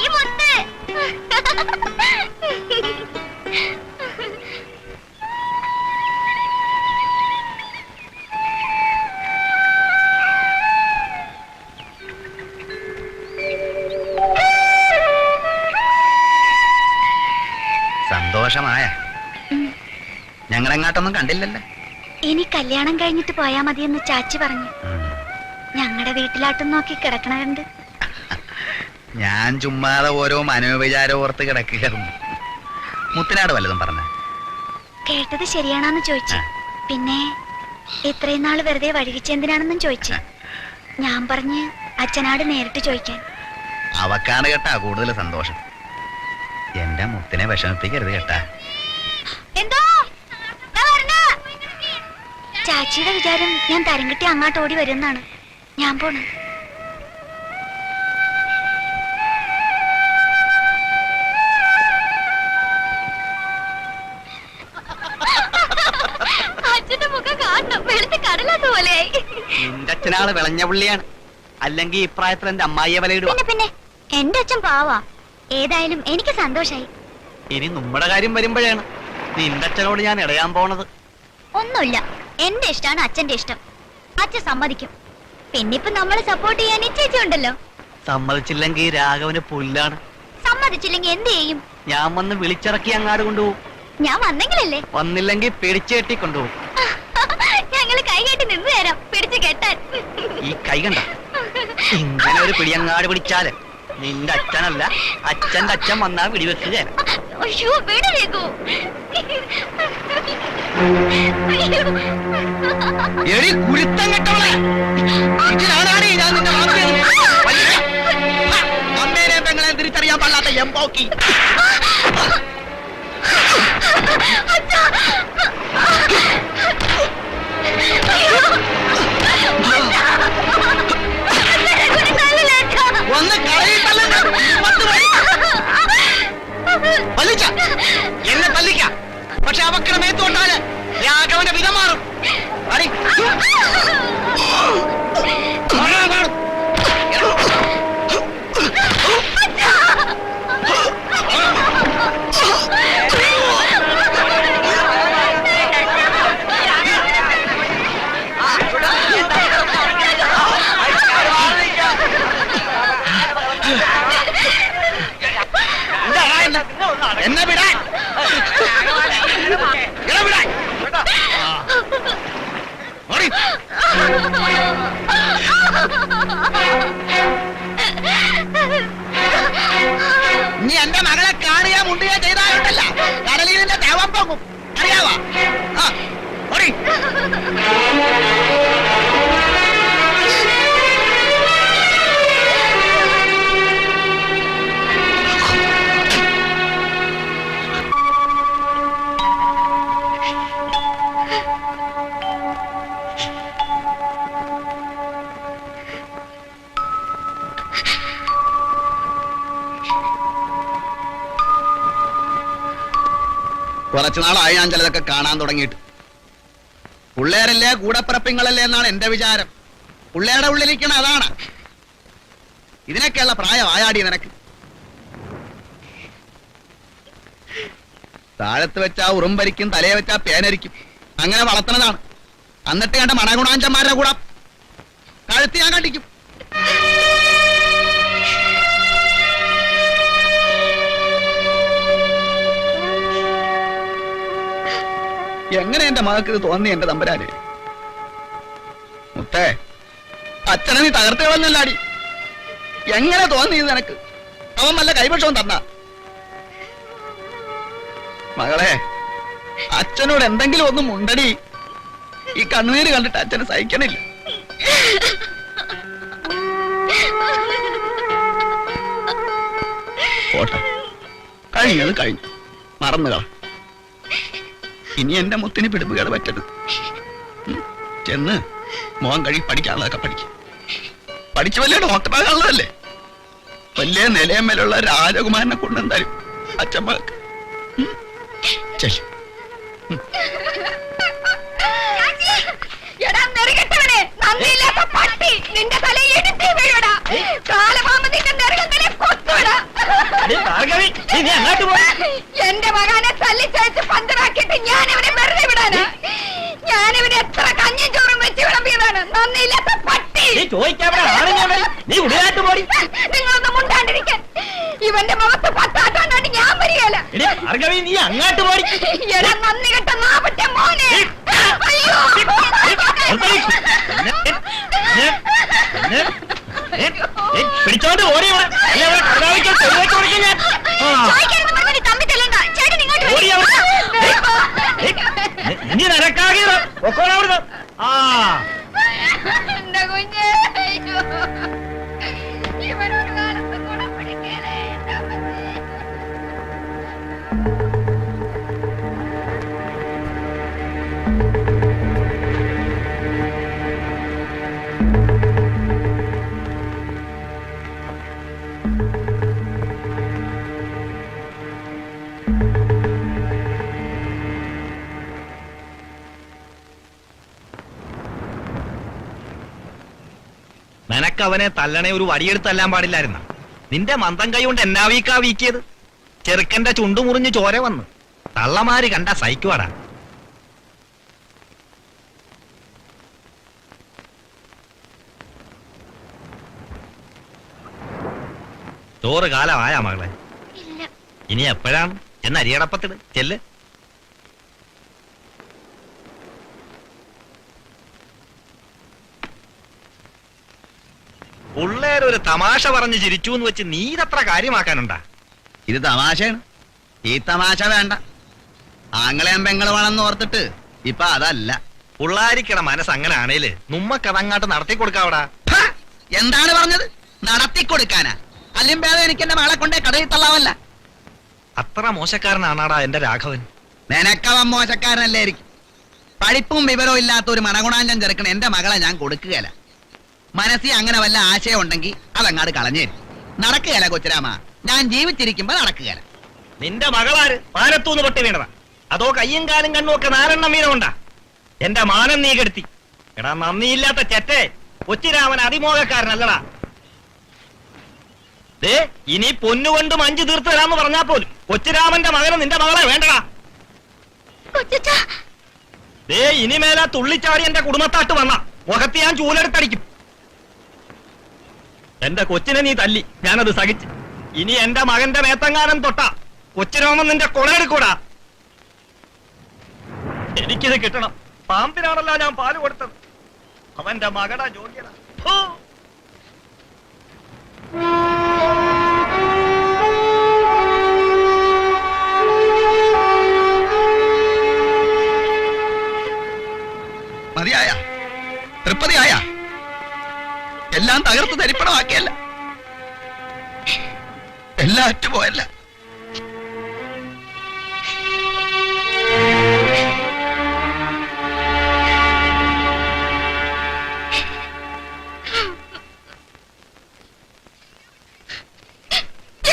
ഈ മുത്ത്. സന്തോഷമായ? ഞങ്ങളെങ്ങാട്ടൊന്നും കണ്ടില്ലല്ലോ. ഇനി കല്യാണം കഴിഞ്ഞിട്ട് പോയാ മതിയെന്ന് ചാച്ചി പറഞ്ഞു. ഞങ്ങളുടെ വീട്ടിലാട്ടും നോക്കി കിടക്കണുണ്ട്. ഞാൻ ചുമ്മാതെ ഓരോ മനോവിചാരം ഓർത്ത് കിടക്കുകയായിരുന്നു. മുത്തിനാട് വല്ലതും പറഞ്ഞ കേട്ടത് ശരിയാണെന്ന് ചോദിച്ചു. പിന്നെ ഇത്രയും നാള് വെറുതെ വഴികിച്ചെന്തിനാണെന്നും ചോദിച്ചു. ഞാൻ പറഞ്ഞ് അച്ഛനാട് നേരിട്ട് ചോദിക്കാൻ. അവക്കാണ് കേട്ടാ കൂടുതൽ സന്തോഷം. എന്റെ മുത്തിനെ വിഷമിപ്പിക്കരുത് കേട്ടാ. എന്തോ ചാച്ചിയുടെ വിചാരം ഞാൻ തരം കിട്ടി അങ്ങോട്ട് ഓടി വരുന്നാണ്. ഞാൻ പോണു. അച്ഛന്റെ മുഖം കാണണം, വെളുത്ത് കടലാത്ത പോലെയായി. നിന്റെ അച്ഛനാള് വിളഞ്ഞ പുള്ളിയാണ്. അല്ലെങ്കിൽ ഇപ്രായത്തിൽ എന്റെ അമ്മായിയെ വിലയിടുക. പിന്നെ എന്റെ അച്ഛൻ പാവാ. ഏതായാലും എനിക്ക് സന്തോഷായി. ഇനി നമ്മുടെ കാര്യം വരുമ്പോഴാണ് നിന്റെ അച്ഛനോട് ഞാൻ ഇടയാൻ പോണത്. ഒന്നുമില്ല, എന്റെ ഇഷ്ടമാണ് അച്ഛന്റെ ഇഷ്ടം. അച്ഛൻ സമ്മതിക്കും. പിന്നിപ്പൊ നമ്മളെ സപ്പോർട്ട് ചെയ്യാൻ ഇച്ചേച്ചി ഉണ്ടല്ലോ. സമ്മതിച്ചില്ലെങ്കിൽ രാഘവന് പുല്ലാണ്. സമ്മതിച്ചില്ലെങ്കിൽ എന്ത് ചെയ്യും? ഞാൻ വന്ന് വിളിച്ചിറക്കി അങ്ങാട് കൊണ്ടുപോകും. ഞാൻ വന്നെങ്കിലല്ലേ? വന്നില്ലെങ്കിൽ പിടിച്ചു കെട്ടി കൊണ്ടുപോകും. ഞങ്ങള് കൈ കെട്ടി നിന്ന് തരാം, പിടിച്ചു കെട്ടാൻ. ഈ കൈ കണ്ട, ഇങ്ങനെ ഒരു പിടിയങ്ങാട് പിടിച്ചാല് നിന്റെ അച്ഛനല്ല, അച്ഛന്റെ അച്ഛൻ വന്നാ പിടിവെക്കുക. അയ്യോ, വീടേക്കോ. എടി കുരുത്തം കെട്ടവളെ, ഇതിലാണാടി ഞാൻ നിന്റെ അമ്മേനെ പെങ്ങളെ തിരിച്ചറിയാൻ പാടില്ലാത്ത എംപോക്കി. ഒന്ന് കളയിട്ടല്ല വലിച്ച എന്നെ തല്ലിക്ക. പക്ഷെ അവക്കടെ മേത്തോട്ടാല് രാഘവന്റെ വിധം മാറും. അടി നീ എന്റെ മകളെ കാണുകയോ മുണ്ടുകയോ ചെയ്താലുണ്ടല്ല കടലിൽ നിന്റെ ദേവം പോകും, അറിയാവാ? ആ, ഓടി. കുറച്ചു നാളായി ഞാൻ ചിലതൊക്കെ കാണാൻ തുടങ്ങിയിട്ട്. പിള്ളേരല്ലേ കൂടപ്പിറപ്പിങ്ങളല്ലേ എന്നാണ് എന്റെ വിചാരം. പിള്ളേരുടെ ഉള്ളിലിരിക്കണ അതാണ്. ഇതിനൊക്കെയുള്ള പ്രായം ആയാടി നിനക്ക്. താഴത്ത് വെച്ചാ ഉറുമ്പരിക്കും, തലയെ വെച്ചാ പേനരിക്കും. അങ്ങനെ വളർത്തുന്നതാണ്. എന്നിട്ട് കണ്ട മണഗുണാഞ്ചന്മാരുടെ കൂടെ കഴുത്ത് ഞാൻ കണ്ടിക്കും. എങ്ങനെ എന്റെ മകൾക്ക് ഇത് തോന്നി എന്റെ തമ്പുരാനെ? മുത്തേ, അച്ഛനെ നീ തകർത്ത് കളഞ്ഞല്ലാടി. എങ്ങനെ തോന്നി നിനക്ക്? അവൻ വല്ല കൈപക്ഷവും തന്ന മകളെ, അച്ഛനോട് എന്തെങ്കിലും ഒന്നും ഉണ്ടടി. ഈ കണ്ണുനീര് കണ്ടിട്ട് അച്ഛന് സഹിക്കണില്ല. പോട്ടെ, കഴിഞ്ഞത് കഴിഞ്ഞു, മറന്നുകള. ഇനി എന്റെ മുത്തിന് പിടിപ്പുകേട് പറ്റരുത്. ചെന്ന് മോൻ കഴി പഠിക്കാനുള്ളതൊക്കെ പഠിക്കും. പഠിച്ചു വലിയ ഡോക്ടറാകാനുള്ളതല്ലേ? വലിയ നിലയമേലുള്ള രാജകുമാരനെ കൊണ്ടെന്തായാലും അച്ഛമ്മക്ക് ചെല്ലു. എടാ നെറുകെട്ടവനെ, നന്ദിയില്ലാത്ത പട്ടി, നിന്റെ തലയിൽ ഇടിച്ച് വീഴുമെടാ. കാലപാമ്പ് നിന്റെ നെറുകങ്ങളെ കൊത്തുമെടാ. എന്റെ മകനെ തല്ലിച്ചഴിച്ച് പന്തറാക്കിയിട്ട് ഞാനിവനെ വെറുതെ വിടാനാ? ഞാനിവനെ എത്ര കഞ്ഞിയും ചോറും വെച്ച് വിളമ്പിയതാണ്. നന്ദിയില്ലാത്ത പട്ടി. നിങ്ങളൊന്നും മുണ്ടാണ്ടിരിക്കാൻ. ഇവന്റെ മുഖത്ത് പത്താട്ടാണ്ട് ഞാൻ വരികയല്ല. എടാ നന്ദി കെട്ട നാപറ്റ മോനെ. അയ്യോ, പിടിച്ചോണ്ട് ഓടി ഇനി നിരക്കാകെ എന്റെ കുഞ്ഞ്. ഇവനൊരു കാലത്ത് കൂടെ പിടിക്കലേ. നിനക്ക് അവനെ തല്ലണേ ഒരു വടിയെടുത്തല്ലാൻ പാടില്ലായിരുന്ന? നിന്റെ മന്ദം കൈ കൊണ്ട് എന്നാ വീക്കാ വീക്കിയത്? ചെറുക്കന്റെ ചുണ്ടു മുറിഞ്ഞ് ചോര വന്ന് തള്ളമാര് കണ്ട സഹിക്കുവാടാ. ചോറ് കാലമായാ മകളെ? ഇനി എപ്പോഴാണ്? എന്ന് അരിയടപ്പത്തിട് ചെല്ല്. പിള്ളേരൊരു തമാശ പറഞ്ഞ് ചിരിച്ചു എന്ന് വെച്ച് നീ ഇതത്ര കാര്യമാക്കാനുണ്ടാ? ഇത് തമാശയാണ്. ഈ തമാശ വേണ്ട. ആങ്ങളെയും പെങ്ങള് വേണമെന്ന് ഓർത്തിട്ട് ഇപ്പൊ അതല്ല. പിള്ളാരിക്കട മനസ്സ് അങ്ങനെ ആണേല് നമ്മക്കതങ്ങാട്ട് നടത്തി കൊടുക്കാവടാ. എന്താണ് പറഞ്ഞത്? നടത്തിക്കൊടുക്കാനാ? അല്ലും ഭേദം എനിക്ക് എന്റെ മകളെ കൊണ്ടേ കടയിൽ തള്ളാവല്ല. അത്ര മോശക്കാരനാണാടാ എന്റെ രാഘവൻ. നിനക്കവൻ മോശക്കാരനല്ലായിരിക്കും. പഠിപ്പും വിവരവും ഇല്ലാത്ത ഒരു മണഗുണാഞ്ചം ചെറുക്കണ എന്റെ മകളെ ഞാൻ കൊടുക്കുകയല്ല. മനസ്സിൽ അങ്ങനെ വല്ല ആശയം ഉണ്ടെങ്കിൽ അതങ്ങാട് കളഞ്ഞേരും. നടക്കുകയല്ല കൊച്ചുരാമ, ഞാൻ ജീവിച്ചിരിക്കുമ്പോ നടക്കുകയല്ല. നിന്റെ മകളാര് പാലത്തൂന്ന് പൊട്ടി വീണതാ? അതോ കയ്യും കാലും കണ്ണും ഒക്കെ നാലെണ്ണം വീണമുണ്ടാ? എന്റെ മാനം നീ കെടുത്തി. എടാ നന്ദിയില്ലാത്ത ചെറ്റേ, കൊച്ചിരാമൻ അതിമോഹക്കാരനല്ലടാ. ദേ ഇനി പൊന്നുകൊണ്ട് മഞ്ചു തീർത്തു തരാന്ന് പറഞ്ഞാ പോലും കൊച്ചിരാമന്റെ മകന് നിന്റെ മകളെ വേണ്ടടാ. ദേ ഇനിമേലാ തുള്ളിച്ചാടി എന്റെ കുടുംബത്താട്ട് വന്ന മുഖത്ത് ഞാൻ ചൂലെടുത്തടിക്കും. എന്റെ കൊച്ചിനെ നീ തല്ലി, ഞാനത് സഹിച്ച്. ഇനി എന്റെ മകന്റെ മേത്തങ്ങാനം തൊട്ടാ കൊച്ചിരാമൻ നിന്റെ കൊളയെടുക്കൂടാ. എനിക്കിത് കിട്ടണം. പാമ്പിനാണല്ലോ ഞാൻ പാല് കൊടുത്തത്. അവന്റെ മകടാ ജോഗ്യത. ഞാൻ തകർത്ത് തരിപ്പണമാക്കിയല്ല, എല്ലാം അറ്റുപോയല്ല.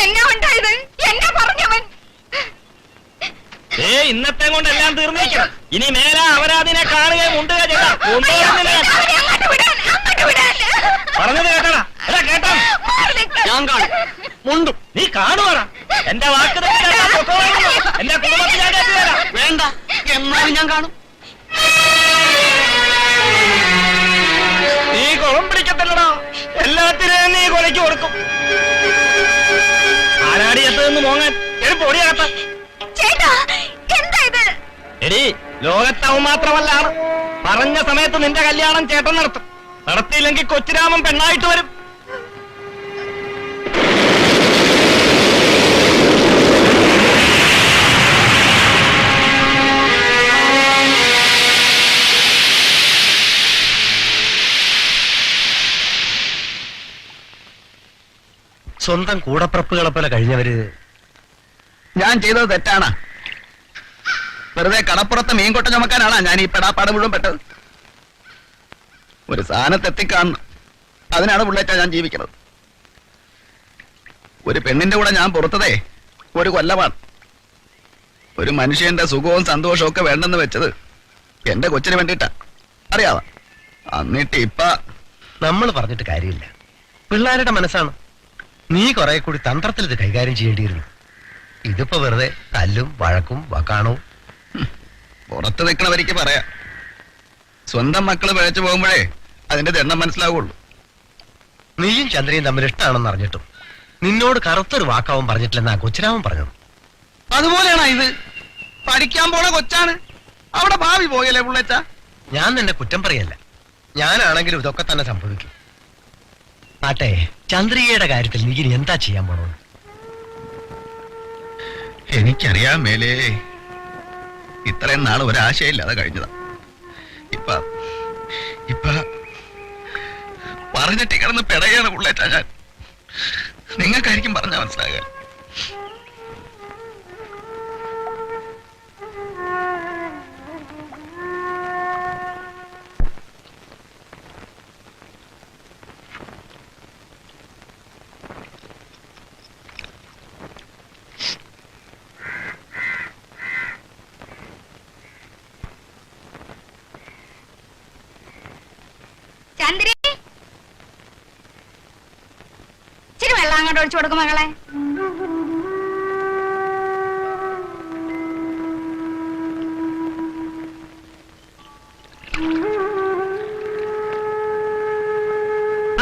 എന്നാ ഉണ്ടായത്? എന്നാ പറഞ്ഞവൻ? ഇന്നത്തെ കൊണ്ട് എല്ലാം തീർന്നിരിക്കണം. ഇനി മേല അവരാതിനെ കാണുകയും മുണ്ടുക ചെയ്താ അങ്ങോട്ട് വിടാൻ, അങ്ങോട്ട് വിടാൻ. പറഞ്ഞത് കേട്ടടാ. എടാ കേട്ടോ, മാറി നിൽക്ക്. ഞാൻ കാണും മുണ്ടും. നീ കാണുവാടാ. എന്റെ വാക്ക് തെറ്റിച്ചാ എന്റെ കുടുംബത്തിൽ ഞാൻ കേട്ടുതരാം. വേണ്ട, എന്നാലും ഞാൻ കാണും. നീ കുളം പിടിക്കത്തില്ലടാ, എല്ലാത്തിനെയും നീ കൊലയ്ക്ക് കൊടുക്കും. ആരാടി എത്തുമെന്ന് മോങ്ങാൻ പൊടിയകത്ത്. ചേട്ടാ, എന്താ ഇത്? എടി, ലോകത്തവൻ മാത്രമല്ല ആള്. പറഞ്ഞ സമയത്ത് നിന്റെ കല്യാണം ചേട്ടൻ നടത്തും. നടത്തിയില്ലെങ്കിൽ കൊച്ചുരാമൻ പെണ്ണായിട്ട് വരും. സ്വന്തം കൂടപ്പിറപ്പുകളെ പോലെ കഴിഞ്ഞവര് ഞാൻ ചെയ്തത് തെറ്റാണ്. വെറുതെ കടപ്പുറത്ത് മീൻകൊട്ട ചുമക്കാനാണ് ഞാൻ ഈ പെടാപ്പാട് മുഴുവൻ പെട്ടത്. ഒരു സ്ഥാനത്ത് എത്തിക്കാണണം, അതിനാണ് പുള്ളേറ്റ ഞാൻ ജീവിക്കുന്നത്. ഒരു പെണ്ണിന്റെ കൂടെ ഞാൻ പുറത്തതേ ഒരു കൊല്ലമാണ്. ഒരു മനുഷ്യന്റെ സുഖവും സന്തോഷവും ഒക്കെ വേണ്ടെന്ന് വെച്ചത് എന്റെ കൊച്ചിന് വേണ്ടിയിട്ടാ, അറിയാവാ. എന്നിട്ട് നമ്മൾ പറഞ്ഞിട്ട് കാര്യമില്ല. പിള്ളേരുടെ മനസ്സാണ്. നീ കുറെ കൂടി തന്ത്രത്തിൽ ഇത് കൈകാര്യം ചെയ്യേണ്ടിയിരുന്നു. ഇതിപ്പോ വെറുതെ തല്ലും വഴക്കും വക്കാണവും. പുറത്ത് നിൽക്കണവർക്ക് പറയാം, സ്വന്തം മക്കള് പിഴച്ചു പോകുമ്പോഴേ അതിന്റെ ദണ്ണം മനസ്സിലാവുള്ളൂ. നീയും ചന്ദ്രയും തമ്മിൽ ഇഷ്ടമാണെന്ന് അറിഞ്ഞിട്ടും നിന്നോട് കറുത്തൊരു വാക്കാവും പറഞ്ഞിട്ടില്ലെന്നാ കൊച്ചിരാമൻ പറഞ്ഞത്. അതുപോലെയാണോ ഇത്? പഠിക്കാൻ പോണ കൊച്ചാണ്, അവിടെ ഭാവി പോയല്ലേ പുള്ളേച്ച. ഞാൻ നിന്നെ കുറ്റം പറയല്ല, ഞാനാണെങ്കിലും ഇതൊക്കെ തന്നെ സംഭവിക്കും. ആട്ടെ, ചന്ദ്രികയുടെ കാര്യത്തിൽ നീ ഇനി എന്താ ചെയ്യാൻ പോണോ? എനിക്കറിയാൻ മേലേ, ഇത്രയും നാൾ ഒരാശയില്ലാതെ കഴിഞ്ഞതാ. ഇപ്പ പറഞ്ഞിട്ട് കിടന്ന് പിടയാണ് പുള്ളേറ്റ ഞാൻ. നിങ്ങൾക്കായിരിക്കും പറഞ്ഞാൽ മനസ്സിലാകുക. ചന്ദ്രി, ഇച്ചിരി വെള്ളം അങ്ങോട്ട് ഒഴിച്ചു കൊടുക്കും മകളെ.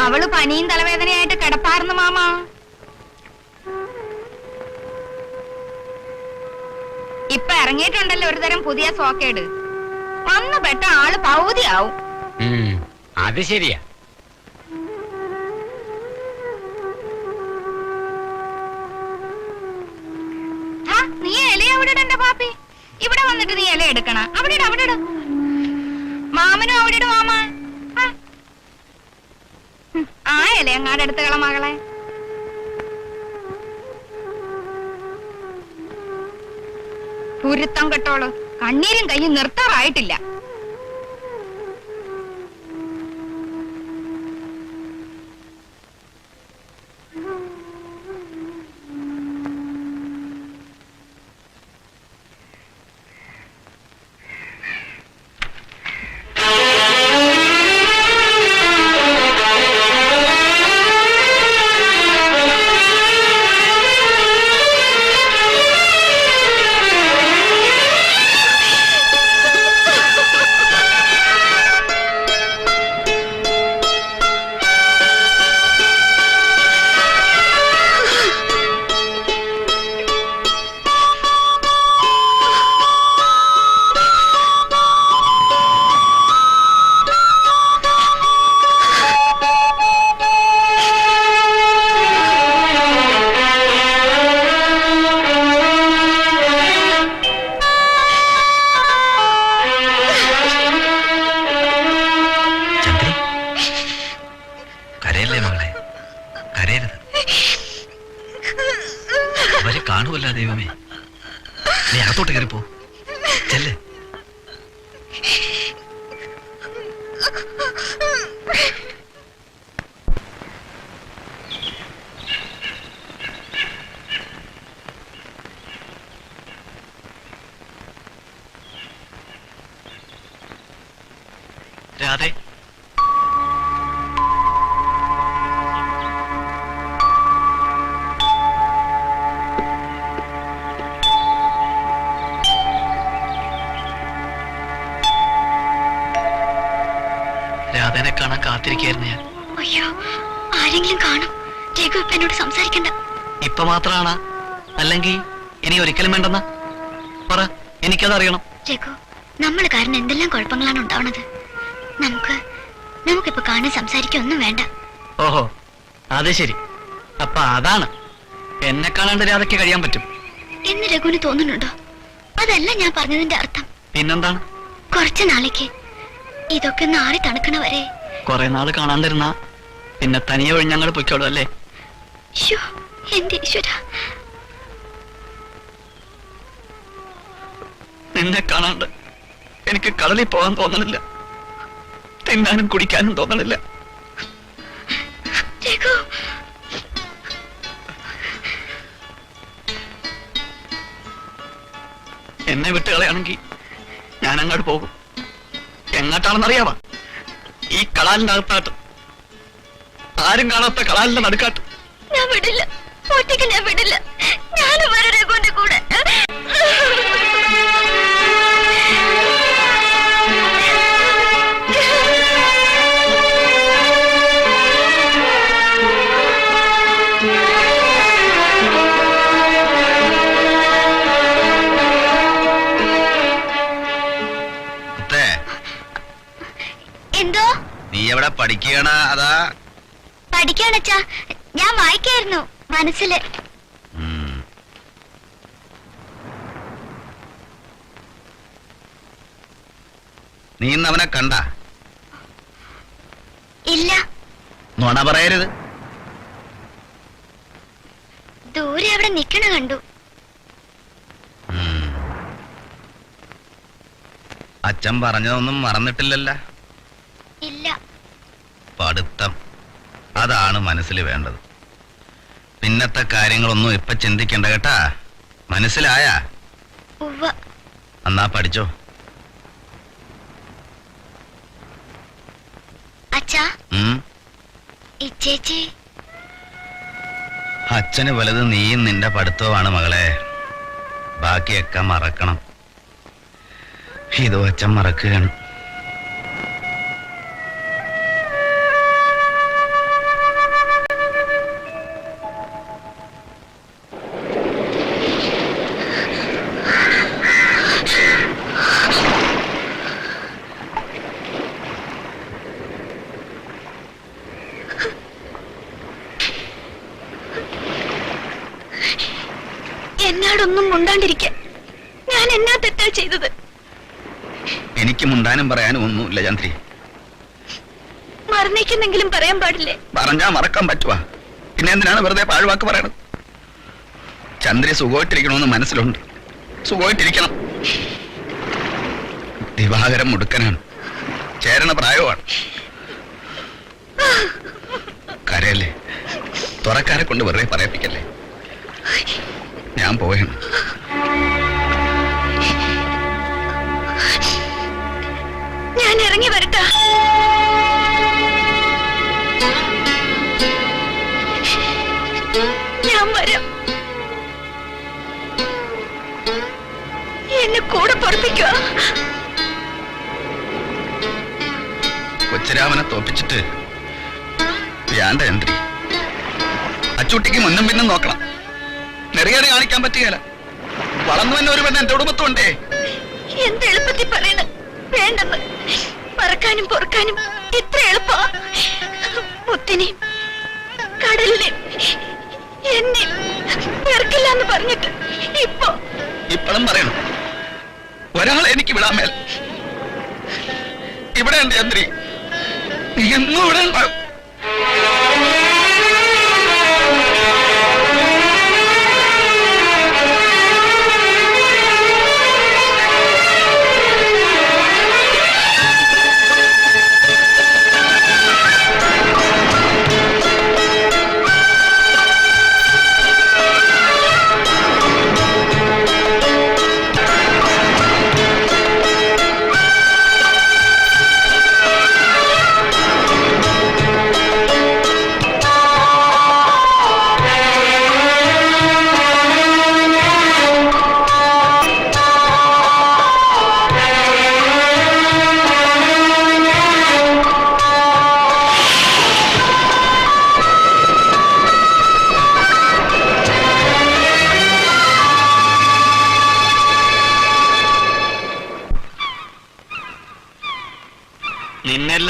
അവള് പനിയും തലവേദനയായിട്ട് കിടപ്പാർന്നു മാമ. ഇപ്പൊ ഇറങ്ങിയിട്ടുണ്ടല്ലോ ഒരു തരം പുതിയ സോക്കേട്. വന്നു പെട്ട ആള് പൗതിയാവും. അത് ശരിയാ. നീ ഇല അവിടെ ഇടണ്ട പാപ്പി. ഇവിടെ വന്നിട്ട് നീ ഇല എടുക്കണ. അവിടെ ഇട, അവിടെ ഇട. മാമനും അവിടെ ഇടും മാമ. ആ ഇല അങ്ങാട് എടുത്തുകള മകളെ. പുരുത്തം കെട്ടോളൂ, കണ്ണീരും കയ്യും നിർത്താറായിട്ടില്ല. മകളെ, കരയരുത്. അവരെ കാണുമല്ല ദൈവമേ. നീ അകത്തോട്ട് കയറിപ്പോ, ചെല്ലേ. രാധേ, രാധേനെ കാണാൻ കാത്തിരിക്കായിരുന്നു ഞാൻ. അയ്യോ, ആരെങ്കിലും കാണും. രഘു ഇപ്പൊ എന്നോട് സംസാരിക്കണ്ട. ഇപ്പൊ മാത്രമാണ്, അല്ലെങ്കിൽ ഇനി ഒരിക്കലും വേണ്ടെന്ന പറ, എനിക്കതറിയണം. രഘു, നമ്മൾ കാരണം എന്തെല്ലാം കുഴപ്പങ്ങളാണ് ഉണ്ടാവണത്. നമുക്കിപ്പൊ കാണാൻ സംസാരിക്കൊന്നും വേണ്ട. ഓഹോ, അത് ശരി. അപ്പൊ അതാണ് എന്നെ കാണാണ്ട് രാധയ്ക്ക് കഴിയാൻ പറ്റും എന്ന് രഘുവിന് തോന്നുന്നുണ്ടോ? അതല്ല ഞാൻ പറഞ്ഞതിന്റെ അർത്ഥം. പിന്നെന്താണ്? കുറച്ചു നാളേക്ക് ഇതൊക്കെ നാറി തണുക്കണ വരെ കൊറേ നാള് കാണാണ്ടിരുന്ന പിന്നെ തനിയെ വഴി ഞങ്ങൾ പൊയ്ക്കോളൂ അല്ലേ? എന്റെ ഈശ്വര, നിന്നെ കാണാണ്ട് എനിക്ക് കടലിൽ പോകാൻ തോന്നണില്ല, തിന്നാനും കുടിക്കാനും തോന്നണില്ല. രഘു, എന്നെ വിട്ട് കളയാണെങ്കിൽ ഞാൻ അങ്ങോട്ട് പോകും. എങ്ങോട്ടാണെന്നറിയാവാ? ഈ കടാലിന്റെ അകത്താട്ട്, ആരും കാണാത്ത കടാലിന്റെ നടുക്കാട്ട്. ഞാൻ വിടില്ല, ഒറ്റയ്ക്ക് ഞാൻ വിടില്ല. ഞാനും വരെ രഘുവിന്റെ കൂടെ. എന്തോ? നീ എവിടെ പഠിക്കുകയാണ്? അതാ പഠിക്കാണച്ചാ, ഞാൻ വായിക്കായിരുന്നു മനസ്സില്. നീ ഇന്ന് അവനെ കണ്ട? ഇല്ല. നുണ പറയരുത്. ദൂരെ അവിടെ നിക്കണ കണ്ടു. അച്ഛൻ പറഞ്ഞതൊന്നും മറന്നിട്ടില്ലല്ല? ഇല്ല. പഠിത്തം, അതാണ് മനസ്സിൽ വേണ്ടത്. പിന്നത്തെ കാര്യങ്ങളൊന്നും ഇപ്പൊ ചിന്തിക്കണ്ട കേട്ടാ, മനസ്സിലായ? ഉവ്വ. എന്നാ പഠിച്ചോ. അച്ഛാ, ഇച്ചേച്ചി. അച്ഛന് വലുത് നീയും നിന്റെ പഠിത്തവുമാണ് മകളെ. ബാക്കിയൊക്കെ മറക്കണം. ഇതോ അച്ഛൻ മറക്കുകയാണ്. എന്നോടൊന്നും മുണ്ടാണ്ടിരിക്കാൻ ഞാൻ എന്നാ തെറ്റാ ചെയ്തത്? എനിക്ക് മുണ്ടാനും പറയാനും ഒന്നുമില്ല ചന്ദ്രി. മറന്നേക്കുന്നെങ്കിലും പറയാൻ പാടില്ലേ? പറഞ്ഞാ മറക്കാൻ പറ്റുവാ? പിന്നെ എന്തിനാണ് വെറുതെ പാഴ്വാക്ക് പറയണത്? ചന്ദ്രി സുഖമായിട്ടിരിക്കണമെന്ന് മനസ്സിലുണ്ട്. സുഖമായിട്ടിരിക്കണം. ദിവാകരം മുടുക്കനാണ്, ചേരണ പ്രായമാണ്. കരയല്ലേ, തുറക്കാരെ കൊണ്ട് വെറുതെ പറയിപ്പിക്കല്ലേ. ഞാൻ പോയാണ്. ഞാൻ ഇറങ്ങി വരട്ടാ? ഞാൻ വരാം. എന്നെ കൂടെ പൊറപ്പിക്കുക. കൊച്ചുരാമനെ തോപ്പിച്ചിട്ട് വേണ്ട ചന്ദ്രി. അച്ചൂട്ടിക്ക് മുന്നും പിന്നും നോക്കണം. നെറിയാതെ കാണിക്കാൻ പറ്റുകയല്ല. വളർന്നു തന്നെ ഒരു പെണ്ണ് എന്റെ കുടുംബത്തുണ്ടേ. എന്ത് എളുപ്പത്തിൽ പറയണ വേണ്ടെന്ന്. പറക്കാനും പൊറുക്കാനും ഇത്ര എളുപ്പ? മുത്തിനെയും കടലിനെയും എന്നെ വെറുക്കില്ല എന്ന് പറഞ്ഞിട്ട് ഇപ്പോഴും പറയണം. ഒരാളെ എനിക്ക് വിടാൻ മേൽ. ഇവിടെ ഉണ്ട് ചന്ദ്രി, നീ എന്നും ഇവിടെ ഉണ്ടാവും.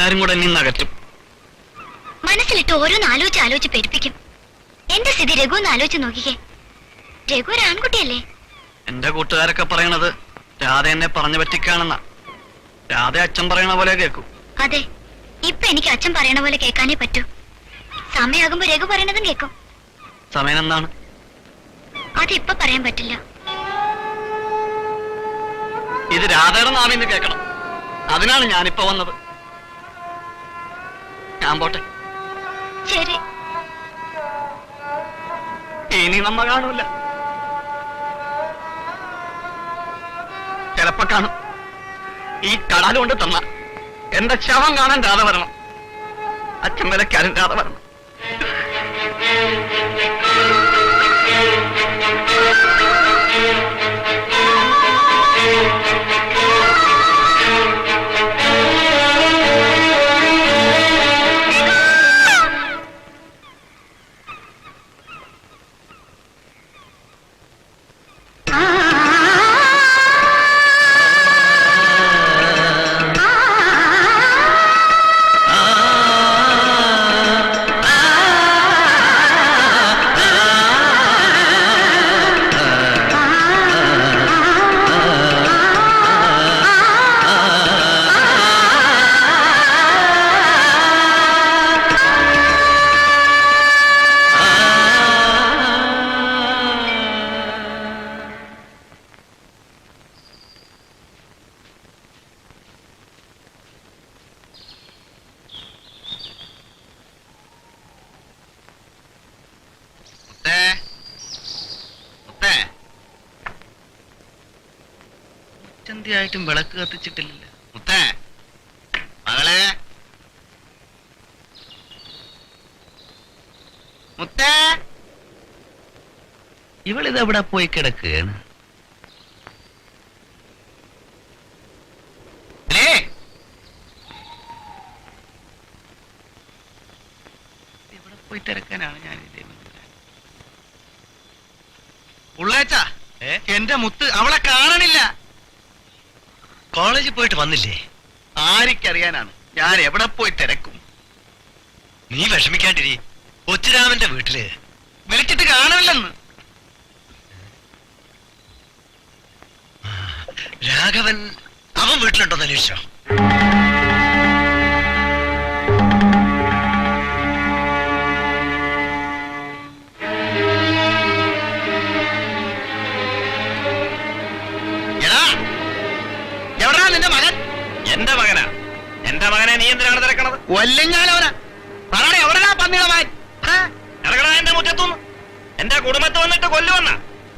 എല്ലാരും കൂടെ എന്നെ അകറ്റും. മനസ്സിലിട്ട് ഓരോന്ന് ആലോചിച്ച് പെരുപ്പിക്കും. എന്റെ സ്ഥിതി രഘു ഒന്ന് ആലോചിച്ച് നോക്കിക്കേ. രഘു ഒരു ആൺകുട്ടിയല്ലേ? എന്റെ കൂട്ടുകാരൊക്കെ പറയണത് രാധ എന്നെ പറഞ്ഞു പറ്റിക്കാണെന്നാ. രാധ അച്ഛൻ പറയണ പോലെ കേൾക്കൂ. അതെ, ഇപ്പൊ എനിക്ക് അച്ഛൻ പറയണ പോലെ കേൾക്കാനേ പറ്റൂ. സമയാകുമ്പോ രഘു പറയണതും കേൾക്കും. സമയം എന്താണ്? അതിപ്പൊ പറയാൻ പറ്റില്ല. ഇത് രാധയുടെ നാവിന്ന് കേൾക്കണം. അതിനാണ് ഞാനിപ്പോ വന്നത്. ഞാൻ പോട്ടെ. ശരി. ഇനി നമ്മ കാണൂല. ചിലപ്പോ കാണും. ഈ കടാല് കൊണ്ട് തന്ന എന്റെ ശവം കാണാൻ രാധ വരണം. അച്ഛൻ വിലക്കാരൻ രാധ വരണം. ായിട്ടും വിളക്ക് കത്തിച്ചിട്ടില്ല. മുത്തേ, മകളെ, മുത്തേ, ഇവളിത് എവിടെ പോയി കിടക്കുകയാണ്? എവിടെ പോയി തിരക്കാനാണ് ഞാൻ ഉള്ളേച്ചാ? എന്റെ മുത്ത് അവളെ കാണണില്ല. കോളേജിൽ പോയിട്ട് വന്നില്ലേ? ആരിക്കറിയാനാണ്? ഞാൻ എവിടെ പോയി തിരക്കും? നീ വിഷമിക്കാണ്ടിരി. കൊച്ചുരാമന്റെ വീട്ടില് വിളിച്ചിട്ട് കാണുന്നില്ലെന്ന്. രാഘവൻ അവൻ വീട്ടിലുണ്ടോന്ന് അന്വേഷിച്ചോ? നിന്റെ മകൻ? എന്റെ മകനാ? എന്റെ മകനെ നീ എന്തിനാണ് തിരക്കണത്? കൊല്ലഞ്ഞാലോനാ പറയണേ. എവിടെയാ പന്നികളമാൻ? ഇറങ്ങണ എന്റെ മുറ്റത്തുനിന്ന്. എന്റെ കുടുംബത്ത് വന്നിട്ട് കൊല്ലുവന്ന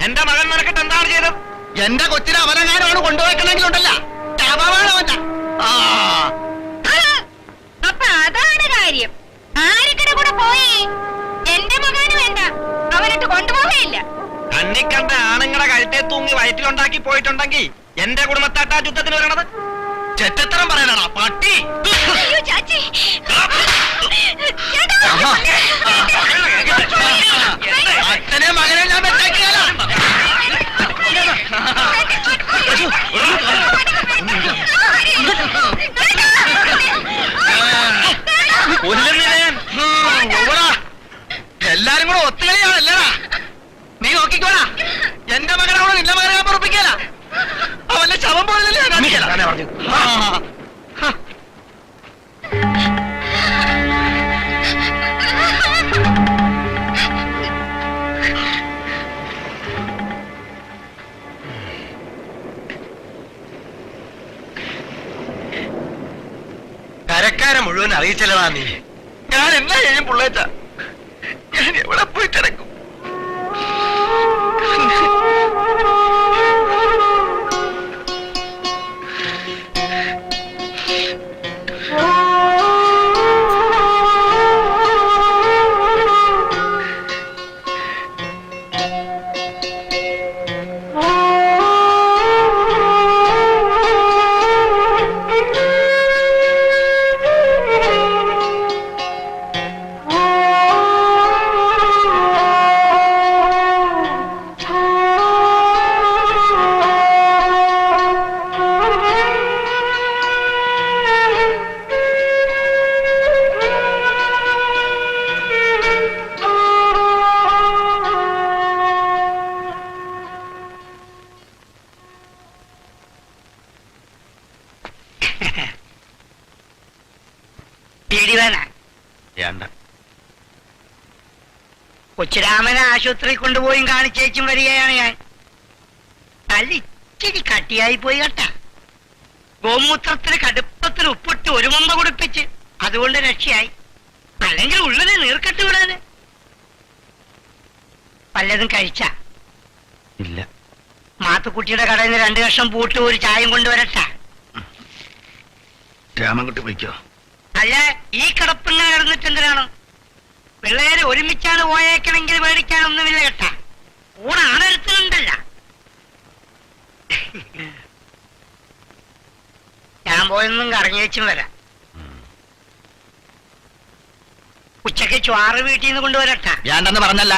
എന്റെ മകൻ നിനക്കിട്ട് എന്താണ് ചെയ്തത്? എന്റെ കൊച്ചിനെ അവനെങ്ങാനാണ് കൊണ്ടുപോയിക്കണമെങ്കിലുണ്ടല്ല. അപ്പൊ അതാണ് കാര്യം. ആരൊക്കെ കൂടെ പോയി? എന്റെ മകന് വേണ്ട, അവനിട്ട് കൊണ്ടുപോവുകയില്ല. കണ്ണിക്കണ്ട ആണുങ്ങളെ കഴുത്തെ തൂങ്ങി വയറ്റിലുണ്ടാക്കി പോയിട്ടുണ്ടെങ്കിൽ എന്റെ കുടുംബത്താട്ടാ യുദ്ധത്തിന് വരണത്? ചെറ്റത്തരം പറയാനാണോ പട്ടി? അയ്യോ ചാച്ചി, അച്ഛനെ മകനെ ഞാൻ വെച്ചേക്കുകയല്ല. എല്ലാരും കൂടെ ഒത്തുകളിയാണല്ലടാ. നീ നോക്കിക്കോടാ. എന്റെ മകനോട് നിന്റെ മകനെ ഞാൻ പൊറപ്പിക്കല. അവന്റെ ശവം പോലല്ലേ ഞാൻ കാണിക്കല. കരക്കാരെ മുഴുവൻ അറിയിച്ചല്ലതാ നീ. ഞാൻ എന്നാ ചെയ്യും പുള്ളേച്ച? ഞാൻ എവിടെ പോയി കിടക്കും? കൊച്ചുരാമനെ ആശുപത്രി കൊണ്ടുപോയി കാണിച്ചേച്ചും വരികയാണ് ഞാൻ. നല്ല ഇച്ചിരി കട്ടിയായി പോയി കേട്ടാ. ഗോമൂത്രത്തിന് കടുപ്പത്തിന് ഉപ്പിട്ട് ഒരു മമ്പ കുടിപ്പിച്ച്, അതുകൊണ്ട് രക്ഷയായി. അല്ലെങ്കിൽ ഉള്ളത് നീർക്കെട്ട് വിടാന്. വല്ലതും കഴിച്ച ഇല്ല. മാത്തുക്കുട്ടിയുടെ കടയിൽ നിന്ന് 2 കഷ്ണം പൂട്ട് ഒരു ചായയും കൊണ്ടുവരട്ട. രാമൻകുട്ടി പോയിക്കോ. അല്ല, ഈ കിടപ്പിങ്ങ കിടന്നിട്ട് എന്തിനാണോ? പിള്ളേര് ഒരുമിച്ചാണ് പോയേക്കണെങ്കിൽ മേടിക്കാനൊന്നുമില്ല കേട്ടാ. ഊണാണ് എടുത്തുണ്ടല്ല. ഞാൻ പോയൊന്നും കറങ്ങി വെച്ചും വരാം. ഉച്ചക്ക് ചോറ് വീട്ടിൽ നിന്ന് കൊണ്ടുവരട്ടാ. വേണ്ടെന്ന് പറഞ്ഞല്ല.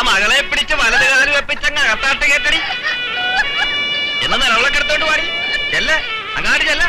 മകളെ പിടിച്ച് വലത് കാല് വെപ്പിച്ചങ്ങ് അകത്താട്ട് കേട്ടടി. എന്നാ നിലവിളക്ക് എടുത്തോണ്ട് പാടി ചെല്ല, അങ്ങാടി ചെല്ല.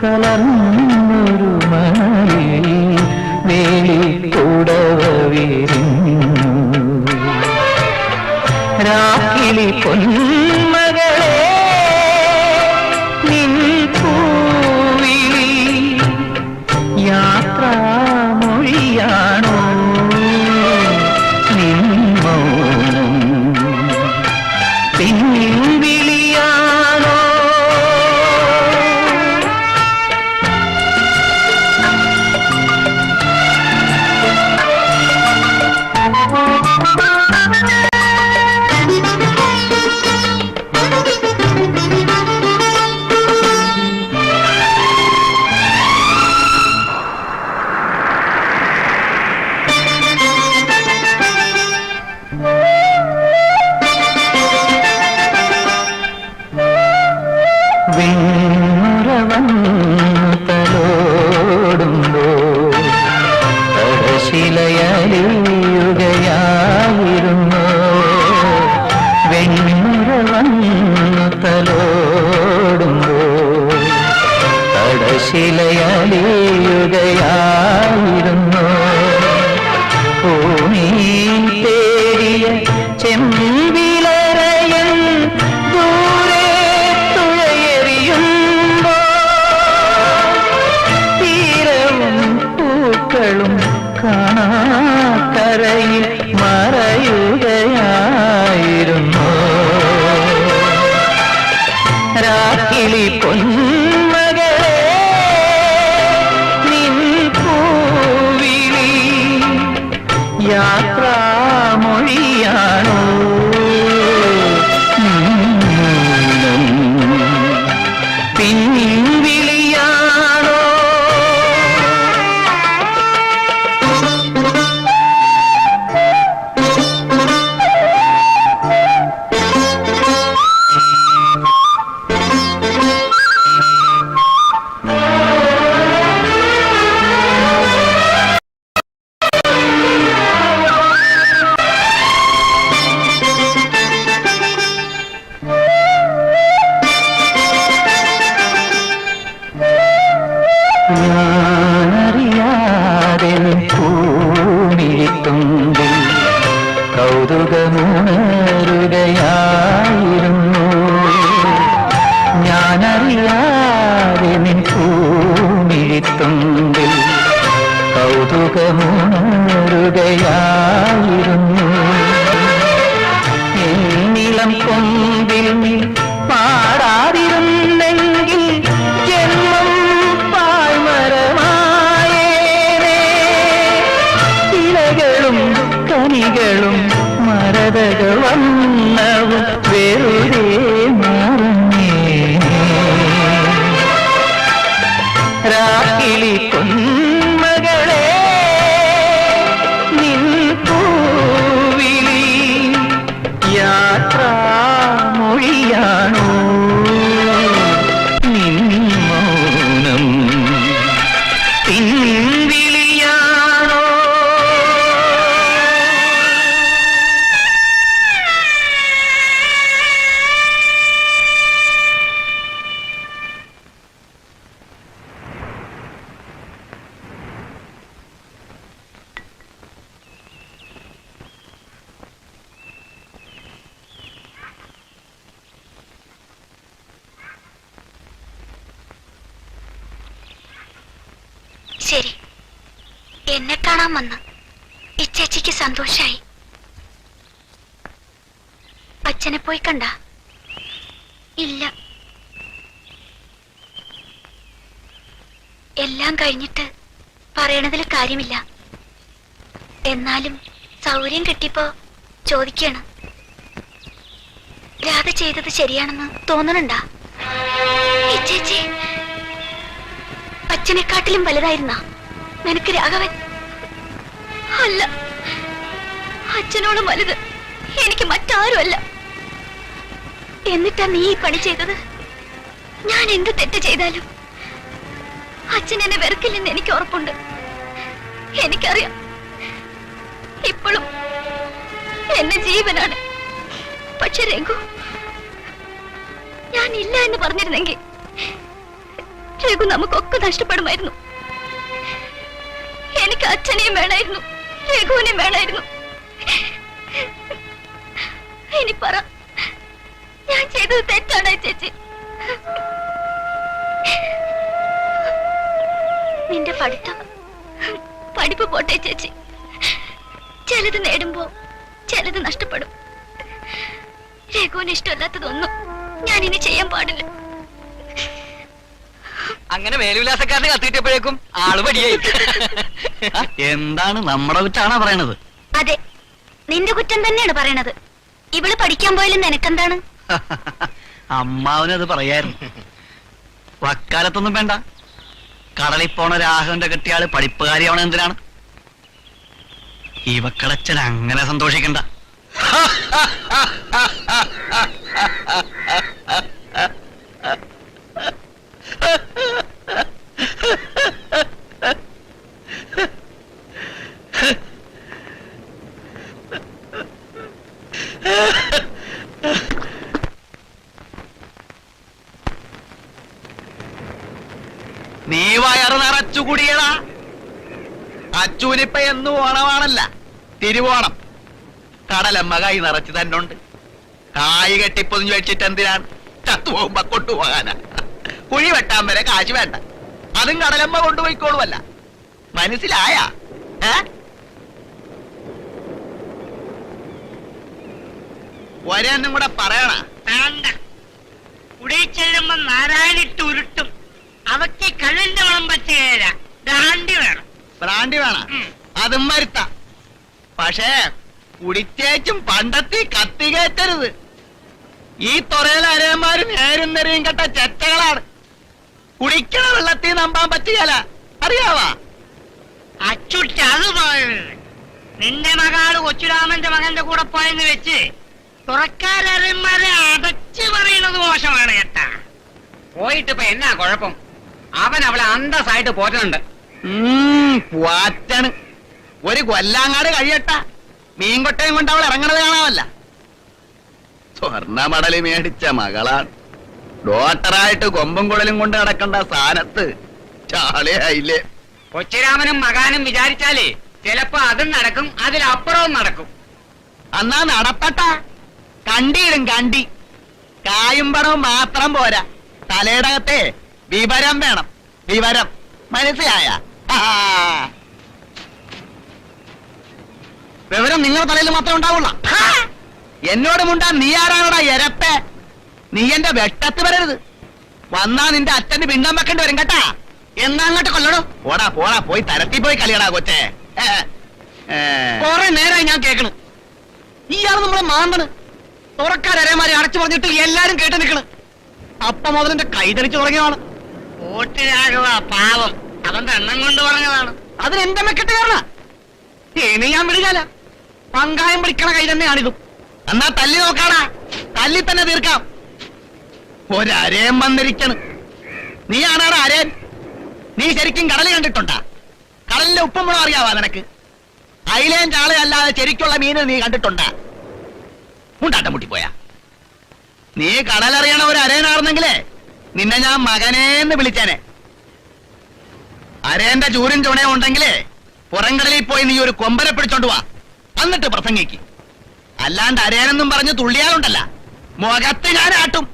കലർന്നൊരു മണലിൽ വേലി കൂടവ വിരിഞ്ഞു. രാക്കിളി പൊന്മകളെ നിൻ പൂവിളി യാത്രാമൊഴിയാണോ നിൻ മൗനം പിൻവിളിയാ തലോടുമ്പോൾ തടശിലയലിയുകയായിരുന്നു ഭൂമി തേടിയ ചെമ്പിലറയൻ ദൂരെ തുഴയെറിയുമ്പോൾ തീരവും പൂക്കളും കാണാക്കരയിൽ മറയുകയായിരുന്നു രാക്കിളി പൊന്മകളെ നിൻ പൂവിളി യാത്രാമൊഴിയാണോ മൗനം പിൻവിളിയാണോ ഞാനറിയാതെ പൂമിഴിത്തുമ്പിൽ കൗതുകമുണരുകയായിരുന്നു ഞാനറിയാതെ പൂമിഴിത്തുമ്പിൽ കൗതുകമുണരുകയായിരുന്നു എന്നിളം കൊമ്പിൽ പാടാതിരുന്നെങ്കിൽ ജന്മം പാഴ്മരമായേനേ ഇലകളും കനികളും മരതകൾ വന്നവും വെറുതെ മറഞ്ഞേനേ രാക്കിളി പൊന്മകളെ നിൻ പൂവിളി യാത്രാമൊഴിയാണോ നിൻ മൗനം പിൻവിളിയാണോ ശരി, എന്നെ കാണാൻ വന്ന് ഈ ചേച്ചിക്ക് സന്തോഷായി. അച്ഛനെ പോയി കണ്ട? ഇല്ല. എല്ലാം കഴിഞ്ഞിട്ട് പറയണതിൽ കാര്യമില്ല. എന്നാലും സൗകര്യം കിട്ടിയപ്പോ ചോദിക്കണം, രാധ ചെയ്തത് ശരിയാണെന്ന് തോന്നണുണ്ടാ? ഈ ചേച്ചി അച്ഛനെക്കാട്ടിലും വലുതായിരുന്ന നിനക്ക് രാഘവൻ? അല്ല, അച്ഛനോളം വലുത് എനിക്ക് മറ്റാരുമല്ല. എന്നിട്ടാ നീ ഈ പണി ചെയ്തത്? ഞാൻ എന്ത് തെറ്റ് ചെയ്താലും അച്ഛൻ എന്നെ വെറുക്കില്ലെന്ന് എനിക്ക് ഉറപ്പുണ്ട്. എനിക്കറിയാം, ഇപ്പോഴും എന്റെ ജീവനാണ്. പക്ഷെ രഘു, ഞാൻ ഇല്ല എന്ന് പറഞ്ഞിരുന്നെങ്കിൽ രഘു നമുക്കൊക്കെ നഷ്ടപ്പെടുമായിരുന്നു. എനിക്ക് അച്ഛനെയും വേണമായിരുന്നു, രഘുവിനെയും വേണമായിരുന്നു. ഇനി പറ, ഞാൻ ചെയ്തത് തെറ്റാണോ ചേച്ചി? നിന്റെ പഠിപ്പ് പോട്ടെ ചേച്ചി. ചിലത് നേടുമ്പോ ചിലത് നഷ്ടപ്പെടും. രഘുവിന് ഇഷ്ടമല്ലാത്തതൊന്നും ഞാൻ ഇനി ചെയ്യാൻ പാടില്ല. അങ്ങനെ മേലുവിലാസക്കാരനെ കത്തിയിട്ടപ്പോഴേക്കും ആള് പടിയായി. എന്താണ് നമ്മുടെ കുറ്റാണോ പറയണത്? അതെ, നിന്റെ കുറ്റം തന്നെയാണ് പറയണത്. ഇവള് പഠിക്കാൻ പോയാലും നിനക്കെന്താണ്? അമ്മാവനത് പറയായിരുന്നു. വക്കാലത്തൊന്നും വേണ്ട, കടലിൽ പോണ രാഘവന്റെ കെട്ടിയാള് പഠിപ്പുകാരിയാവണ എന്തിനാണ്? ഇവക്കടച്ചൻ അങ്ങനെ സന്തോഷിക്കണ്ട. നീ വയറ് നിറച്ചു കുടിയടാ. അച്ചൂനിപ്പ എന്നും ഓണമാണല്ല, തിരുവോണം. കടലമ്മ കൈ നിറച്ച് തന്നുണ്ട്. കായ് കെട്ടിപ്പൊതിഞ്ഞു വെച്ചിട്ട് എന്തിനാണ്? ചത്തുപോകുമ്പോ കൊണ്ടുപോകാനാ. കുഴി വെട്ടാൻ വരെ കാശ് വേണ്ട, അതും കടലമ്മ കൊണ്ടുപോയിക്കോളുമല്ല. മനസ്സിലായ? ഒരെണ്ണം കൂടെ പറയണ. വേണ്ട, കുടിയിൽ ചെല്ലുമ്പോ നാരായണിട്ട് ഉരുട്ടും. അവക്ക് കള്ളിന്റെ വളം പറ്റുകയില്ല, ബ്രാൻഡി വേണം. ബ്രാൻഡി വേണം, അതും വരുത്ത. പക്ഷേ കുടിച്ചേച്ചും പണ്ടത്തി കത്തി കയറ്റരുത്. ഈ തൊറയിലെ അരയന്മാര് നേരും നെറിയും കെട്ട ചെറ്റകളാണ്. കുടിക്കണ വെള്ളത്തിൽ നമ്പാൻ പറ്റുകയല്ല, അറിയാവാ? അച്ചുട്ട അത് പോയത്. നിന്റെ മകാള് കൊച്ചുരാമന്റെ മകന്റെ കൂടെ പോയെന്ന് വെച്ച് തുറക്കാരന്മാരെ അടച്ചു പറയുന്നത് മോശമാണ് കേട്ടാ. പോയിട്ട് ഇപ്പൊ എന്നാ കുഴപ്പം? അവൻ അവളെ അന്തസ്സായിട്ട് പോറ്റുന്നുണ്ട്. പോറ്റാണ്. ഒരു കൊല്ലാങ്ങാട് കഴിയട്ട, മീൻകൊട്ടയും കൊണ്ട് അവൾ ഇറങ്ങണത് കാണാമല്ല. സ്വർണ്ണ മടല് മേടിച്ച മകളാണ്. ഡോക്ടറായിട്ട് കൊമ്പും കുഴലും കൊണ്ട് നടക്കേണ്ട സ്ഥാനത്ത് ചാളിയായില്ലേ. കൊച്ചുരാമനും മകാനും വിചാരിച്ചാലേ ചിലപ്പോ അതും നടക്കും, അതിലപ്പുറവും നടക്കും. എന്നാ നടപ്പട്ട. കണ്ടിയിടും കണ്ടി. കായും പണവും മാത്രം പോരാ, തലയിടകത്തെ വിവരം വേണം. വിവരം മനസ്സിലായ? വിവരം നിങ്ങളുടെ തലയിൽ മാത്രമേ ഉണ്ടാവുള്ള. എന്നോട് മുണ്ടാ നീ ആരാണോടാ എരപ്പേ? നീ എന്റെ വെട്ടത്ത് വരരുത്. വന്നാ നിന്റെ അച്ഛന് പിണ്ണം വെക്കേണ്ടി വരും കേട്ടാ. എന്നാ അങ്ങോട്ട് കൊല്ലണോ? പോടാ പോടാ, പോയി തരത്തി പോയി കളിയടാ കൊച്ചേ. കൊറേ നേരമായി ഞാൻ കേക്കണ്. ഇയാള് നമ്മളെ മാന്തണ്. തുറക്കാരേമാരെ അടച്ചു പറഞ്ഞിട്ട് എല്ലാരും കേട്ട് നിൽക്കണ്. അപ്പ മുതലിന്റെ കൈതടിച്ചു തുടങ്ങിയതാണ്. ഓട്ടിലാകുക പാവം, അവന്റെ എണ്ണം കൊണ്ട് പറഞ്ഞതാണ്. അതിന് എന്റെ മെക്കെട്ട് കാരണ. ഇനി ഞാൻ വിളിക്കാല. പങ്കായം പിടിക്കണ കൈ തന്നെയാണിതും. എന്നാ തല്ലി നോക്കാടാ, തല്ലി തന്നെ തീർക്കാം. ഒരരേം വന്നിരിക്കണ്. നീ ആണാടാ അരേൻ? നീ ശരിക്കും കടല് കണ്ടിട്ടുണ്ടാ? കടലിന്റെ ഉപ്പും മുളകും അറിയാവാ നിനക്ക്? അയിലേം ചാളയല്ലാതെ ശരിക്കുള്ള മീന് നീ കണ്ടിട്ടുണ്ടാ? മുണ്ടാട്ടം മുട്ടിപ്പോയാ. നീ കടലറിയണ ഒരു അരേനാണെന്നെങ്കിലേ നിന്നെ ഞാൻ മകനേന്ന് വിളിച്ചേനെ. അരേന്റെ ചൂരും ചുണയും ഉണ്ടെങ്കിലേ പുറംകടലിൽ പോയി നീ ഒരു കൊമ്പനെ പിടിച്ചോണ്ട് വാ, എന്നിട്ട് പ്രസംഗിക്ക്. അല്ലാണ്ട് അരേനെന്നും പറഞ്ഞ് തുള്ളിയാലുണ്ടല്ല, മുഖത്ത് ഞാൻ ആട്ടും.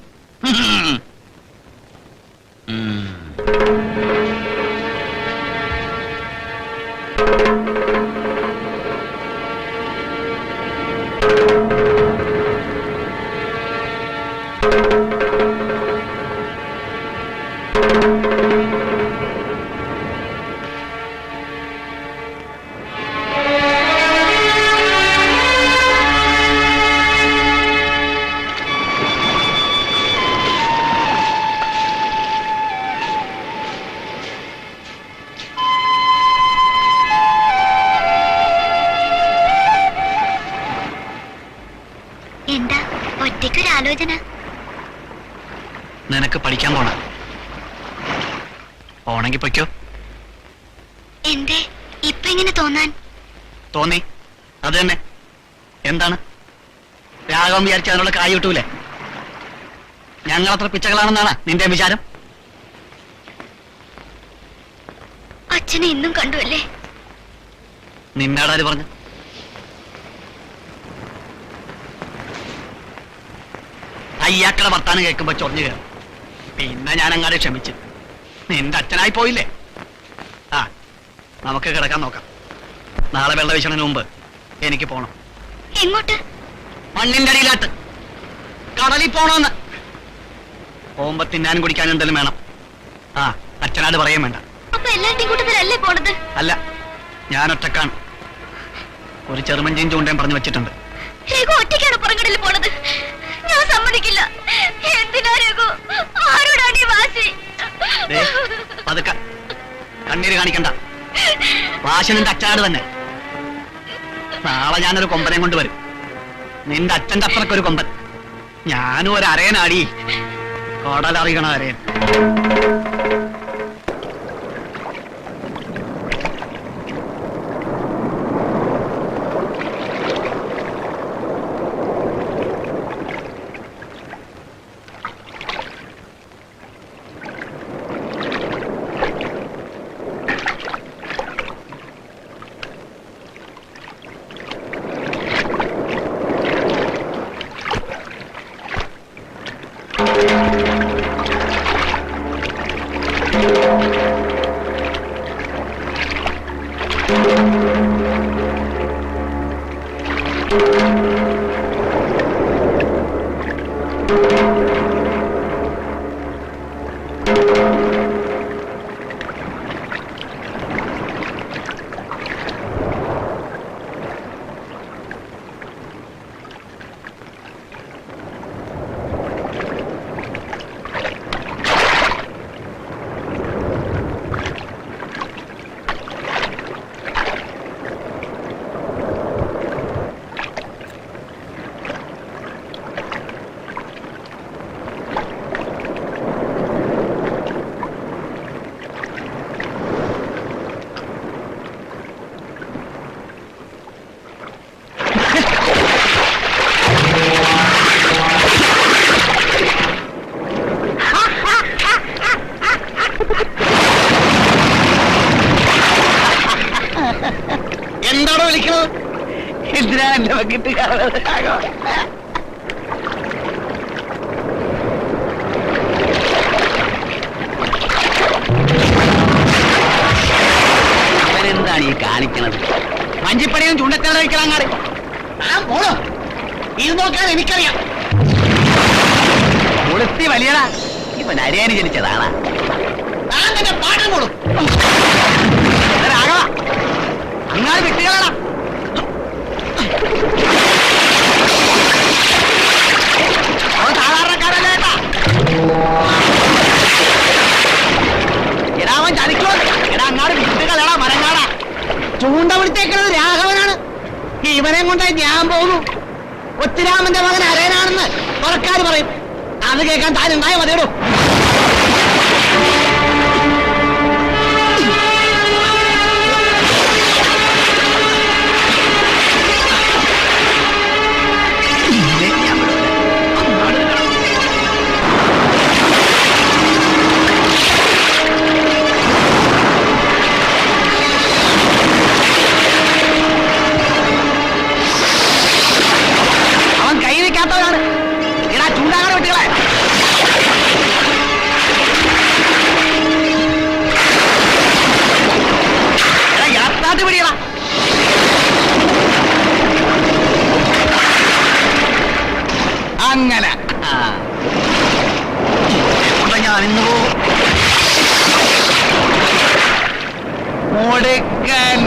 എന്താ ഒറ്റയ്ക്കൊരാലോചന? നിനക്ക് പഠിക്കാൻ പോണ? പോണെങ്കി പൊയ്ക്കോ. എന്തേ ഇപ്പൊ ഇങ്ങനെ തോന്നാൻ? തോന്നി, അത് തന്നെ. എന്താണ് രാഘവൻ വിചാരിച്ച അതിനുള്ള കായ് കിട്ടൂലേ? ഞങ്ങളത്ര പിച്ചകളാണെന്നാണ് നിന്റെ വിചാരം? അച്ഛനെ ഇന്നും കണ്ടു അല്ലേ? നിന്നാടാര് പറഞ്ഞു? അയ്യാക്കടെ വർത്താനം കേൾക്കുമ്പോ ചൊറിഞ്ഞു കയറും. പിന്നെ ഞാൻ അങ്ങാതെ ക്ഷമിച്ചു. നിന്റെ അച്ഛനായി പോയില്ലേ? ആ, നമുക്ക് കിടക്കാൻ നോക്കാം. നാളെ വെള്ള വീശണതിന് മുമ്പ് എനിക്ക് പോണം. എങ്ങോട്ട്? മണ്ണിന്റെ അടിയിലാട്ട്. കടലിൽ പോണോന്ന്. പോകുമ്പോ തിന്നാനും കുടിക്കാനും എന്തെങ്കിലും വേണം. ആ, അച്ഛനാട് പറയും വേണ്ട. അപ്പൊ എല്ലാവരുടെയും കൂട്ടത്തിലല്ലേ പോണത്? അല്ല, ഞാൻ ഒറ്റക്കാണ്. ഒരു ചെറുമഞ്ചിയും ചൂണ്ടയും പറഞ്ഞു വെച്ചിട്ടുണ്ട്. രഘു ഒറ്റയ്ക്കാണ് പുറംകടലിൽ പോണത്. ഞാൻ സമ്മതിക്കില്ല. എന്തിനാ രഘു? ആരോടാണ് ഈ വാശി? പതുക്കെ, കണ്ണീര് കാണിക്കണ്ട. വാശി നിന്റെ അച്ഛനാട് തന്നെ. നാളെ ഞാനൊരു കൊമ്പനെ കൊണ്ടുവരും. നിന്റെ അച്ഛന്റെ അപ്പുറക്കൊരു കൊമ്പൻ. ഞാനും ഒരു അരയനാടി. കടലറിയണ അരയൻ. എന്താണോ വിളിക്കണത്? എന്തിനാ എന്റെ വക്കിട്ട് അവനെന്താണ് ഈ കാണിക്കണത്? വഞ്ചിപ്പണിയും ചുണ്ടച്ചാറ് കഴിക്കലാങ്ങാറ്. മോളോ ഇത് നോക്കാൻ എനിക്കറിയാം. കൊളുത്തി വലിയടാ, ഇവൻ അരയാന് ജനിച്ചതാണ്. പാട്ടും മോളും അങ്ങനെ വിട്ടുകളാ. അവൻ സാധാരണക്കാരല്ല കേട്ടാ. എടാ അവൻ ചതിക്കോ? എടാ അങ്ങാട് വിട്ടുകളാ മരങ്ങാടാ. ചൂണ്ട വിളിച്ചേക്കുന്നത് രാഘവനാണ്. ഇവനെ കൊണ്ട് ഞാൻ പോകുന്നു. ഒത്തിരാമന്റെ മകൻ അരയനാണെന്ന് പുറക്കാർ പറയും. അത് കേൾക്കാൻ താനുണ്ടായ മതിയിടൂ. അങ്ങനെ ഞാനിന്ന് പോകും. മുടുക്കൻ.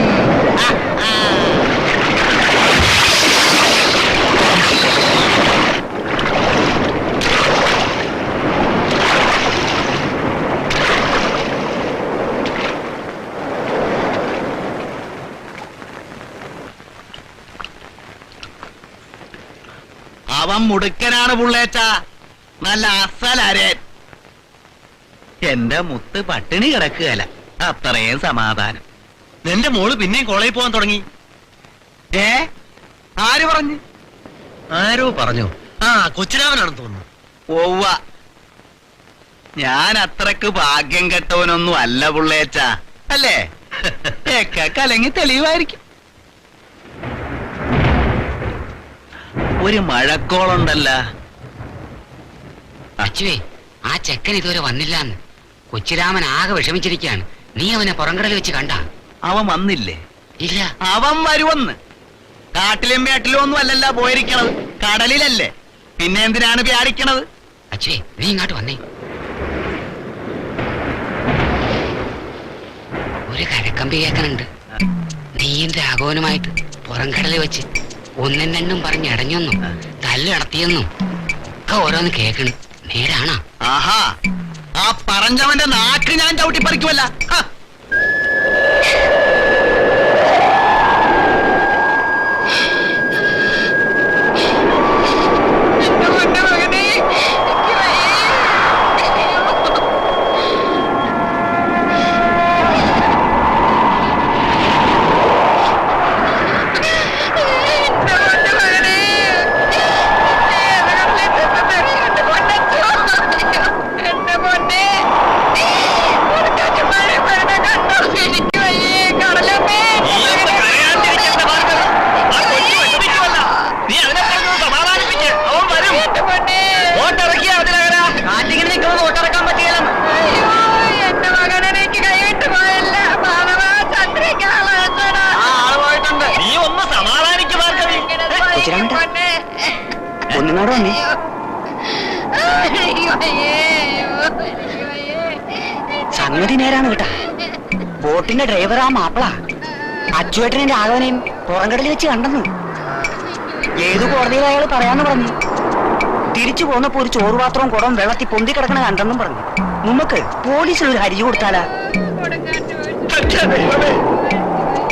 അവൻ മുടുക്കനാണ് പുള്ളേച്ച, നല്ല അസലരൻ. എന്റെ മുത്ത് പട്ടിണി കിടക്കുകയല്ല, അത്രയും സമാധാനം. നിന്റെ മോള് പിന്നെയും കോളേജിൽ പോകാൻ തുടങ്ങി. ആര് പറഞ്ഞു? ആരോ പറഞ്ഞു. കൊച്ചുരാമനാണെന്ന് തോന്നുന്നു. ഓവ്വ, ഞാൻ അത്രക്ക് ഭാഗ്യം കെട്ടവനൊന്നും അല്ല പുള്ളേച്ച, അല്ലേ? കലങ്ങി തെളിവായിരിക്കും. ഒരു മഴക്കോളുണ്ടല്ല. അച്ചുവേ, ആ ചെക്കൻ ഇതുവരെ വന്നില്ലാന്ന്. കൊച്ചിരാമൻ ആകെ വിഷമിച്ചിരിക്കുകയാണ്. നീ അവനെ പുറംകടൽ വെച്ച് കണ്ട? അവൻ വന്നില്ലേ? ഇല്ല. അവൻ വരുവന്ന്. കാട്ടിലും വേട്ടിലും ഒന്നും അല്ലല്ല പോയിരിക്കണത്, കടലിലല്ലേ. പിന്നെ എന്തിനാണ് വ്യാടിക്കണത്? അച്ചുവേ, നീ ഇങ്ങോട്ട് വന്നേ. ഒരു കരക്കമ്പി കേൾക്കണുണ്ട്. നീയും രാഘവനുമായിട്ട് പുറംകടലിൽ വെച്ച് ഒന്നും രണ്ടും പറഞ്ഞ് ഇടഞ്ഞൊന്നും തല്ല് നടത്തിയെന്നും ഒക്കെ ഓരോന്ന് കേൾക്കണ്. നേരാണോ? ആഹാ, ആ പറഞ്ഞവന്റെ നാക്ക് ഞാൻ ചവിട്ടിപ്പറിക്കുമല്ല. എന്റെ പൊന്നെ ഇങ്ങോട്ട് വന്നേ. സംഗതി നേരാണ് കേട്ടാ. ബോട്ടിന്റെ ഡ്രൈവർ ആ മാപ്പിള അച്ചുവേട്ടനെ രാഘവനെയും പുറംകടലിൽ വെച്ച് കണ്ടെന്ന്. ഏതു കോടതിയിൽ അയാൾ പറയാന്ന് പറഞ്ഞു. തിരിച്ചു പോന്നപ്പോ ഒരു ചോറുപാത്രവും കുടവും വെള്ളത്തിൽ പൊന്തി കിടക്കണ കണ്ടെന്നും പറഞ്ഞു. നമുക്ക് പോലീസിൽ ഒരു ഹരിജി കൊടുത്താലാ?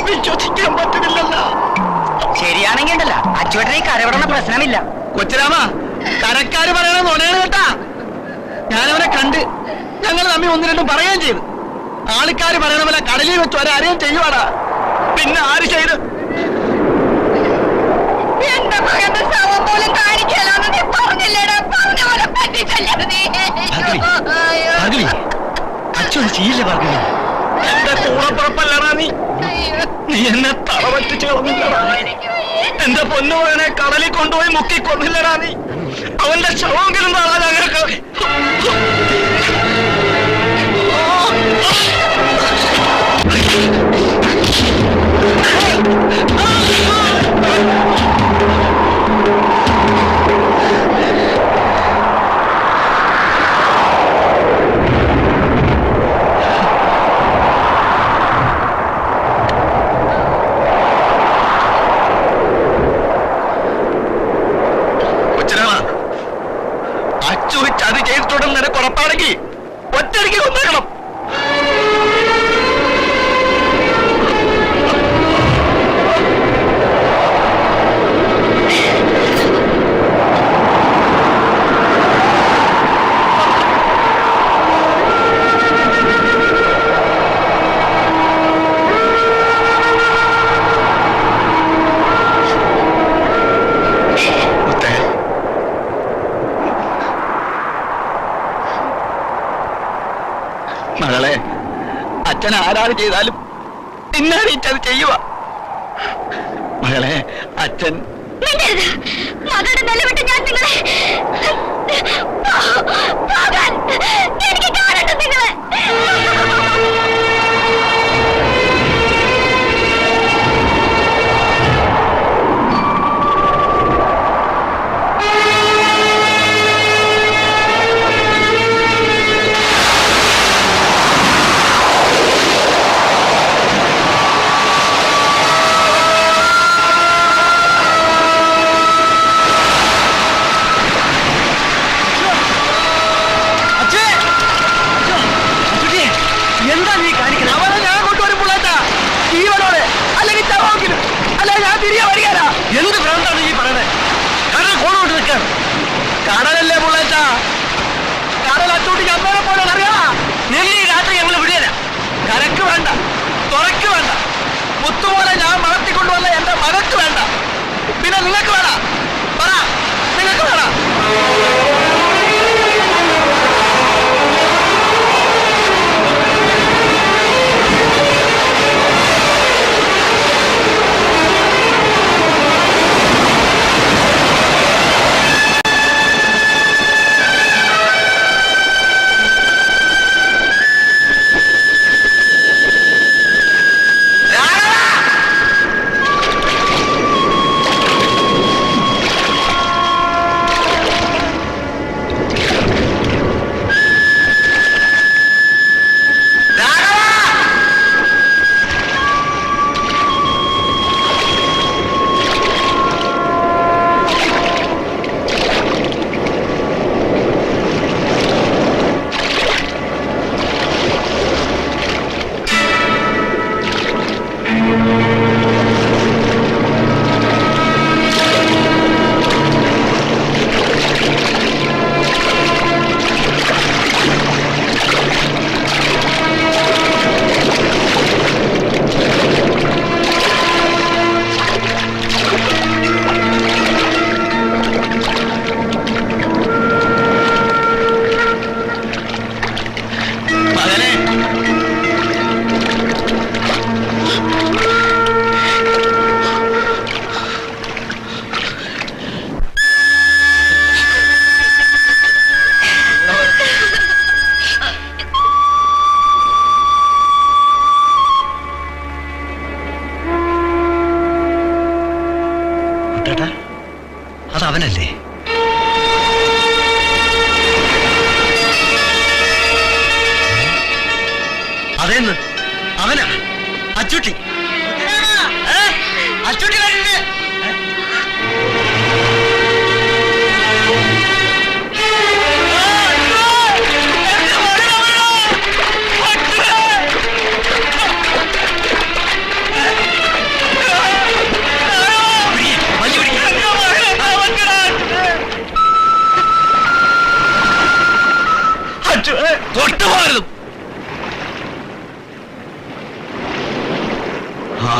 വിശ്വസിക്കാൻ പറ്റുന്നില്ലല്ലോ. ശരിയാണെങ്കിൽ ഉണ്ടല്ല അച്ചുവേട്ടനെ ഈ കരവിടുന്ന പ്രശ്നമില്ല. കൊച്ചുരാമ, കരക്കാര് പറയണ നുണയാണ് കേട്ടാ. ഞാനവനെ കണ്ട്, ഞങ്ങൾ തമ്മിൽ ഒന്ന് രണ്ടും പറയുകയും ചെയ്തു. ആൾക്കാര് പറയണ പോലെ കടലിൽ വെച്ച് ഒരാരെയും ചെയ്യുവാടാ. പിന്നെ ആര് ചെയ്ത്? എന്റെ മകന്റെ ശവം പോലും കാണിക്കാനാണ് നീ പറഞ്ഞില്ലേടാ. പറഞ്ഞ പോലെ പറ്റിച്ചല്ലേ നീ. അച്ഛൻ ചെയ്യില്ല പറഞ്ഞു. എന്റെ കൂടപ്പുറപ്പല്ലടാ നീ. നീ എന്നെ തളവറ്റിച്ച് കളഞ്ഞില്ലടാ. എന്റെ പൊന്നുമകനെ കടലിൽ കൊണ്ടുപോയി മുക്കി കൊന്നില്ലടാ നീ. അവന്റെ ശവമെങ്കിലും താളാ ഞങ്ങൾക്ക്. അത് ചെയ്തിട്ടുണ്ടെന്ന് നിനക്ക് ഉറപ്പാണെങ്കിൽ ഒറ്റയടിക്ക് കൊന്നേക്കണം. മകളെ, അച്ഛൻ ആരാണ് ചെയ്താലും പിന്നീട് ചെയ്യുക. മകളെ, അച്ഛൻ മകളുടെ നിലവിട്ട് ഞാൻ നിങ്ങളെ എനിക്ക് കാണണ്ട നിങ്ങളെ. എന്താ നീ കാണിക്കുന്നത്? അവനെ ഞാൻ കൊണ്ടുവരും പുള്ളേട്ടാ. ജീവനോടെ അല്ലെങ്കിൽ ചവോക്കിലും അല്ല ഞാൻ തിരികെ വരികയാ. എന്ത് ഭ്രാന്താണ് ഈ പറയണേ? കടൽ കോണോട്ട് നിൽക്കാൻ. കടലല്ലേ പുള്ളേട്ടാ. കടൽ അച്ചൂട്ടിക്ക് അമ്മേനെ പോലെ അറിയാ. നെല്ലി രാത്രി ഞങ്ങൾ വിടുകയില്ല. കരക്ക് വേണ്ട, തുറക്ക് വേണ്ട. മുത്തുപോലെ ഞാൻ വളർത്തിക്കൊണ്ടുവന്ന എന്റെ മകക്ക് വേണ്ട. പിന്നെ നിങ്ങൾക്ക് വേണ്ട. പറ, നിങ്ങൾക്ക് വേണ്ട. തൊട്ടുപോകരുത്. ആ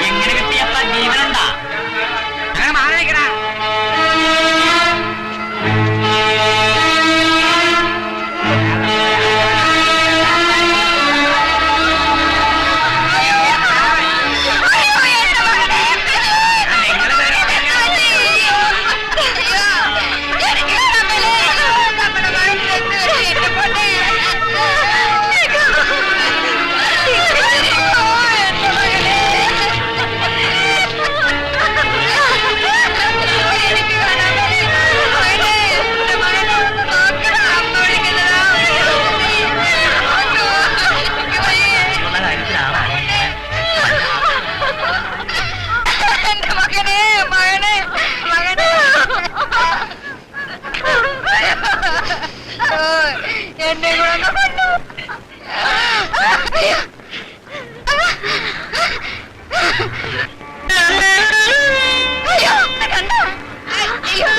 എങ്ങനെ കിട്ടിയപ്പ ജീവനുണ്ടാ? മാറി നിൽക്കടാ. എന്നെ കൂടെ ഒന്ന് കൊണ്ടു. അയ്യോ, കണ്ടോ? അയ്യോ.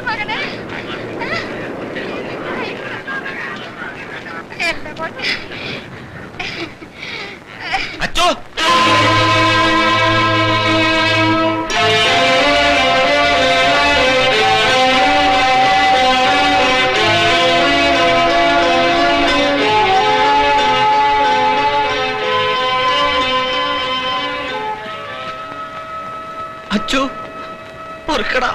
മകനെ എന്റെ പൊന്നെ. അച്ചോ അച്ചോ പൊറുക്കടാ.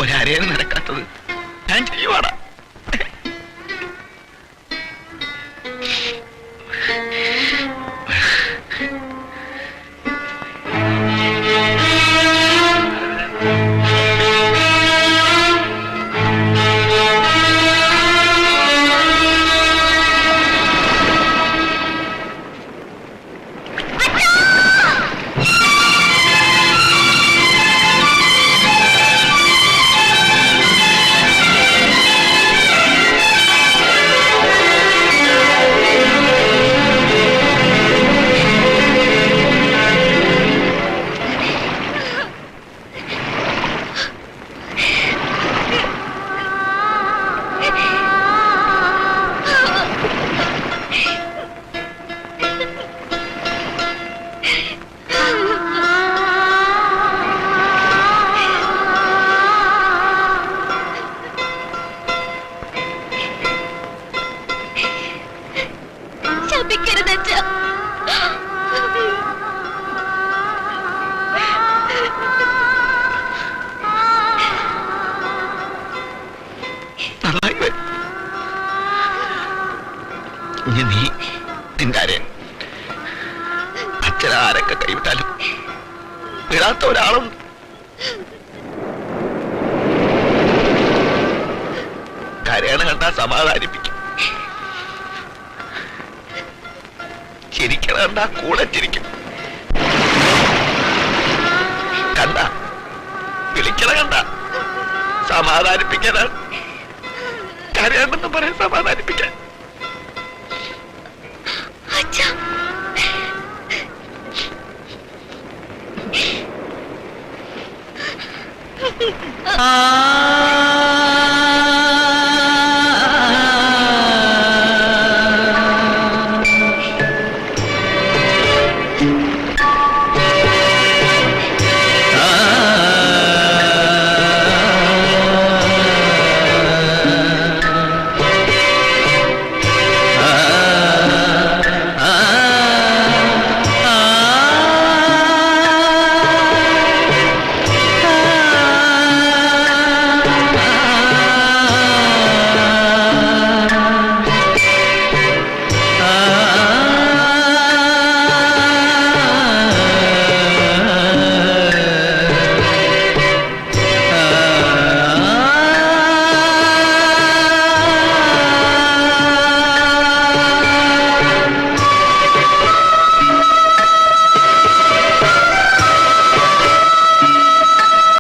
ഒരരയാണ് നടക്കാത്തത് ഞാൻ ചെയ്യുവാടാ. ഇനി നീ നിന്റെ അച്ഛനാരൊക്കെ കൈവിട്ടാലും വിടാത്ത ഒരാളും കരയണ കണ്ടാ സമാധാനിപ്പിക്കും, ചിരിക്കണ കണ്ടാ കൂടെ ചിരിക്കും, കണ്ട വിളിക്കണ കണ്ട സമാധാനിപ്പിക്കാനാണ്. കരയാണെന്ന് പറയാൻ സമാധാനിപ്പിക്കാൻ. ആ